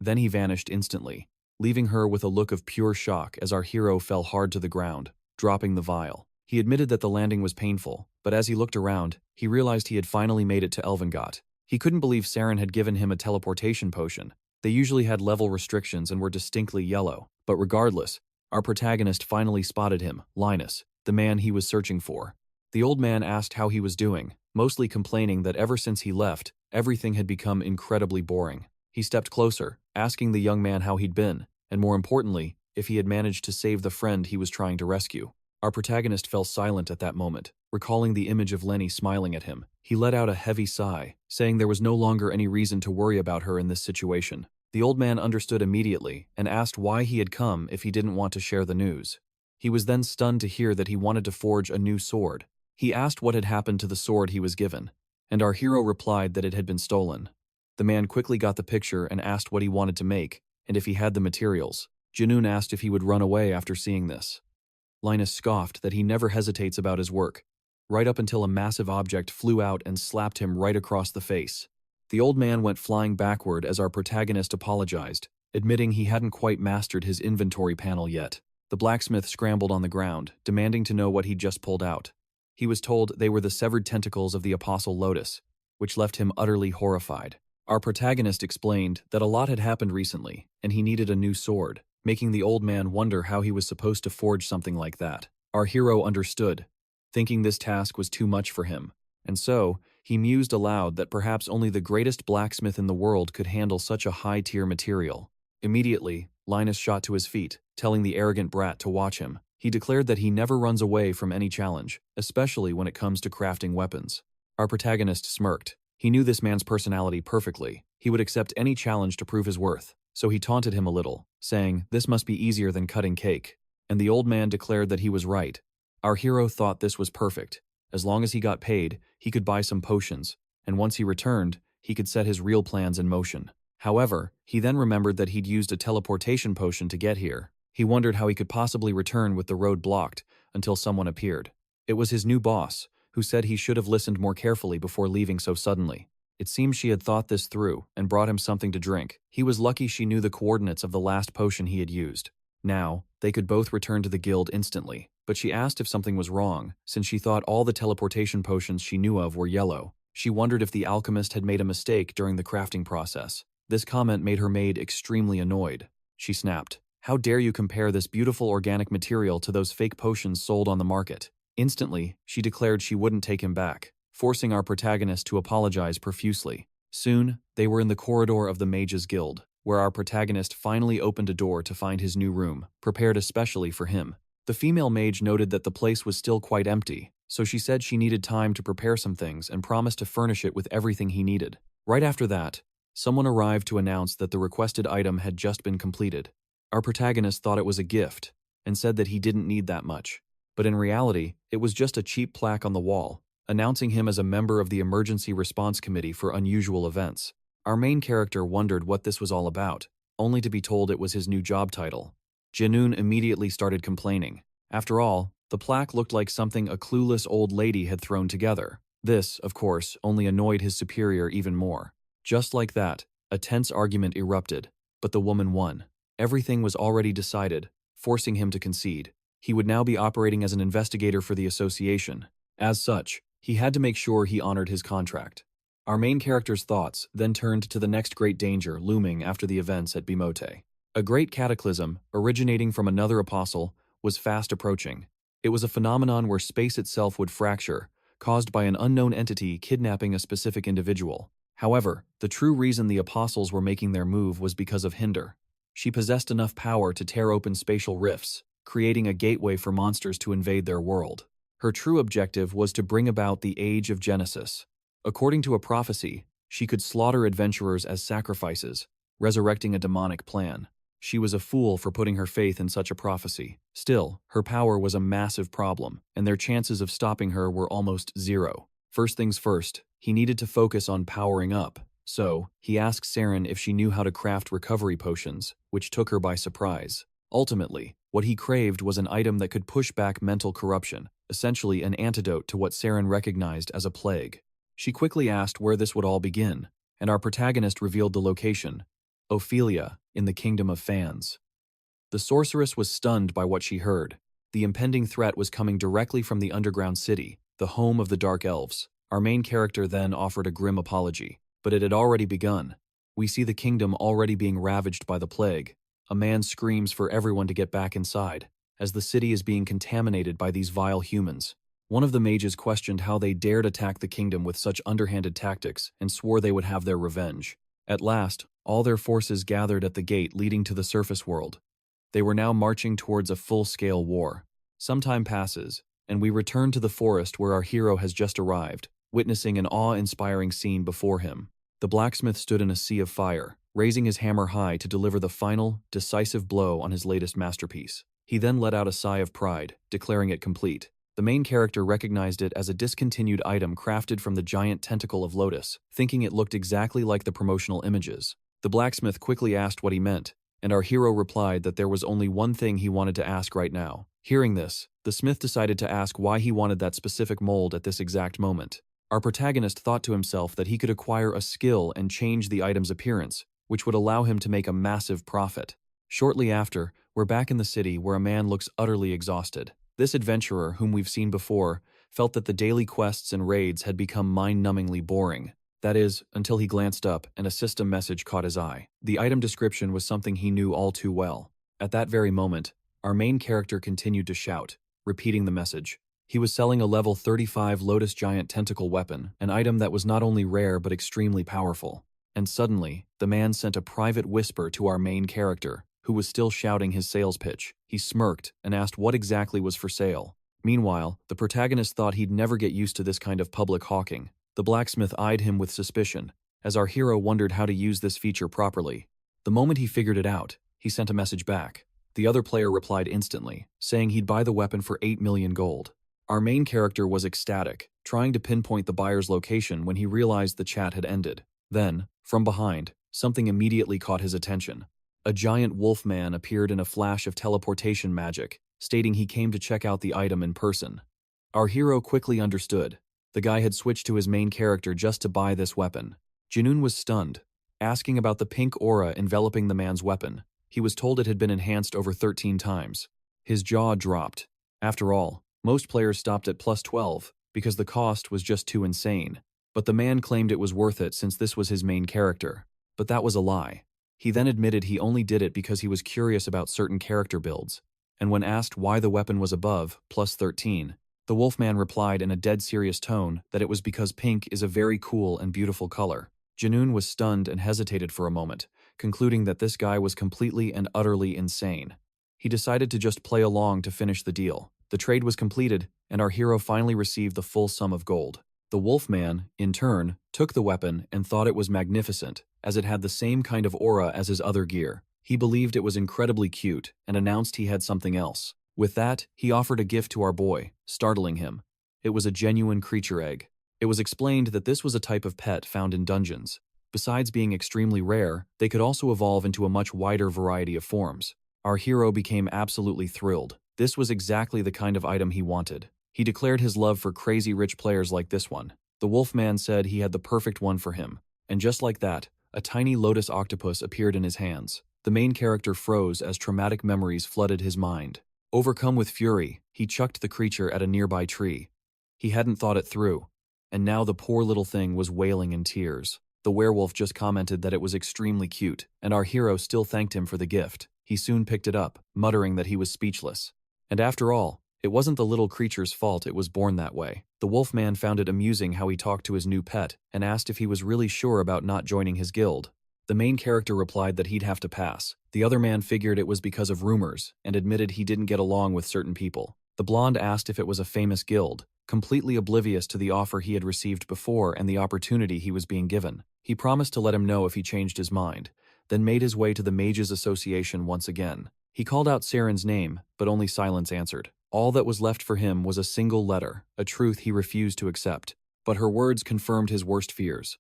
Then he vanished instantly, leaving her with a look of pure shock as our hero fell hard to the ground, dropping the vial. He admitted that the landing was painful, but as he looked around, he realized he had finally made it to 𝑬𝒂. He couldn't believe Saren had given him a teleportation potion. They usually had level restrictions and were distinctly yellow. But regardless, our protagonist finally spotted him, Linus, the man he was searching for. The old man asked how he was doing, mostly complaining that ever since he left, everything had become incredibly boring. He stepped closer, asking the young man how he'd been, and more importantly, if he had managed to save the friend he was trying to rescue. Our protagonist fell silent at that moment, recalling the image of Lenny smiling at him. He let out a heavy sigh, saying there was no longer any reason to worry about her in this situation. The old man understood immediately and asked why he had come if he didn't want to share the news. He was then stunned to hear that he wanted to forge a new sword. He asked what had happened to the sword he was given, and our hero replied that it had been stolen. The man quickly got the picture and asked what he wanted to make, and if he had the materials. Janoon asked if he would run away after seeing this. Linus scoffed that he never hesitates about his work, right up until a massive object flew out and slapped him right across the face. The old man went flying backward as our protagonist apologized, admitting he hadn't quite mastered his inventory panel yet. The blacksmith scrambled on the ground, demanding to know what he'd just pulled out. He was told they were the severed tentacles of the Apostle Lotus, which left him utterly horrified. Our protagonist explained that a lot had happened recently, and he needed a new sword, making the old man wonder how he was supposed to forge something like that. Our hero understood, thinking this task was too much for him, and so he mused aloud that perhaps only the greatest blacksmith in the world could handle such a high-tier material. Immediately, Linus shot to his feet, telling the arrogant brat to watch him. He declared that he never runs away from any challenge, especially when it comes to crafting weapons. Our protagonist smirked. He knew this man's personality perfectly. He would accept any challenge to prove his worth, so he taunted him a little, saying, "This must be easier than cutting cake." And the old man declared that he was right. Our hero thought this was perfect. As long as he got paid, he could buy some potions, and once he returned, he could set his real plans in motion. However, he then remembered that he'd used a teleportation potion to get here. He wondered how he could possibly return with the road blocked until someone appeared. It was his new boss, who said he should have listened more carefully before leaving so suddenly. It seemed she had thought this through and brought him something to drink. He was lucky she knew the coordinates of the last potion he had used. Now, they could both return to the guild instantly, but she asked if something was wrong, since she thought all the teleportation potions she knew of were yellow. She wondered if the alchemist had made a mistake during the crafting process. This comment made her maid extremely annoyed. She snapped, "How dare you compare this beautiful organic material to those fake potions sold on the market?" Instantly, she declared she wouldn't take him back, forcing our protagonist to apologize profusely. Soon, they were in the corridor of the Mages Guild, where our protagonist finally opened a door to find his new room, prepared especially for him. The female mage noted that the place was still quite empty, so she said she needed time to prepare some things and promised to furnish it with everything he needed. Right after that, someone arrived to announce that the requested item had just been completed. Our protagonist thought it was a gift and said that he didn't need that much. But in reality, it was just a cheap plaque on the wall, announcing him as a member of the Emergency Response Committee for Unusual Events. Our main character wondered what this was all about, only to be told it was his new job title. Janoon immediately started complaining. After all, the plaque looked like something a clueless old lady had thrown together. This, of course, only annoyed his superior even more. Just like that, a tense argument erupted, but the woman won. Everything was already decided, forcing him to concede. He would now be operating as an investigator for the association. As such, he had to make sure he honored his contract. Our main character's thoughts then turned to the next great danger looming after the events at 𝑮𝑶𝒑. A great cataclysm, originating from another apostle, was fast approaching. It was a phenomenon where space itself would fracture, caused by an unknown entity kidnapping a specific individual. However, the true reason the apostles were making their move was because of Hinder. She possessed enough power to tear open spatial rifts, creating a gateway for monsters to invade their world. Her true objective was to bring about the Age of Genesis. According to a prophecy, she could slaughter adventurers as sacrifices, resurrecting a demonic plan. She was a fool for putting her faith in such a prophecy. Still, her power was a massive problem, and their chances of stopping her were almost zero. First things first, he needed to focus on powering up. So, he asked Saren if she knew how to craft recovery potions, which took her by surprise. Ultimately, what he craved was an item that could push back mental corruption, essentially an antidote to what Saren recognized as a plague. She quickly asked where this would all begin, and our protagonist revealed the location: Ophelia, in the Kingdom of Fans. The sorceress was stunned by what she heard. The impending threat was coming directly from the underground city, the home of the Dark Elves. Our main character then offered a grim apology, but it had already begun. We see the kingdom already being ravaged by the plague. A man screams for everyone to get back inside, as the city is being contaminated by these vile humans. One of the mages questioned how they dared attack the kingdom with such underhanded tactics and swore they would have their revenge. At last, all their forces gathered at the gate leading to the surface world. They were now marching towards a full-scale war. Some time passes, and we return to the forest where our hero has just arrived, witnessing an awe-inspiring scene before him. The blacksmith stood in a sea of fire, raising his hammer high to deliver the final, decisive blow on his latest masterpiece. He then let out a sigh of pride, declaring it complete. The main character recognized it as a discontinued item crafted from the giant tentacle of Lotus, thinking it looked exactly like the promotional images. The blacksmith quickly asked what he meant, and our hero replied that there was only one thing he wanted to ask right now. Hearing this, the smith decided to ask why he wanted that specific mold at this exact moment. Our protagonist thought to himself that he could acquire a skill and change the item's appearance, which would allow him to make a massive profit. Shortly after, we're back in the city where a man looks utterly exhausted. This adventurer, whom we've seen before, felt that the daily quests and raids had become mind-numbingly boring. That is, until he glanced up and a system message caught his eye. The item description was something he knew all too well. At that very moment, our main character continued to shout, repeating the message. He was selling a level 35 Lotus Giant Tentacle weapon, an item that was not only rare but extremely powerful. And suddenly, the man sent a private whisper to our main character, who was still shouting his sales pitch. He smirked and asked what exactly was for sale. Meanwhile, the protagonist thought he'd never get used to this kind of public hawking. The blacksmith eyed him with suspicion, as our hero wondered how to use this feature properly. The moment he figured it out, he sent a message back. The other player replied instantly, saying he'd buy the weapon for 8 million gold. Our main character was ecstatic, trying to pinpoint the buyer's location when he realized the chat had ended. Then, from behind, something immediately caught his attention. A giant wolf man appeared in a flash of teleportation magic, stating he came to check out the item in person. Our hero quickly understood. The guy had switched to his main character just to buy this weapon. Jinoon was stunned, asking about the pink aura enveloping the man's weapon. He was told it had been enhanced over 13 times. His jaw dropped. After all, most players stopped at plus 12 because the cost was just too insane. But the man claimed it was worth it since this was his main character. But that was a lie. He then admitted he only did it because he was curious about certain character builds. And when asked why the weapon was above plus 13, the Wolfman replied in a dead serious tone that it was because pink is a very cool and beautiful color. Jinoon was stunned and hesitated for a moment, concluding that this guy was completely and utterly insane. He decided to just play along to finish the deal. The trade was completed, and our hero finally received the full sum of gold. The Wolfman, in turn, took the weapon and thought it was magnificent, as it had the same kind of aura as his other gear. He believed it was incredibly cute and announced he had something else. With that, he offered a gift to our boy, startling him. It was a genuine creature egg. It was explained that this was a type of pet found in dungeons. Besides being extremely rare, they could also evolve into a much wider variety of forms. Our hero became absolutely thrilled. This was exactly the kind of item he wanted. He declared his love for crazy rich players like this one. The Wolfman said he had the perfect one for him. And just like that, a tiny lotus octopus appeared in his hands. The main character froze as traumatic memories flooded his mind. Overcome with fury, he chucked the creature at a nearby tree. He hadn't thought it through. And now the poor little thing was wailing in tears. The werewolf just commented that it was extremely cute, and our hero still thanked him for the gift. He soon picked it up, muttering that he was speechless. And after all, it wasn't the little creature's fault it was born that way. The Wolfman found it amusing how he talked to his new pet and asked if he was really sure about not joining his guild. The main character replied that he'd have to pass. The other man figured it was because of rumors and admitted he didn't get along with certain people. The blonde asked if it was a famous guild, completely oblivious to the offer he had received before and the opportunity he was being given. He promised to let him know if he changed his mind, then made his way to the Mages Association once again. He called out Saren's name, but only silence answered. All that was left for him was a single letter, a truth he refused to accept. But her words confirmed his worst fears.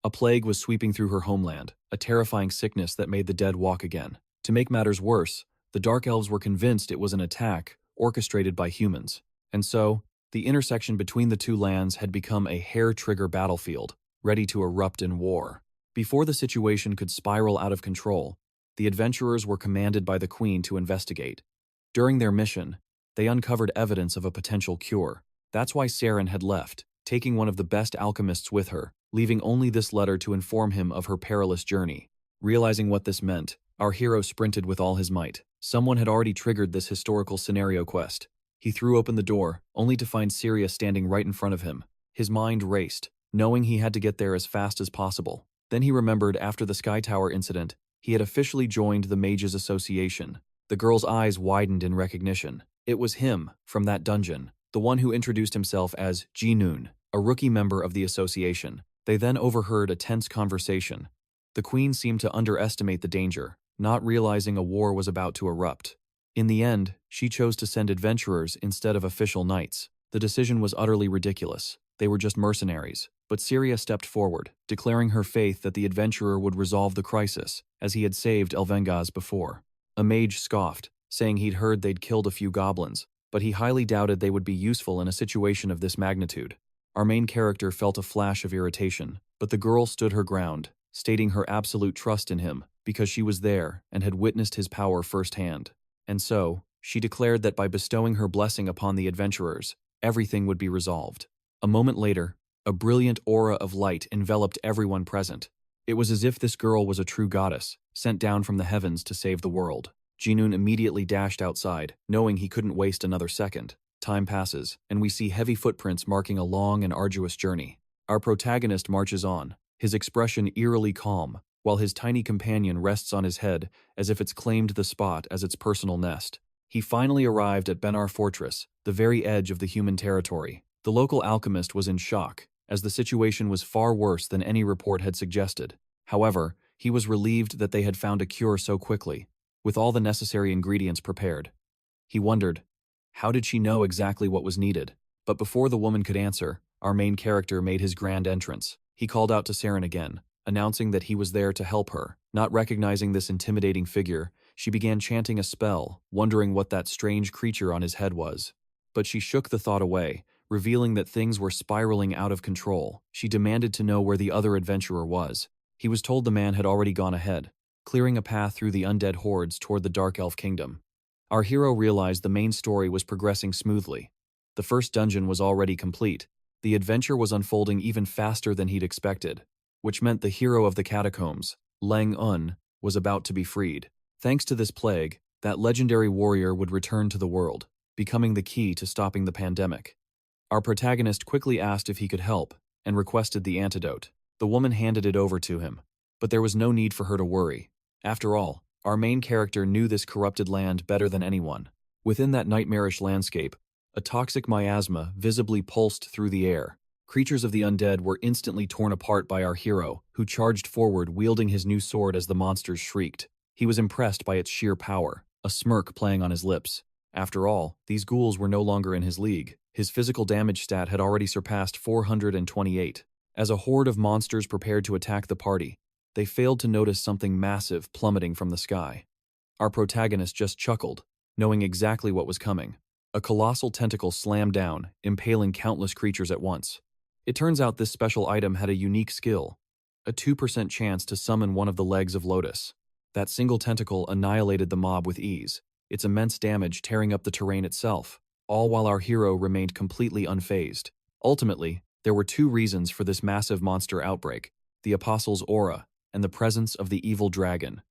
A plague was sweeping through her homeland, a terrifying sickness that made the dead walk again. To make matters worse, the Dark Elves were convinced it was an attack orchestrated by humans. And so, the intersection between the two lands had become a hair-trigger battlefield, ready to erupt in war. Before the situation could spiral out of control, the adventurers were commanded by the Queen to investigate. During their mission, they uncovered evidence of a potential cure. That's why Saren had left, taking one of the best alchemists with her, leaving only this letter to inform him of her perilous journey. Realizing what this meant, our hero sprinted with all his might. Someone had already triggered this historical scenario quest. He threw open the door, only to find Syria standing right in front of him. His mind raced, knowing he had to get there as fast as possible. Then he remembered after the Sky Tower incident, he had officially joined the Mages Association. The girl's eyes widened in recognition. It was him, from that dungeon, the one who introduced himself as Jinoon, a rookie member of the association. They then overheard a tense conversation. The Queen seemed to underestimate the danger, not realizing a war was about to erupt. In the end, she chose to send adventurers instead of official knights. The decision was utterly ridiculous. They were just mercenaries. But Syria stepped forward, declaring her faith that the adventurer would resolve the crisis, as he had saved Elvengaz before. A mage scoffed. saying he'd heard they'd killed a few goblins, but he highly doubted they would be useful in a situation of this magnitude. Our main character felt a flash of irritation, but the girl stood her ground, stating her absolute trust in him because she was there and had witnessed his power firsthand. And so, she declared that by bestowing her blessing upon the adventurers, everything would be resolved. A moment later, a brilliant aura of light enveloped everyone present. It was as if this girl was a true goddess, sent down from the heavens to save the world. Jinun immediately dashed outside, knowing he couldn't waste another second. Time passes, and we see heavy footprints marking a long and arduous journey. Our protagonist marches on, his expression eerily calm, while his tiny companion rests on his head as if it's claimed the spot as its personal nest. He finally arrived at Benar Fortress, the very edge of the human territory. The local alchemist was in shock, as the situation was far worse than any report had suggested. However, he was relieved that they had found a cure so quickly, with all the necessary ingredients prepared. He wondered, how did she know exactly what was needed? But before the woman could answer, our main character made his grand entrance. He called out to Saren again, announcing that he was there to help her. Not recognizing this intimidating figure, she began chanting a spell, wondering what that strange creature on his head was. But she shook the thought away, revealing that things were spiraling out of control. She demanded to know where the other adventurer was. He was told the man had already gone ahead, clearing a path through the undead hordes toward the Dark Elf Kingdom. Our hero realized the main story was progressing smoothly. The first dungeon was already complete. The adventure was unfolding even faster than he'd expected, which meant the hero of the catacombs, Leng Un, was about to be freed. Thanks to this plague, that legendary warrior would return to the world, becoming the key to stopping the pandemic. Our protagonist quickly asked if he could help, and requested the antidote. The woman handed it over to him, but there was no need for her to worry. After all, our main character knew this corrupted land better than anyone. Within that nightmarish landscape, a toxic miasma visibly pulsed through the air. Creatures of the undead were instantly torn apart by our hero, who charged forward wielding his new sword as the monsters shrieked. He was impressed by its sheer power, a smirk playing on his lips. After all, these ghouls were no longer in his league. His physical damage stat had already surpassed 428. As a horde of monsters prepared to attack the party, they failed to notice something massive plummeting from the sky. Our protagonist just chuckled, knowing exactly what was coming. A colossal tentacle slammed down, impaling countless creatures at once. It turns out this special item had a unique skill, a 2% chance to summon one of the legs of Lotus. That single tentacle annihilated the mob with ease, its immense damage tearing up the terrain itself, all while our hero remained completely unfazed. Ultimately, there were two reasons for this massive monster outbreak: the Apostle's aura and the presence of the evil dragon.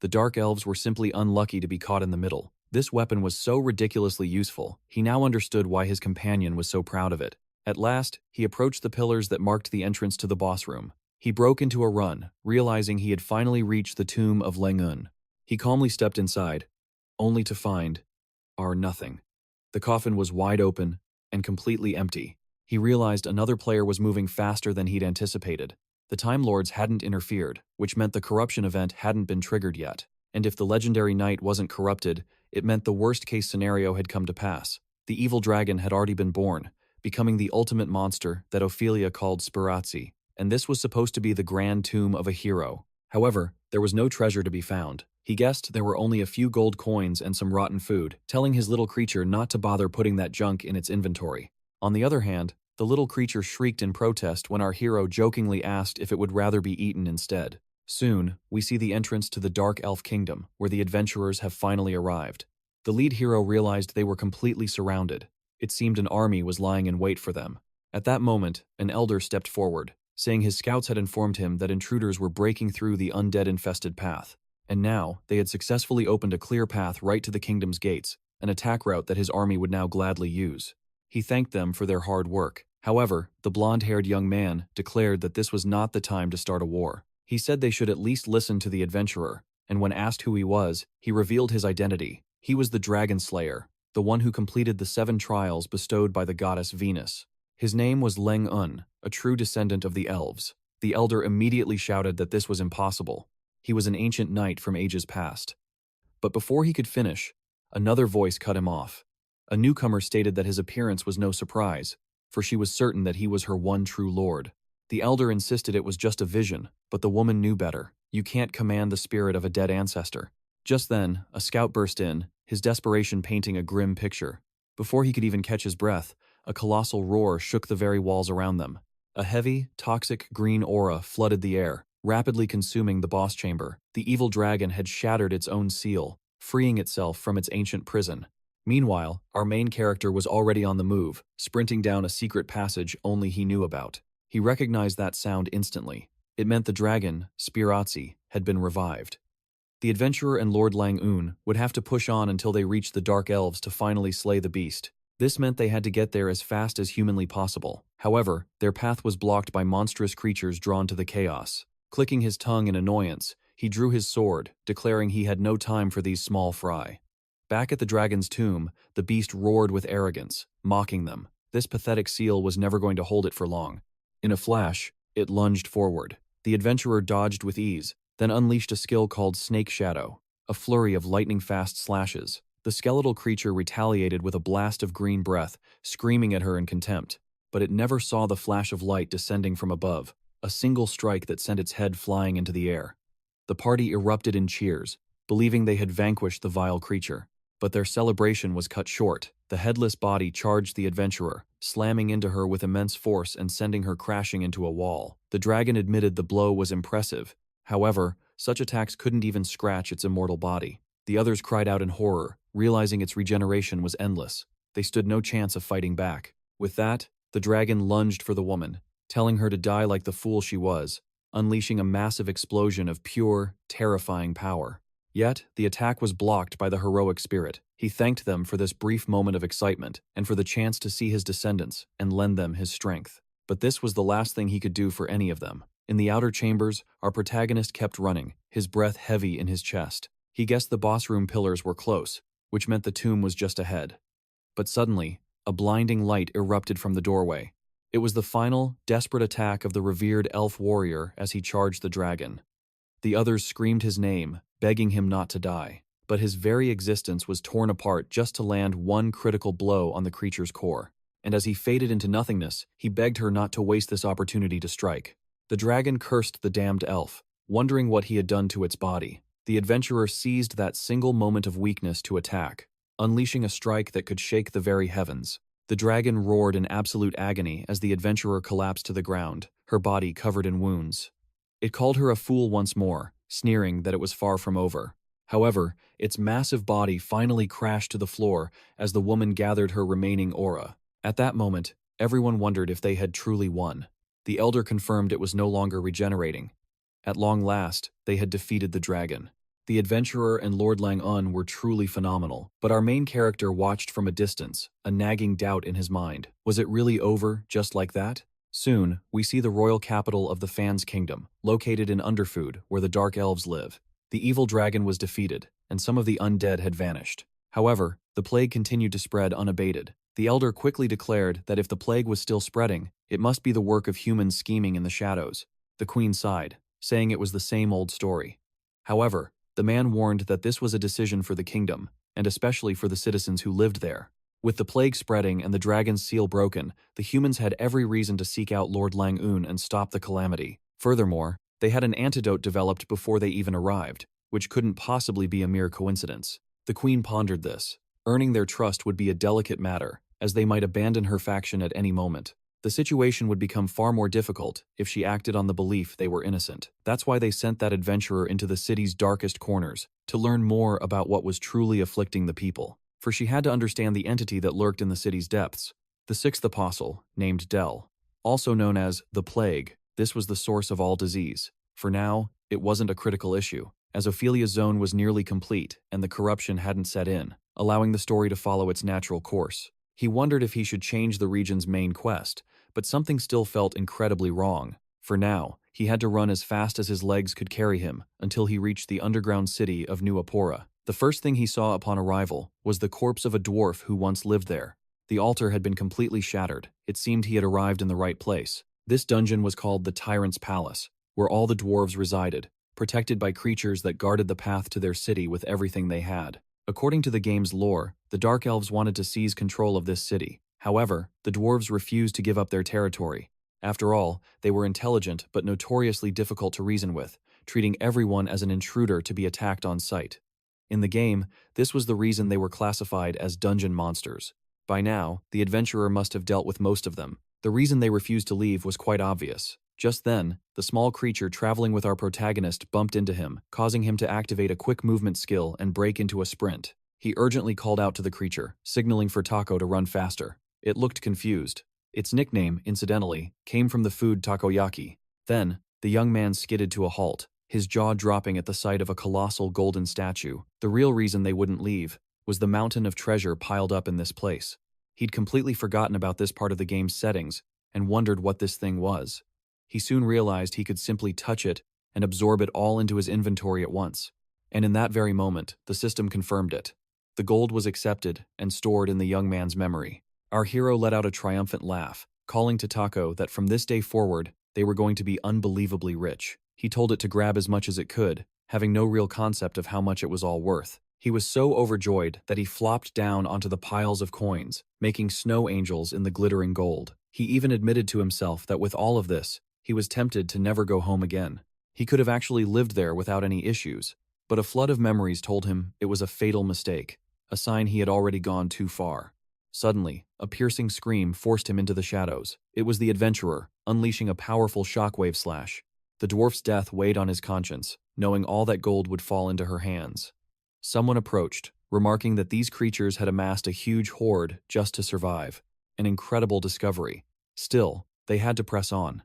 The Dark Elves were simply unlucky to be caught in the middle. This weapon was so ridiculously useful, he now understood why his companion was so proud of it. At last, he approached the pillars that marked the entrance to the boss room. He broke into a run, realizing he had finally reached the tomb of Leng Un. He calmly stepped inside, only to find nothing. The coffin was wide open and completely empty. He realized another player was moving faster than he'd anticipated. The Time Lords hadn't interfered, which meant the corruption event hadn't been triggered yet. And if the legendary knight wasn't corrupted, it meant the worst-case scenario had come to pass. The evil dragon had already been born, becoming the ultimate monster that Ophelia called 𝑮𝒅, and this was supposed to be the grand tomb of a hero. However, there was no treasure to be found. He guessed there were only a few gold coins and some rotten food, telling his little creature not to bother putting that junk in its inventory. On the other hand, the little creature shrieked in protest when our hero jokingly asked if it would rather be eaten instead. Soon, we see the entrance to the Dark Elf Kingdom, where the adventurers have finally arrived. The lead hero realized they were completely surrounded. It seemed an army was lying in wait for them. At that moment, an elder stepped forward, saying his scouts had informed him that intruders were breaking through the undead-infested path. And now, they had successfully opened a clear path right to the kingdom's gates, an attack route that his army would now gladly use. He thanked them for their hard work. However, the blonde-haired young man declared that this was not the time to start a war. He said they should at least listen to the adventurer, and when asked who he was, he revealed his identity. He was the Dragon Slayer, the one who completed the 7 trials bestowed by the goddess Venus. His name was Leng Un, a true descendant of the elves. The elder immediately shouted that this was impossible. He was an ancient knight from ages past. But before he could finish, another voice cut him off. A newcomer stated that his appearance was no surprise, for she was certain that he was her one true lord. The elder insisted it was just a vision, but the woman knew better. You can't command the spirit of a dead ancestor. Just then, a scout burst in, his desperation painting a grim picture. Before he could even catch his breath, a colossal roar shook the very walls around them. A heavy, toxic green aura flooded the air, rapidly consuming the boss chamber. The evil dragon had shattered its own seal, freeing itself from its ancient prison. Meanwhile, our main character was already on the move, sprinting down a secret passage only he knew about. He recognized that sound instantly. It meant the dragon, 𝑮𝒅, had been revived. The adventurer and Lord Lang-un would have to push on until they reached the Dark Elves to finally slay the beast. This meant they had to get there as fast as humanly possible. However, their path was blocked by monstrous creatures drawn to the chaos. Clicking his tongue in annoyance, he drew his sword, declaring he had no time for these small fry. Back at the dragon's tomb, the beast roared with arrogance, mocking them. This pathetic seal was never going to hold it for long. In a flash, it lunged forward. The adventurer dodged with ease, then unleashed a skill called Snake Shadow, a flurry of lightning-fast slashes. The skeletal creature retaliated with a blast of green breath, screaming at her in contempt. But it never saw the flash of light descending from above, a single strike that sent its head flying into the air. The party erupted in cheers, believing they had vanquished the vile creature. But their celebration was cut short. The headless body charged the adventurer, slamming into her with immense force and sending her crashing into a wall. The dragon admitted the blow was impressive. However, such attacks couldn't even scratch its immortal body. The others cried out in horror, realizing its regeneration was endless. They stood no chance of fighting back. With that, the dragon lunged for the woman, telling her to die like the fool she was, unleashing a massive explosion of pure, terrifying power. Yet, the attack was blocked by the heroic spirit. He thanked them for this brief moment of excitement and for the chance to see his descendants and lend them his strength. But this was the last thing he could do for any of them. In the outer chambers, our protagonist kept running, his breath heavy in his chest. He guessed the boss room pillars were close, which meant the tomb was just ahead. But suddenly, a blinding light erupted from the doorway. It was the final, desperate attack of the revered elf warrior as he charged the dragon. The others screamed his name, begging him not to die. But his very existence was torn apart just to land one critical blow on the creature's core. And as he faded into nothingness, he begged her not to waste this opportunity to strike. The dragon cursed the damned elf, wondering what he had done to its body. The adventurer seized that single moment of weakness to attack, unleashing a strike that could shake the very heavens. The dragon roared in absolute agony as the adventurer collapsed to the ground, her body covered in wounds. It called her a fool once more, sneering that it was far from over. However, its massive body finally crashed to the floor as the woman gathered her remaining aura. At that moment, everyone wondered if they had truly won. The elder confirmed it was no longer regenerating. At long last, they had defeated the dragon. The adventurer and Lord Lang-un were truly phenomenal, but our main character watched from a distance, a nagging doubt in his mind. Was it really over, just like that? Soon, we see the royal capital of the Fans Kingdom, located in Underfood, where the Dark Elves live. The evil dragon was defeated, and some of the undead had vanished. However, the plague continued to spread unabated. The elder quickly declared that if the plague was still spreading, it must be the work of humans scheming in the shadows. The queen sighed, saying it was the same old story. However, the man warned that this was a decision for the kingdom, and especially for the citizens who lived there. With the plague spreading and the dragon's seal broken, the humans had every reason to seek out Lord Lang-un and stop the calamity. Furthermore, they had an antidote developed before they even arrived, which couldn't possibly be a mere coincidence. The queen pondered this. Earning their trust would be a delicate matter, as they might abandon her faction at any moment. The situation would become far more difficult if she acted on the belief they were innocent. That's why they sent that adventurer into the city's darkest corners, to learn more about what was truly afflicting the people. For she had to understand the entity that lurked in the city's depths. The sixth apostle, named Del, also known as the Plague, this was the source of all disease. For now, it wasn't a critical issue, as Ophelia's zone was nearly complete and the corruption hadn't set in, allowing the story to follow its natural course. He wondered if he should change the region's main quest, but something still felt incredibly wrong. For now, he had to run as fast as his legs could carry him until he reached the underground city of newmanhwa. The first thing he saw upon arrival was the corpse of a dwarf who once lived there. The altar had been completely shattered. It seemed he had arrived in the right place. This dungeon was called the Tyrant's Palace, where all the dwarves resided, protected by creatures that guarded the path to their city with everything they had. According to the game's lore, the Dark Elves wanted to seize control of this city. However, the dwarves refused to give up their territory. After all, they were intelligent but notoriously difficult to reason with, treating everyone as an intruder to be attacked on sight. In the game, this was the reason they were classified as dungeon monsters. By now, the adventurer must have dealt with most of them. The reason they refused to leave was quite obvious. Just then, the small creature traveling with our protagonist bumped into him, causing him to activate a quick movement skill and break into a sprint. He urgently called out to the creature, signaling for Taco to run faster. It looked confused. Its nickname, incidentally, came from the food takoyaki. Then, the young man skidded to a halt, his jaw dropping at the sight of a colossal golden statue. The real reason they wouldn't leave was the mountain of treasure piled up in this place. He'd completely forgotten about this part of the game's settings and wondered what this thing was. He soon realized he could simply touch it and absorb it all into his inventory at once. And in that very moment, the system confirmed it. The gold was accepted and stored in the young man's memory. Our hero let out a triumphant laugh, calling to Taco that from this day forward, they were going to be unbelievably rich. He told it to grab as much as it could, having no real concept of how much it was all worth. He was so overjoyed that he flopped down onto the piles of coins, making snow angels in the glittering gold. He even admitted to himself that with all of this, he was tempted to never go home again. He could have actually lived there without any issues, but a flood of memories told him it was a fatal mistake, a sign he had already gone too far. Suddenly, a piercing scream forced him into the shadows. It was the adventurer, unleashing a powerful shockwave slash. The dwarf's death weighed on his conscience, knowing all that gold would fall into her hands. Someone approached, remarking that these creatures had amassed a huge hoard just to survive. An incredible discovery. Still, they had to press on.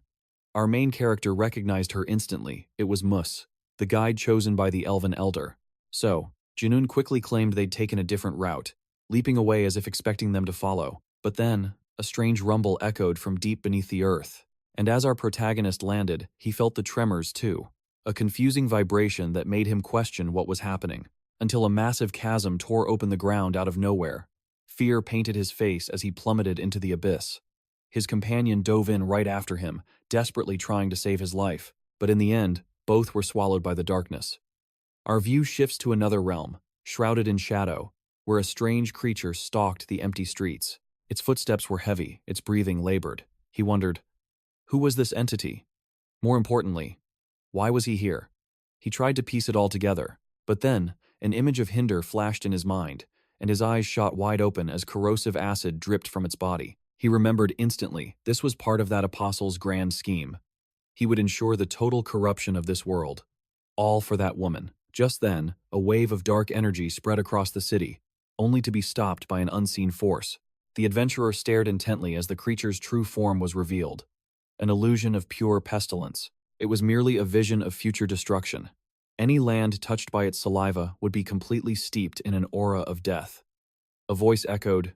Our main character recognized her instantly. It was 𝒐𝒖𝒍𝒅, the guide chosen by the elven elder. So, Junun quickly claimed they'd taken a different route, leaping away as if expecting them to follow. But then, a strange rumble echoed from deep beneath the earth. And as our protagonist landed, he felt the tremors too. A confusing vibration that made him question what was happening. Until a massive chasm tore open the ground out of nowhere. Fear painted his face as he plummeted into the abyss. His companion dove in right after him, desperately trying to save his life. But in the end, both were swallowed by the darkness. Our view shifts to another realm, shrouded in shadow, where a strange creature stalked the empty streets. Its footsteps were heavy, its breathing labored. He wondered, who was this entity? More importantly, why was he here? He tried to piece it all together, but then, an image of Hinder flashed in his mind, and his eyes shot wide open as corrosive acid dripped from its body. He remembered instantly this was part of that apostle's grand scheme. He would ensure the total corruption of this world. All for that woman. Just then, a wave of dark energy spread across the city, only to be stopped by an unseen force. The adventurer stared intently as the creature's true form was revealed. An illusion of pure pestilence. It was merely a vision of future destruction. Any land touched by its saliva would be completely steeped in an aura of death. A voice echoed,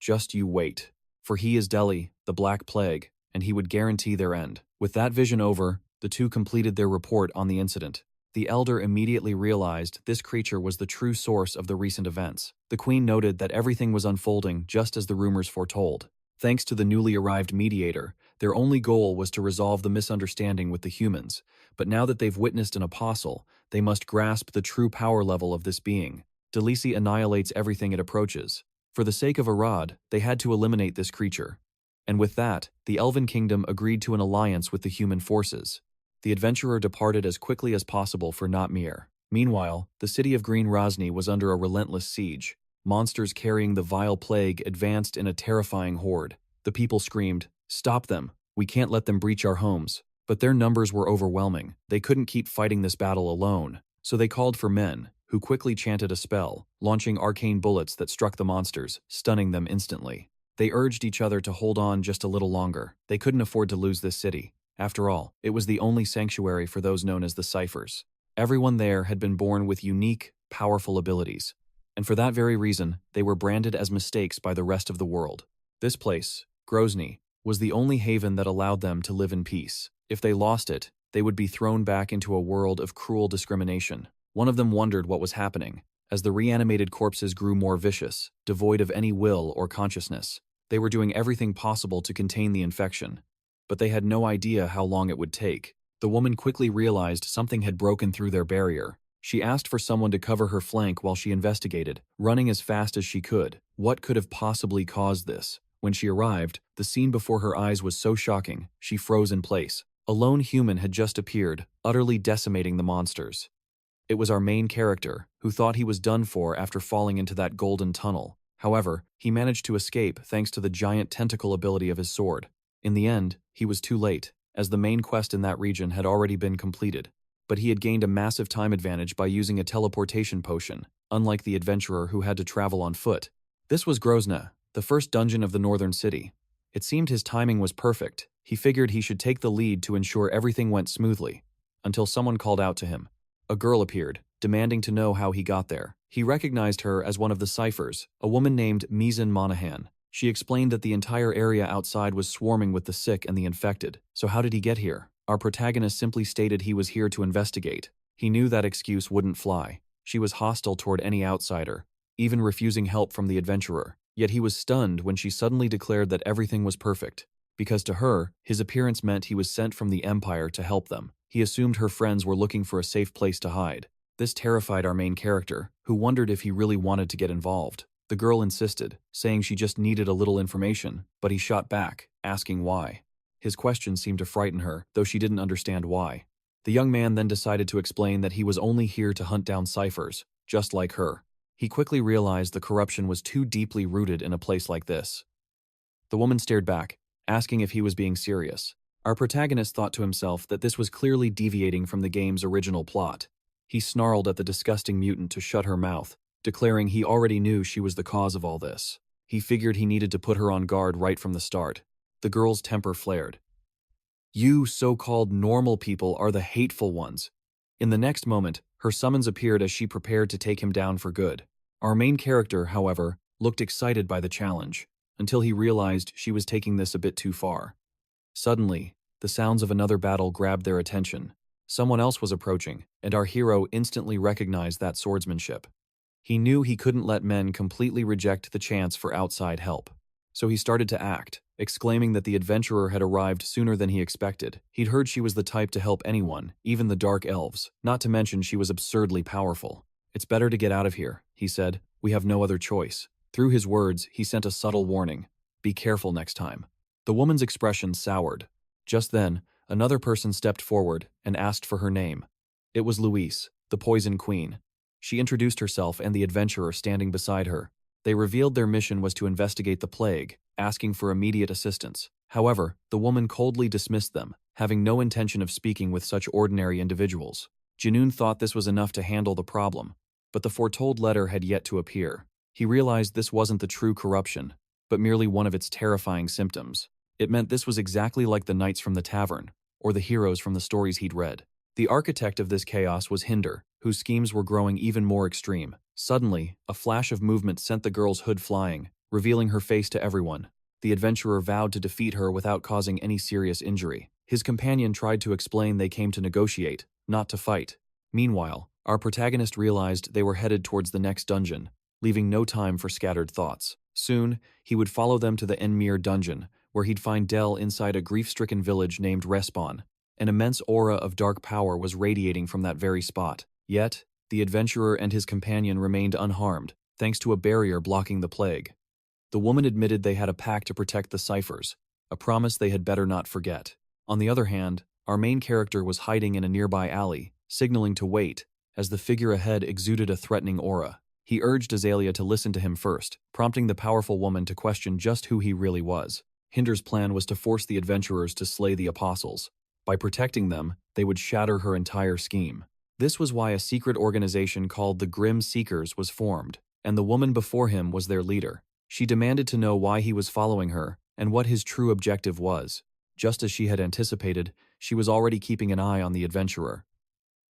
"Just you wait, for he is Delhi, the Black Plague, and he would guarantee their end." With that vision over, the two completed their report on the incident. The elder immediately realized this creature was the true source of the recent events. The queen noted that everything was unfolding just as the rumors foretold. Thanks to the newly arrived mediator, their only goal was to resolve the misunderstanding with the humans, but now that they've witnessed an apostle, they must grasp the true power level of this being. 𝑮𝒐𝒑 annihilates everything it approaches. For the sake of Arad, they had to eliminate this creature. And with that, the Elven Kingdom agreed to an alliance with the human forces. The adventurer departed as quickly as possible for Notmir. Meanwhile, the city of Green Rosny was under a relentless siege. Monsters carrying the vile plague advanced in a terrifying horde. The people screamed, "Stop them! We can't let them breach our homes." But their numbers were overwhelming. They couldn't keep fighting this battle alone, so they called for men, who quickly chanted a spell, launching arcane bullets that struck the monsters, stunning them instantly. They urged each other to hold on just a little longer. They couldn't afford to lose this city. After all, it was the only sanctuary for those known as the Ciphers. Everyone there had been born with unique, powerful abilities. And for that very reason, they were branded as mistakes by the rest of the world. This place, Grozny, was the only haven that allowed them to live in peace. If they lost it, they would be thrown back into a world of cruel discrimination. One of them wondered what was happening, as the reanimated corpses grew more vicious, devoid of any will or consciousness. They were doing everything possible to contain the infection, but they had no idea how long it would take. The woman quickly realized something had broken through their barrier. She asked for someone to cover her flank while she investigated, running as fast as she could. What could have possibly caused this? When she arrived, the scene before her eyes was so shocking, she froze in place. A lone human had just appeared, utterly decimating the monsters. It was our main character, who thought he was done for after falling into that golden tunnel. However, he managed to escape thanks to the giant tentacle ability of his sword. In the end, he was too late, as the main quest in that region had already been completed. But he had gained a massive time advantage by using a teleportation potion, unlike the adventurer who had to travel on foot. This was Grozny, the first dungeon of the northern city. It seemed his timing was perfect. He figured he should take the lead to ensure everything went smoothly, until someone called out to him. A girl appeared, demanding to know how he got there. He recognized her as one of the ciphers, a woman named 𝑧𝒕𝒐𝒑. She explained that the entire area outside was swarming with the sick and the infected. So how did he get here? Our protagonist simply stated he was here to investigate. He knew that excuse wouldn't fly. She was hostile toward any outsider, even refusing help from the adventurer. Yet he was stunned when she suddenly declared that everything was perfect. Because to her, his appearance meant he was sent from the Empire to help them. He assumed her friends were looking for a safe place to hide. This terrified our main character, who wondered if he really wanted to get involved. The girl insisted, saying she just needed a little information, but he shot back, asking why. His question seemed to frighten her, though she didn't understand why. The young man then decided to explain that he was only here to hunt down ciphers, just like her. He quickly realized the corruption was too deeply rooted in a place like this. The woman stared back, asking if he was being serious. Our protagonist thought to himself that this was clearly deviating from the game's original plot. He snarled at the disgusting mutant to shut her mouth, declaring he already knew she was the cause of all this. He figured he needed to put her on guard right from the start. The girl's temper flared. "You so-called normal people are the hateful ones." In the next moment, her summons appeared as she prepared to take him down for good. Our main character, however, looked excited by the challenge, until he realized she was taking this a bit too far. Suddenly, the sounds of another battle grabbed their attention. Someone else was approaching, and our hero instantly recognized that swordsmanship. He knew he couldn't let men completely reject the chance for outside help. So he started to act, exclaiming that the adventurer had arrived sooner than he expected. He'd heard she was the type to help anyone, even the dark elves, not to mention she was absurdly powerful. "It's better to get out of here," he said. "We have no other choice." Through his words, he sent a subtle warning. "Be careful next time." The woman's expression soured. Just then, another person stepped forward and asked for her name. It was Louise, the Poison Queen. She introduced herself and the adventurer standing beside her. They revealed their mission was to investigate the plague, asking for immediate assistance. However, the woman coldly dismissed them, having no intention of speaking with such ordinary individuals. Janoon thought this was enough to handle the problem, but the foretold letter had yet to appear. He realized this wasn't the true corruption, but merely one of its terrifying symptoms. It meant this was exactly like the knights from the tavern, or the heroes from the stories he'd read. The architect of this chaos was Hinder, whose schemes were growing even more extreme. Suddenly, a flash of movement sent the girl's hood flying, revealing her face to everyone. The adventurer vowed to defeat her without causing any serious injury. His companion tried to explain they came to negotiate, not to fight. Meanwhile, our protagonist realized they were headed towards the next dungeon, leaving no time for scattered thoughts. Soon, he would follow them to the Enmir dungeon, where he'd find Del inside a grief-stricken village named Respawn. An immense aura of dark power was radiating from that very spot. Yet, the adventurer and his companion remained unharmed, thanks to a barrier blocking the plague. The woman admitted they had a pact to protect the ciphers, a promise they had better not forget. On the other hand, our main character was hiding in a nearby alley, signaling to wait, as the figure ahead exuded a threatening aura. He urged Azalea to listen to him first, prompting the powerful woman to question just who he really was. Hinder's plan was to force the adventurers to slay the apostles. By protecting them, they would shatter her entire scheme. This was why a secret organization called the 𝑭𝒐𝒑 was formed, and the woman before him was their leader. She demanded to know why he was following her and what his true objective was. Just as she had anticipated, she was already keeping an eye on the adventurer.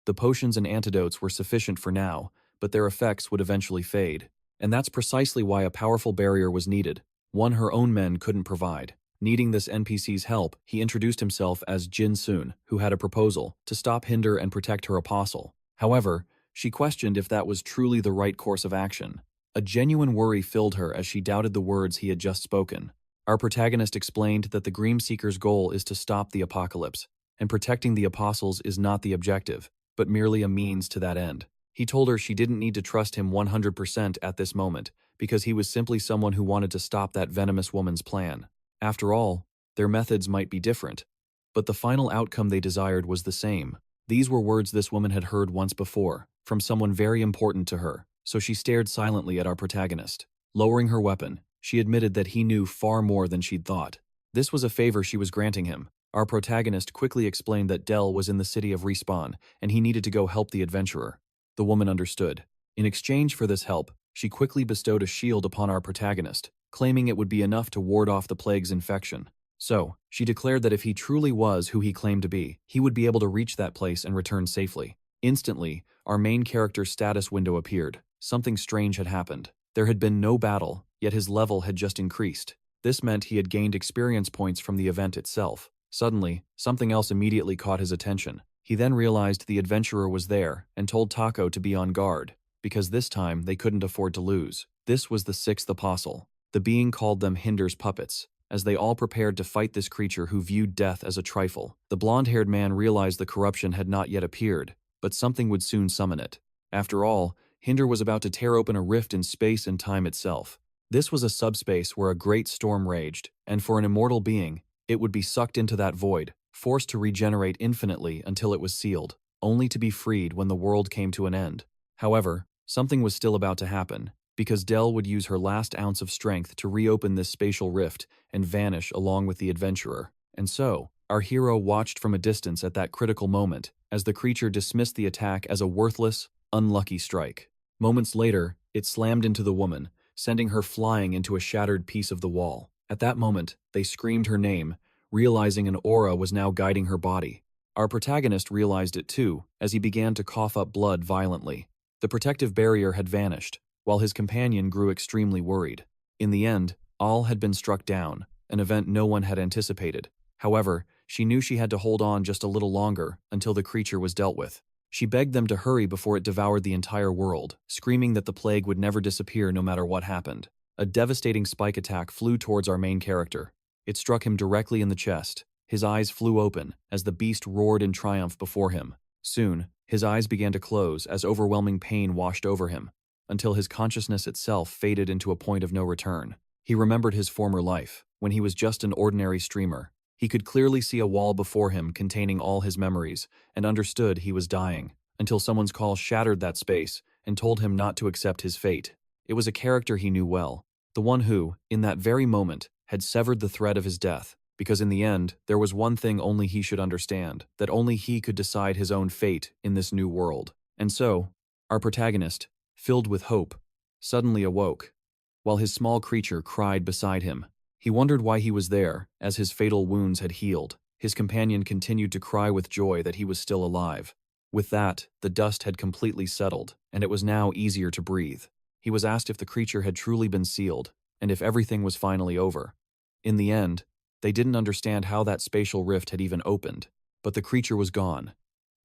The potions and antidotes were sufficient for now, but their effects would eventually fade. And that's precisely why a powerful barrier was needed, one her own men couldn't provide. Needing this NPC's help, he introduced himself as Jin Soon, who had a proposal to stop Hinder and protect her apostle. However, she questioned if that was truly the right course of action. A genuine worry filled her as she doubted the words he had just spoken. Our protagonist explained that the 𝑭𝒐𝒑's goal is to stop the apocalypse, and protecting the apostles is not the objective, but merely a means to that end. He told her she didn't need to trust him 100% at this moment, because he was simply someone who wanted to stop that venomous woman's plan. After all, their methods might be different, but the final outcome they desired was the same. These were words this woman had heard once before, from someone very important to her, so she stared silently at our protagonist. Lowering her weapon, she admitted that he knew far more than she'd thought. This was a favor she was granting him. Our protagonist quickly explained that Del was in the city of Respawn, and he needed to go help the adventurer. The woman understood. In exchange for this help, she quickly bestowed a shield upon our protagonist, claiming it would be enough to ward off the plague's infection. So, she declared that if he truly was who he claimed to be, he would be able to reach that place and return safely. Instantly, our main character's status window appeared. Something strange had happened. There had been no battle, yet his level had just increased. This meant he had gained experience points from the event itself. Suddenly, something else immediately caught his attention. He then realized the adventurer was there and told Taco to be on guard, because this time they couldn't afford to lose. This was the sixth apostle. The being called them Hinder's puppets, as they all prepared to fight this creature who viewed death as a trifle. The blonde-haired man realized the corruption had not yet appeared, but something would soon summon it. After all, Hinder was about to tear open a rift in space and time itself. This was a subspace where a great storm raged, and for an immortal being, it would be sucked into that void, forced to regenerate infinitely until it was sealed, only to be freed when the world came to an end. However, something was still about to happen, because Del would use her last ounce of strength to reopen this spatial rift and vanish along with the adventurer. And so, our hero watched from a distance at that critical moment, as the creature dismissed the attack as a worthless, unlucky strike. Moments later, it slammed into the woman, sending her flying into a shattered piece of the wall. At that moment, they screamed her name, realizing an aura was now guiding her body. Our protagonist realized it too, as he began to cough up blood violently. The protective barrier had vanished, while his companion grew extremely worried. In the end, all had been struck down, an event no one had anticipated. However, she knew she had to hold on just a little longer until the creature was dealt with. She begged them to hurry before it devoured the entire world, screaming that the plague would never disappear no matter what happened. A devastating spike attack flew towards our main character. It struck him directly in the chest. His eyes flew open as the beast roared in triumph before him. Soon, his eyes began to close as overwhelming pain washed over him, until his consciousness itself faded into a point of no return. He remembered his former life, when he was just an ordinary streamer. He could clearly see a wall before him containing all his memories, and understood he was dying, until someone's call shattered that space and told him not to accept his fate. It was a character he knew well, the one who, in that very moment, had severed the thread of his death, because in the end, there was one thing only he should understand, that only he could decide his own fate in this new world. And so, our protagonist, filled with hope, suddenly awoke, while his small creature cried beside him. He wondered why he was there, as his fatal wounds had healed. His companion continued to cry with joy that he was still alive. With that, the dust had completely settled, and it was now easier to breathe. He was asked if the creature had truly been sealed, and if everything was finally over. In the end, they didn't understand how that spatial rift had even opened, but the creature was gone,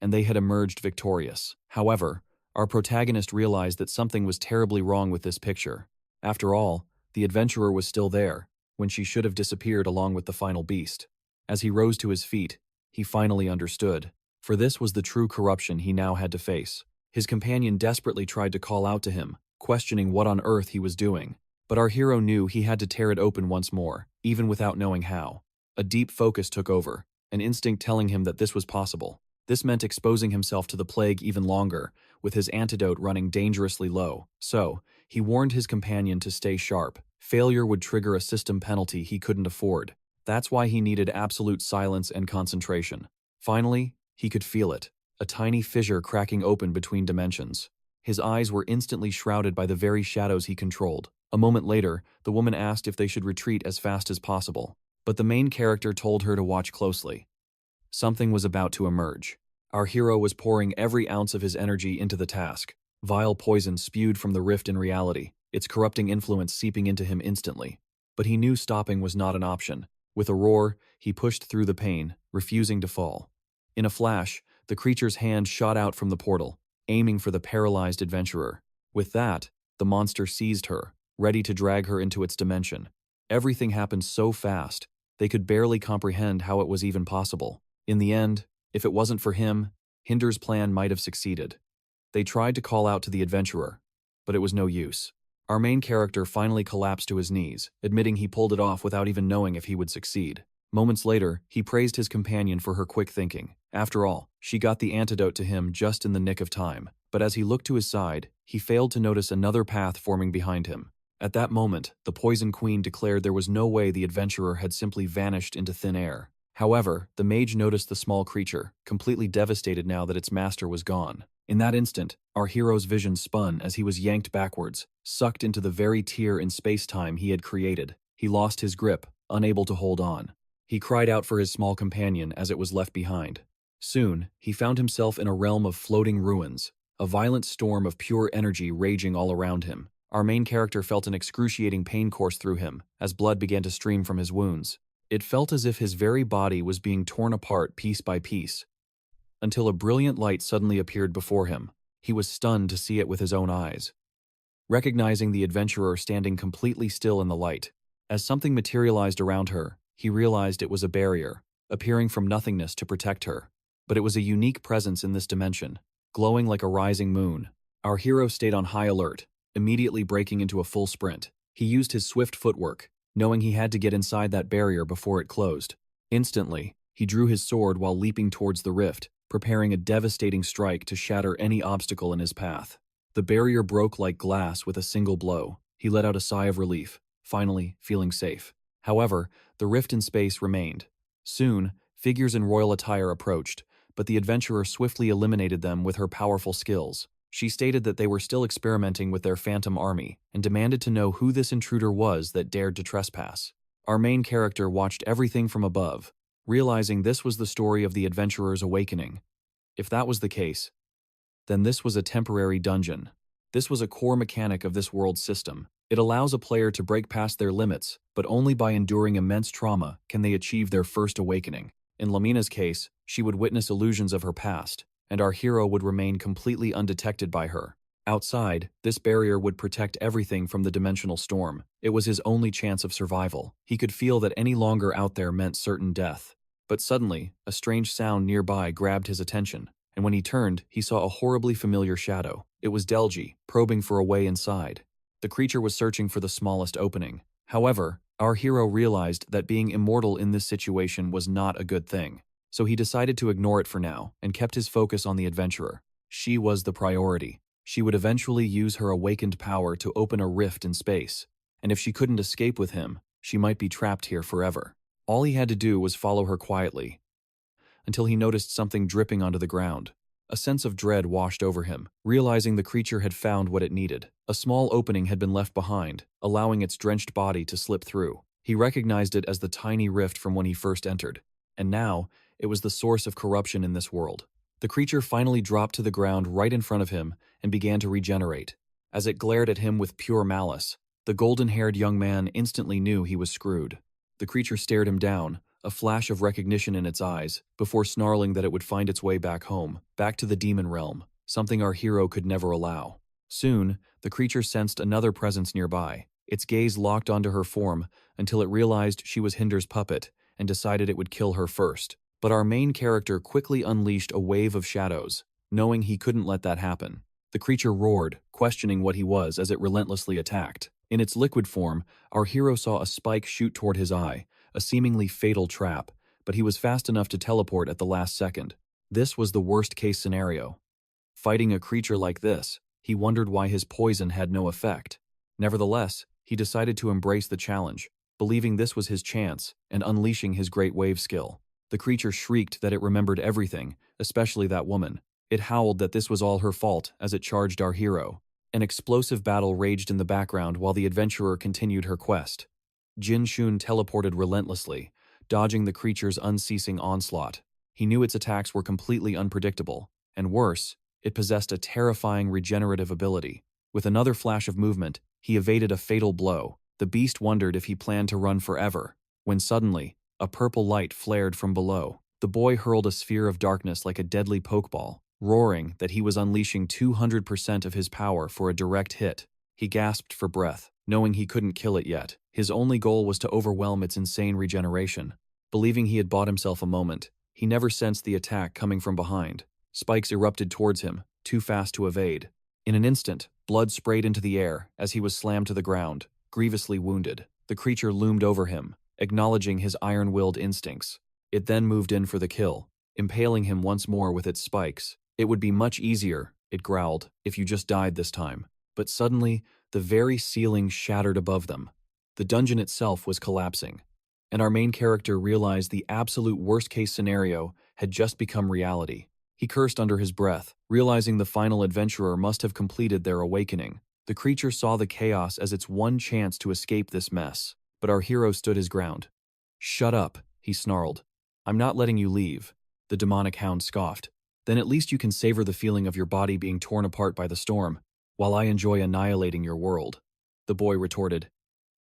and they had emerged victorious. However, our protagonist realized that something was terribly wrong with this picture. After all, the adventurer was still there, when she should have disappeared along with the final beast. As he rose to his feet, he finally understood, for this was the true corruption he now had to face. His companion desperately tried to call out to him, questioning what on earth he was doing. But our hero knew he had to tear it open once more, even without knowing how. A deep focus took over, an instinct telling him that this was possible. This meant exposing himself to the plague even longer, with his antidote running dangerously low. So, he warned his companion to stay sharp. Failure would trigger a system penalty he couldn't afford. That's why he needed absolute silence and concentration. Finally, he could feel it, a tiny fissure cracking open between dimensions. His eyes were instantly shrouded by the very shadows he controlled. A moment later, the woman asked if they should retreat as fast as possible, but the main character told her to watch closely. Something was about to emerge. Our hero was pouring every ounce of his energy into the task. Vile poison spewed from the rift in reality, its corrupting influence seeping into him instantly. But he knew stopping was not an option. With a roar, he pushed through the pain, refusing to fall. In a flash, the creature's hand shot out from the portal, aiming for the paralyzed adventurer. With that, the monster seized her, ready to drag her into its dimension. Everything happened so fast, they could barely comprehend how it was even possible. In the end, if it wasn't for him, Hinder's plan might have succeeded. They tried to call out to the adventurer, but it was no use. Our main character finally collapsed to his knees, admitting he pulled it off without even knowing if he would succeed. Moments later, he praised his companion for her quick thinking. After all, she got the antidote to him just in the nick of time. But as he looked to his side, he failed to notice another path forming behind him. At that moment, the Poison Queen declared there was no way the adventurer had simply vanished into thin air. However, the mage noticed the small creature, completely devastated now that its master was gone. In that instant, our hero's vision spun as he was yanked backwards, sucked into the very tier in space-time he had created. He lost his grip, unable to hold on. He cried out for his small companion as it was left behind. Soon, he found himself in a realm of floating ruins, a violent storm of pure energy raging all around him. Our main character felt an excruciating pain course through him as blood began to stream from his wounds. It felt as if his very body was being torn apart piece by piece, until a brilliant light suddenly appeared before him. He was stunned to see it with his own eyes. Recognizing the adventurer standing completely still in the light, as something materialized around her, he realized it was a barrier, appearing from nothingness to protect her. But it was a unique presence in this dimension, glowing like a rising moon. Our hero stayed on high alert, immediately breaking into a full sprint. He used his swift footwork, knowing he had to get inside that barrier before it closed. Instantly, he drew his sword while leaping towards the rift, preparing a devastating strike to shatter any obstacle in his path. The barrier broke like glass with a single blow. He let out a sigh of relief, finally feeling safe. However, the rift in space remained. Soon, figures in royal attire approached, but the adventurer swiftly eliminated them with her powerful skills. She stated that they were still experimenting with their phantom army and demanded to know who this intruder was that dared to trespass. Our main character watched everything from above, realizing this was the story of the adventurer's awakening. If that was the case, then this was a temporary dungeon. This was a core mechanic of this world's system. It allows a player to break past their limits, but only by enduring immense trauma can they achieve their first awakening. In Lamina's case, she would witness illusions of her past, and our hero would remain completely undetected by her. Outside, this barrier would protect everything from the dimensional storm. It was his only chance of survival. He could feel that any longer out there meant certain death. But suddenly, a strange sound nearby grabbed his attention, and when he turned, he saw a horribly familiar shadow. It was Delgi, probing for a way inside. The creature was searching for the smallest opening. However, our hero realized that being immortal in this situation was not a good thing. So he decided to ignore it for now and kept his focus on the adventurer. She was the priority. She would eventually use her awakened power to open a rift in space, and if she couldn't escape with him, she might be trapped here forever. All he had to do was follow her quietly, until he noticed something dripping onto the ground. A sense of dread washed over him, realizing the creature had found what it needed. A small opening had been left behind, allowing its drenched body to slip through. He recognized it as the tiny rift from when he first entered, and now, it was the source of corruption in this world. The creature finally dropped to the ground right in front of him and began to regenerate. As it glared at him with pure malice, the golden-haired young man instantly knew he was screwed. The creature stared him down, a flash of recognition in its eyes, before snarling that it would find its way back home, back to the demon realm, something our hero could never allow. Soon, the creature sensed another presence nearby. Its gaze locked onto her form until it realized she was Hinder's puppet and decided it would kill her first. But our main character quickly unleashed a wave of shadows, knowing he couldn't let that happen. The creature roared, questioning what he was as it relentlessly attacked. In its liquid form, our hero saw a spike shoot toward his eye, a seemingly fatal trap, but he was fast enough to teleport at the last second. This was the worst-case scenario. Fighting a creature like this, he wondered why his poison had no effect. Nevertheless, he decided to embrace the challenge, believing this was his chance and unleashing his great wave skill. The creature shrieked that it remembered everything, especially that woman. It howled that this was all her fault as it charged our hero. An explosive battle raged in the background while the adventurer continued her quest. Jin Shun teleported relentlessly, dodging the creature's unceasing onslaught. He knew its attacks were completely unpredictable, and worse, it possessed a terrifying regenerative ability. With another flash of movement, he evaded a fatal blow. The beast wondered if he planned to run forever, when suddenly, a purple light flared from below. The boy hurled a sphere of darkness like a deadly pokeball, roaring that he was unleashing 200% of his power for a direct hit. He gasped for breath, knowing he couldn't kill it yet. His only goal was to overwhelm its insane regeneration. Believing he had bought himself a moment, he never sensed the attack coming from behind. Spikes erupted towards him, too fast to evade. In an instant, blood sprayed into the air as he was slammed to the ground, grievously wounded. The creature loomed over him, acknowledging his iron-willed instincts. It then moved in for the kill, impaling him once more with its spikes. It would be much easier, it growled, if you just died this time. But suddenly, the very ceiling shattered above them. The dungeon itself was collapsing, and our main character realized the absolute worst-case scenario had just become reality. He cursed under his breath, realizing the final adventurer must have completed their awakening. The creature saw the chaos as its one chance to escape this mess, but our hero stood his ground. "Shut up," he snarled. "I'm not letting you leave." The demonic hound scoffed. "Then at least you can savor the feeling of your body being torn apart by the storm, while I enjoy annihilating your world." The boy retorted,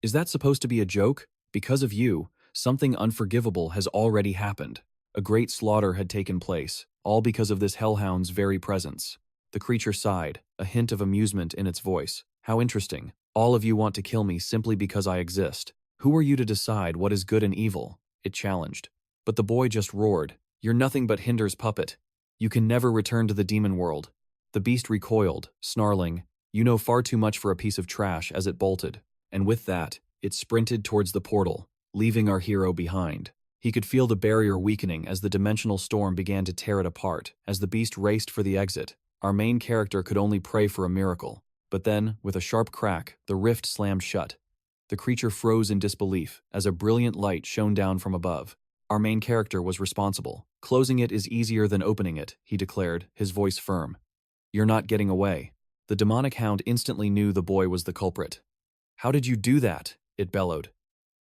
"Is that supposed to be a joke? Because of you, something unforgivable has already happened. A great slaughter had taken place, all because of this hellhound's very presence." The creature sighed, a hint of amusement in its voice. "How interesting. All of you want to kill me simply because I exist. Who are you to decide what is good and evil?" it challenged. But the boy just roared, "You're nothing but Hinder's puppet. You can never return to the demon world." The beast recoiled, snarling, "You know far too much for a piece of trash," as it bolted. And with that, it sprinted towards the portal, leaving our hero behind. He could feel the barrier weakening as the dimensional storm began to tear it apart. As the beast raced for the exit, our main character could only pray for a miracle. But then, with a sharp crack, the rift slammed shut. The creature froze in disbelief as a brilliant light shone down from above. Our main character was responsible. "Closing it is easier than opening it," he declared, his voice firm. "You're not getting away." The demonic hound instantly knew the boy was the culprit. "How did you do that?" it bellowed.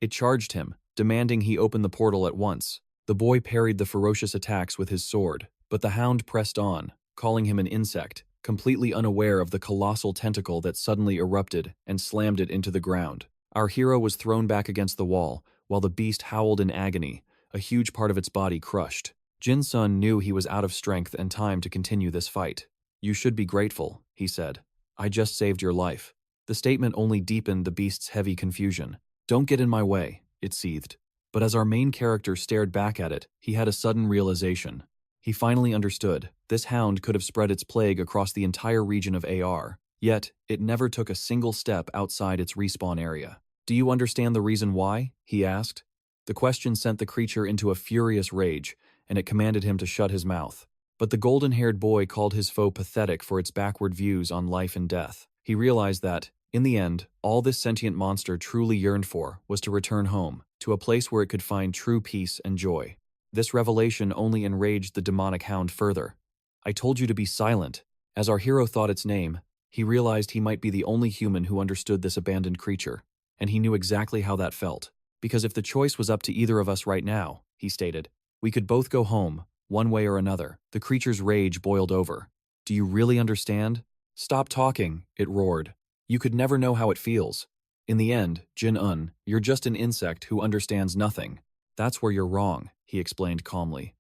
It charged him, demanding he open the portal at once. The boy parried the ferocious attacks with his sword, but the hound pressed on, calling him an insect, completely unaware of the colossal tentacle that suddenly erupted and slammed it into the ground. Our hero was thrown back against the wall, while the beast howled in agony, a huge part of its body crushed. Jin-sun knew he was out of strength and time to continue this fight. "You should be grateful," he said. "I just saved your life." The statement only deepened the beast's heavy confusion. "Don't get in my way," it seethed. But as our main character stared back at it, he had a sudden realization. He finally understood. This hound could have spread its plague across the entire region of AR, yet it never took a single step outside its respawn area. "Do you understand the reason why?" he asked. The question sent the creature into a furious rage, and it commanded him to shut his mouth. But the golden-haired boy called his foe pathetic for its backward views on life and death. He realized that, in the end, all this sentient monster truly yearned for was to return home, to a place where it could find true peace and joy. This revelation only enraged the demonic hound further. "I told you to be silent." As our hero thought its name, he realized he might be the only human who understood this abandoned creature, and he knew exactly how that felt. "Because if the choice was up to either of us right now," he stated, "we could both go home, one way or another." The creature's rage boiled over. "Do you really understand?" "Stop talking," it roared. "You could never know how it feels. In the end, Jin-un, you're just an insect who understands nothing." "That's where you're wrong," he explained calmly.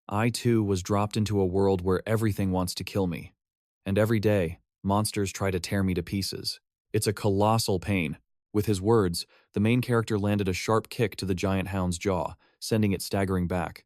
"I, too, was dropped into a world where everything wants to kill me. And every day, monsters try to tear me to pieces. It's a colossal pain." With his words, the main character landed a sharp kick to the giant hound's jaw, sending it staggering back.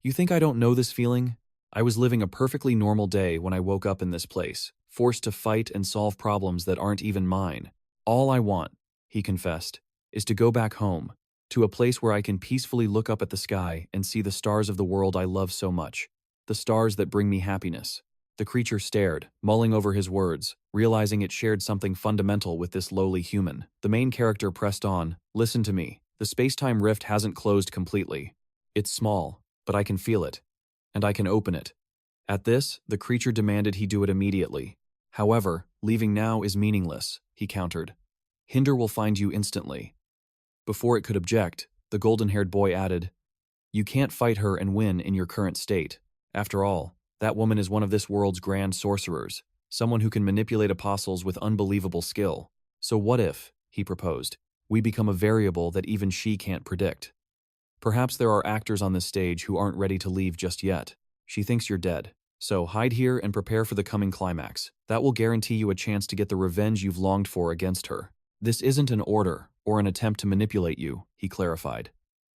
"You think I don't know this feeling? I was living a perfectly normal day when I woke up in this place, forced to fight and solve problems that aren't even mine. All I want," he confessed, "is to go back home, to a place where I can peacefully look up at the sky and see the stars of the world I love so much, the stars that bring me happiness." The creature stared, mulling over his words, realizing it shared something fundamental with this lowly human. The main character pressed on, "Listen to me. The space-time rift hasn't closed completely. It's small, but I can feel it, and I can open it." At this, the creature demanded he do it immediately. "However, leaving now is meaningless," he countered. "Hinder will find you instantly." Before it could object, the golden-haired boy added, "You can't fight her and win in your current state. After all, that woman is one of this world's grand sorcerers, someone who can manipulate apostles with unbelievable skill. So what if," he proposed, "we become a variable that even she can't predict? Perhaps there are actors on this stage who aren't ready to leave just yet. She thinks you're dead. So hide here and prepare for the coming climax. That will guarantee you a chance to get the revenge you've longed for against her. This isn't an order or an attempt to manipulate you," he clarified.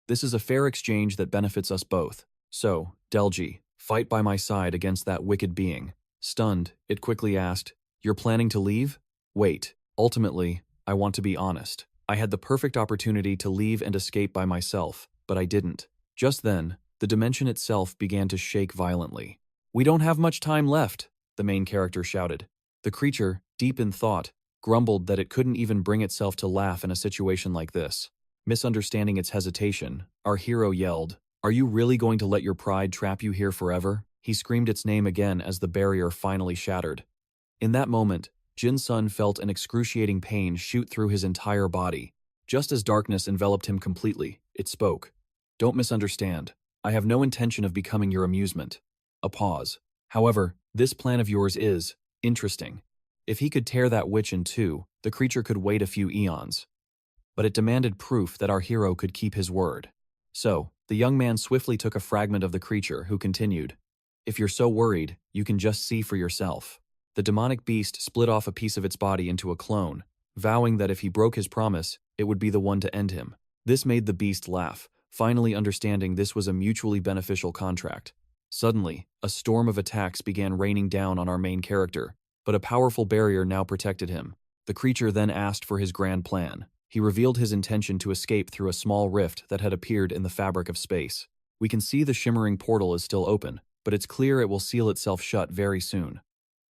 "This is a fair exchange that benefits us both. So, Delji, fight by my side against that wicked being." Stunned, it quickly asked, "You're planning to leave?" "Wait. Ultimately, I want to be honest. I had the perfect opportunity to leave and escape by myself, but I didn't." Just then, the dimension itself began to shake violently. "We don't have much time left," the main character shouted. The creature, deep in thought, grumbled that it couldn't even bring itself to laugh in a situation like this. Misunderstanding its hesitation, our hero yelled, "Are you really going to let your pride trap you here forever?" He screamed its name again as the barrier finally shattered. In that moment, Jin-sun felt an excruciating pain shoot through his entire body. Just as darkness enveloped him completely, it spoke. "Don't misunderstand. I have no intention of becoming your amusement." A pause. "However, this plan of yours is interesting. If he could tear that witch in two, the creature could wait a few eons." But it demanded proof that our hero could keep his word. So, the young man swiftly took a fragment of the creature, who continued, "If you're so worried, you can just see for yourself." The demonic beast split off a piece of its body into a clone, vowing that if he broke his promise, it would be the one to end him. This made the beast laugh, finally understanding this was a mutually beneficial contract. Suddenly, a storm of attacks began raining down on our main character, but a powerful barrier now protected him. The creature then asked for his grand plan. He revealed his intention to escape through a small rift that had appeared in the fabric of space. We can see the shimmering portal is still open, but it's clear it will seal itself shut very soon.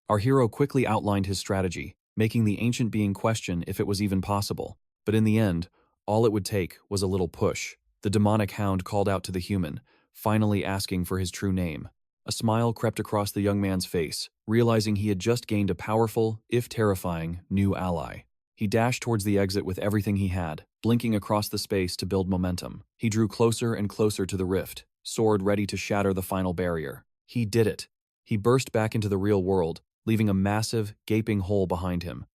Our hero quickly outlined his strategy, making the ancient being question if it was even possible. But in the end, all it would take was a little push. The demonic hound called out to the human, finally asking for his true name. A smile crept across the young man's face, realizing he had just gained a powerful, if terrifying, new ally. He dashed towards the exit with everything he had, blinking across the space to build momentum. He drew closer and closer to the rift, sword ready to shatter the final barrier. He did it. He burst back into the real world, leaving a massive, gaping hole behind him.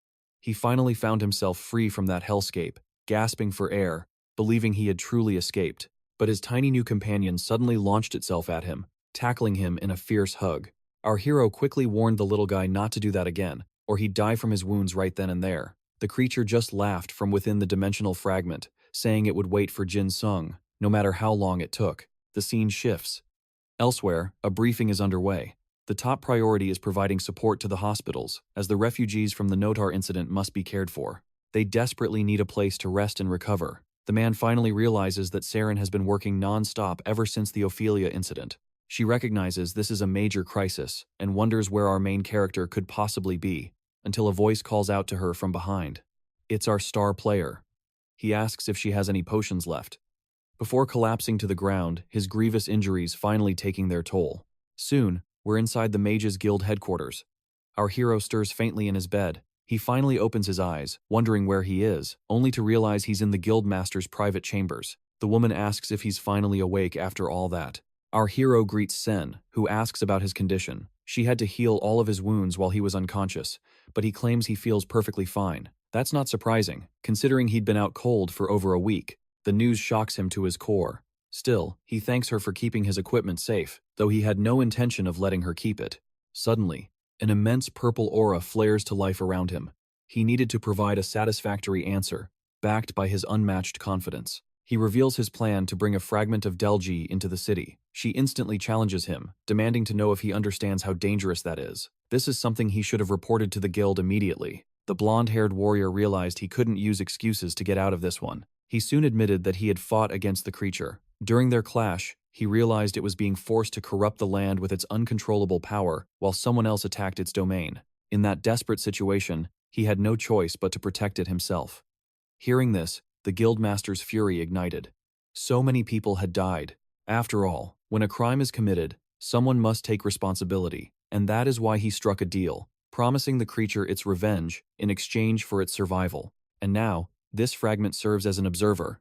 He finally found himself free from that hellscape, gasping for air, believing he had truly escaped. But his tiny new companion suddenly launched itself at him, tackling him in a fierce hug. Our hero quickly warned the little guy not to do that again, or he'd die from his wounds right then and there. The creature just laughed from within the dimensional fragment, saying it would wait for Jin-sung, no matter how long it took. The scene shifts. Elsewhere, a briefing is underway. The top priority is providing support to the hospitals, as the refugees from the Notar incident must be cared for. They desperately need a place to rest and recover. The man finally realizes that Saren has been working non-stop ever since the Ophelia incident. She recognizes this is a major crisis and wonders where our main character could possibly be, until a voice calls out to her from behind. It's our star player. He asks if she has any potions left. Before collapsing to the ground, his grievous injuries finally taking their toll. Soon, we're inside the Mages Guild headquarters. Our hero stirs faintly in his bed. He finally opens his eyes, wondering where he is, only to realize he's in the Guildmaster's private chambers. The woman asks if he's finally awake after all that. Our hero greets Sen, who asks about his condition. She had to heal all of his wounds while he was unconscious, but he claims he feels perfectly fine. That's not surprising, considering he'd been out cold for over a week. The news shocks him to his core. Still, he thanks her for keeping his equipment safe, though he had no intention of letting her keep it. Suddenly, an immense purple aura flares to life around him. He needed to provide a satisfactory answer, backed by his unmatched confidence. He reveals his plan to bring a fragment of Delji into the city. She instantly challenges him, demanding to know if he understands how dangerous that is. This is something he should have reported to the guild immediately. The blonde-haired warrior realized he couldn't use excuses to get out of this one. He soon admitted that he had fought against the creature. During their clash, he realized it was being forced to corrupt the land with its uncontrollable power while someone else attacked its domain. In that desperate situation, he had no choice but to protect it himself. Hearing this, the Guildmaster's fury ignited. So many people had died. After all, when a crime is committed, someone must take responsibility, and that is why he struck a deal, promising the creature its revenge in exchange for its survival. And now, this fragment serves as an observer,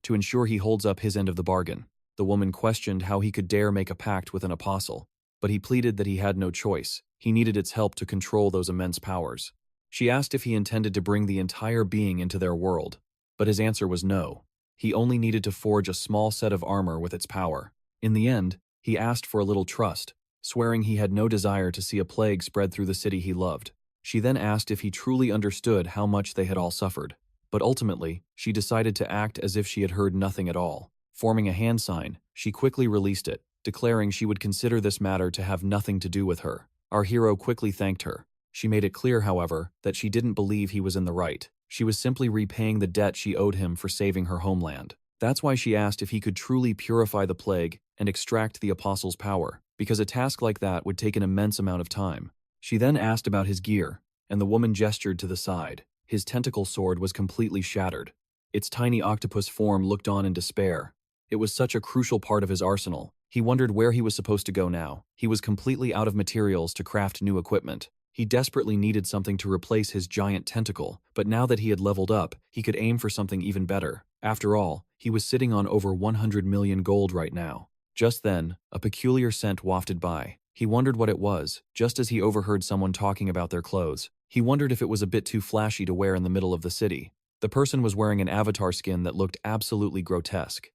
to ensure he holds up his end of the bargain. The woman questioned how he could dare make a pact with an apostle, but he pleaded that he had no choice. He needed its help to control those immense powers. She asked if he intended to bring the entire being into their world, but his answer was no. He only needed to forge a small set of armor with its power. In the end, he asked for a little trust, swearing he had no desire to see a plague spread through the city he loved. She then asked if he truly understood how much they had all suffered. But ultimately, she decided to act as if she had heard nothing at all. Forming a hand sign, she quickly released it, declaring she would consider this matter to have nothing to do with her. Our hero quickly thanked her. She made it clear, however, that she didn't believe he was in the right. She was simply repaying the debt she owed him for saving her homeland. That's why she asked if he could truly purify the plague and extract the apostle's power, because a task like that would take an immense amount of time. She then asked about his gear, and the woman gestured to the side. His tentacle sword was completely shattered. Its tiny octopus form looked on in despair. It was such a crucial part of his arsenal. He wondered where he was supposed to go now. He was completely out of materials to craft new equipment. He desperately needed something to replace his giant tentacle, but now that he had leveled up, he could aim for something even better. After all, he was sitting on over 100 million gold right now. Just then, a peculiar scent wafted by. He wondered what it was, just as he overheard someone talking about their clothes. He wondered if it was a bit too flashy to wear in the middle of the city. The person was wearing an avatar skin that looked absolutely grotesque.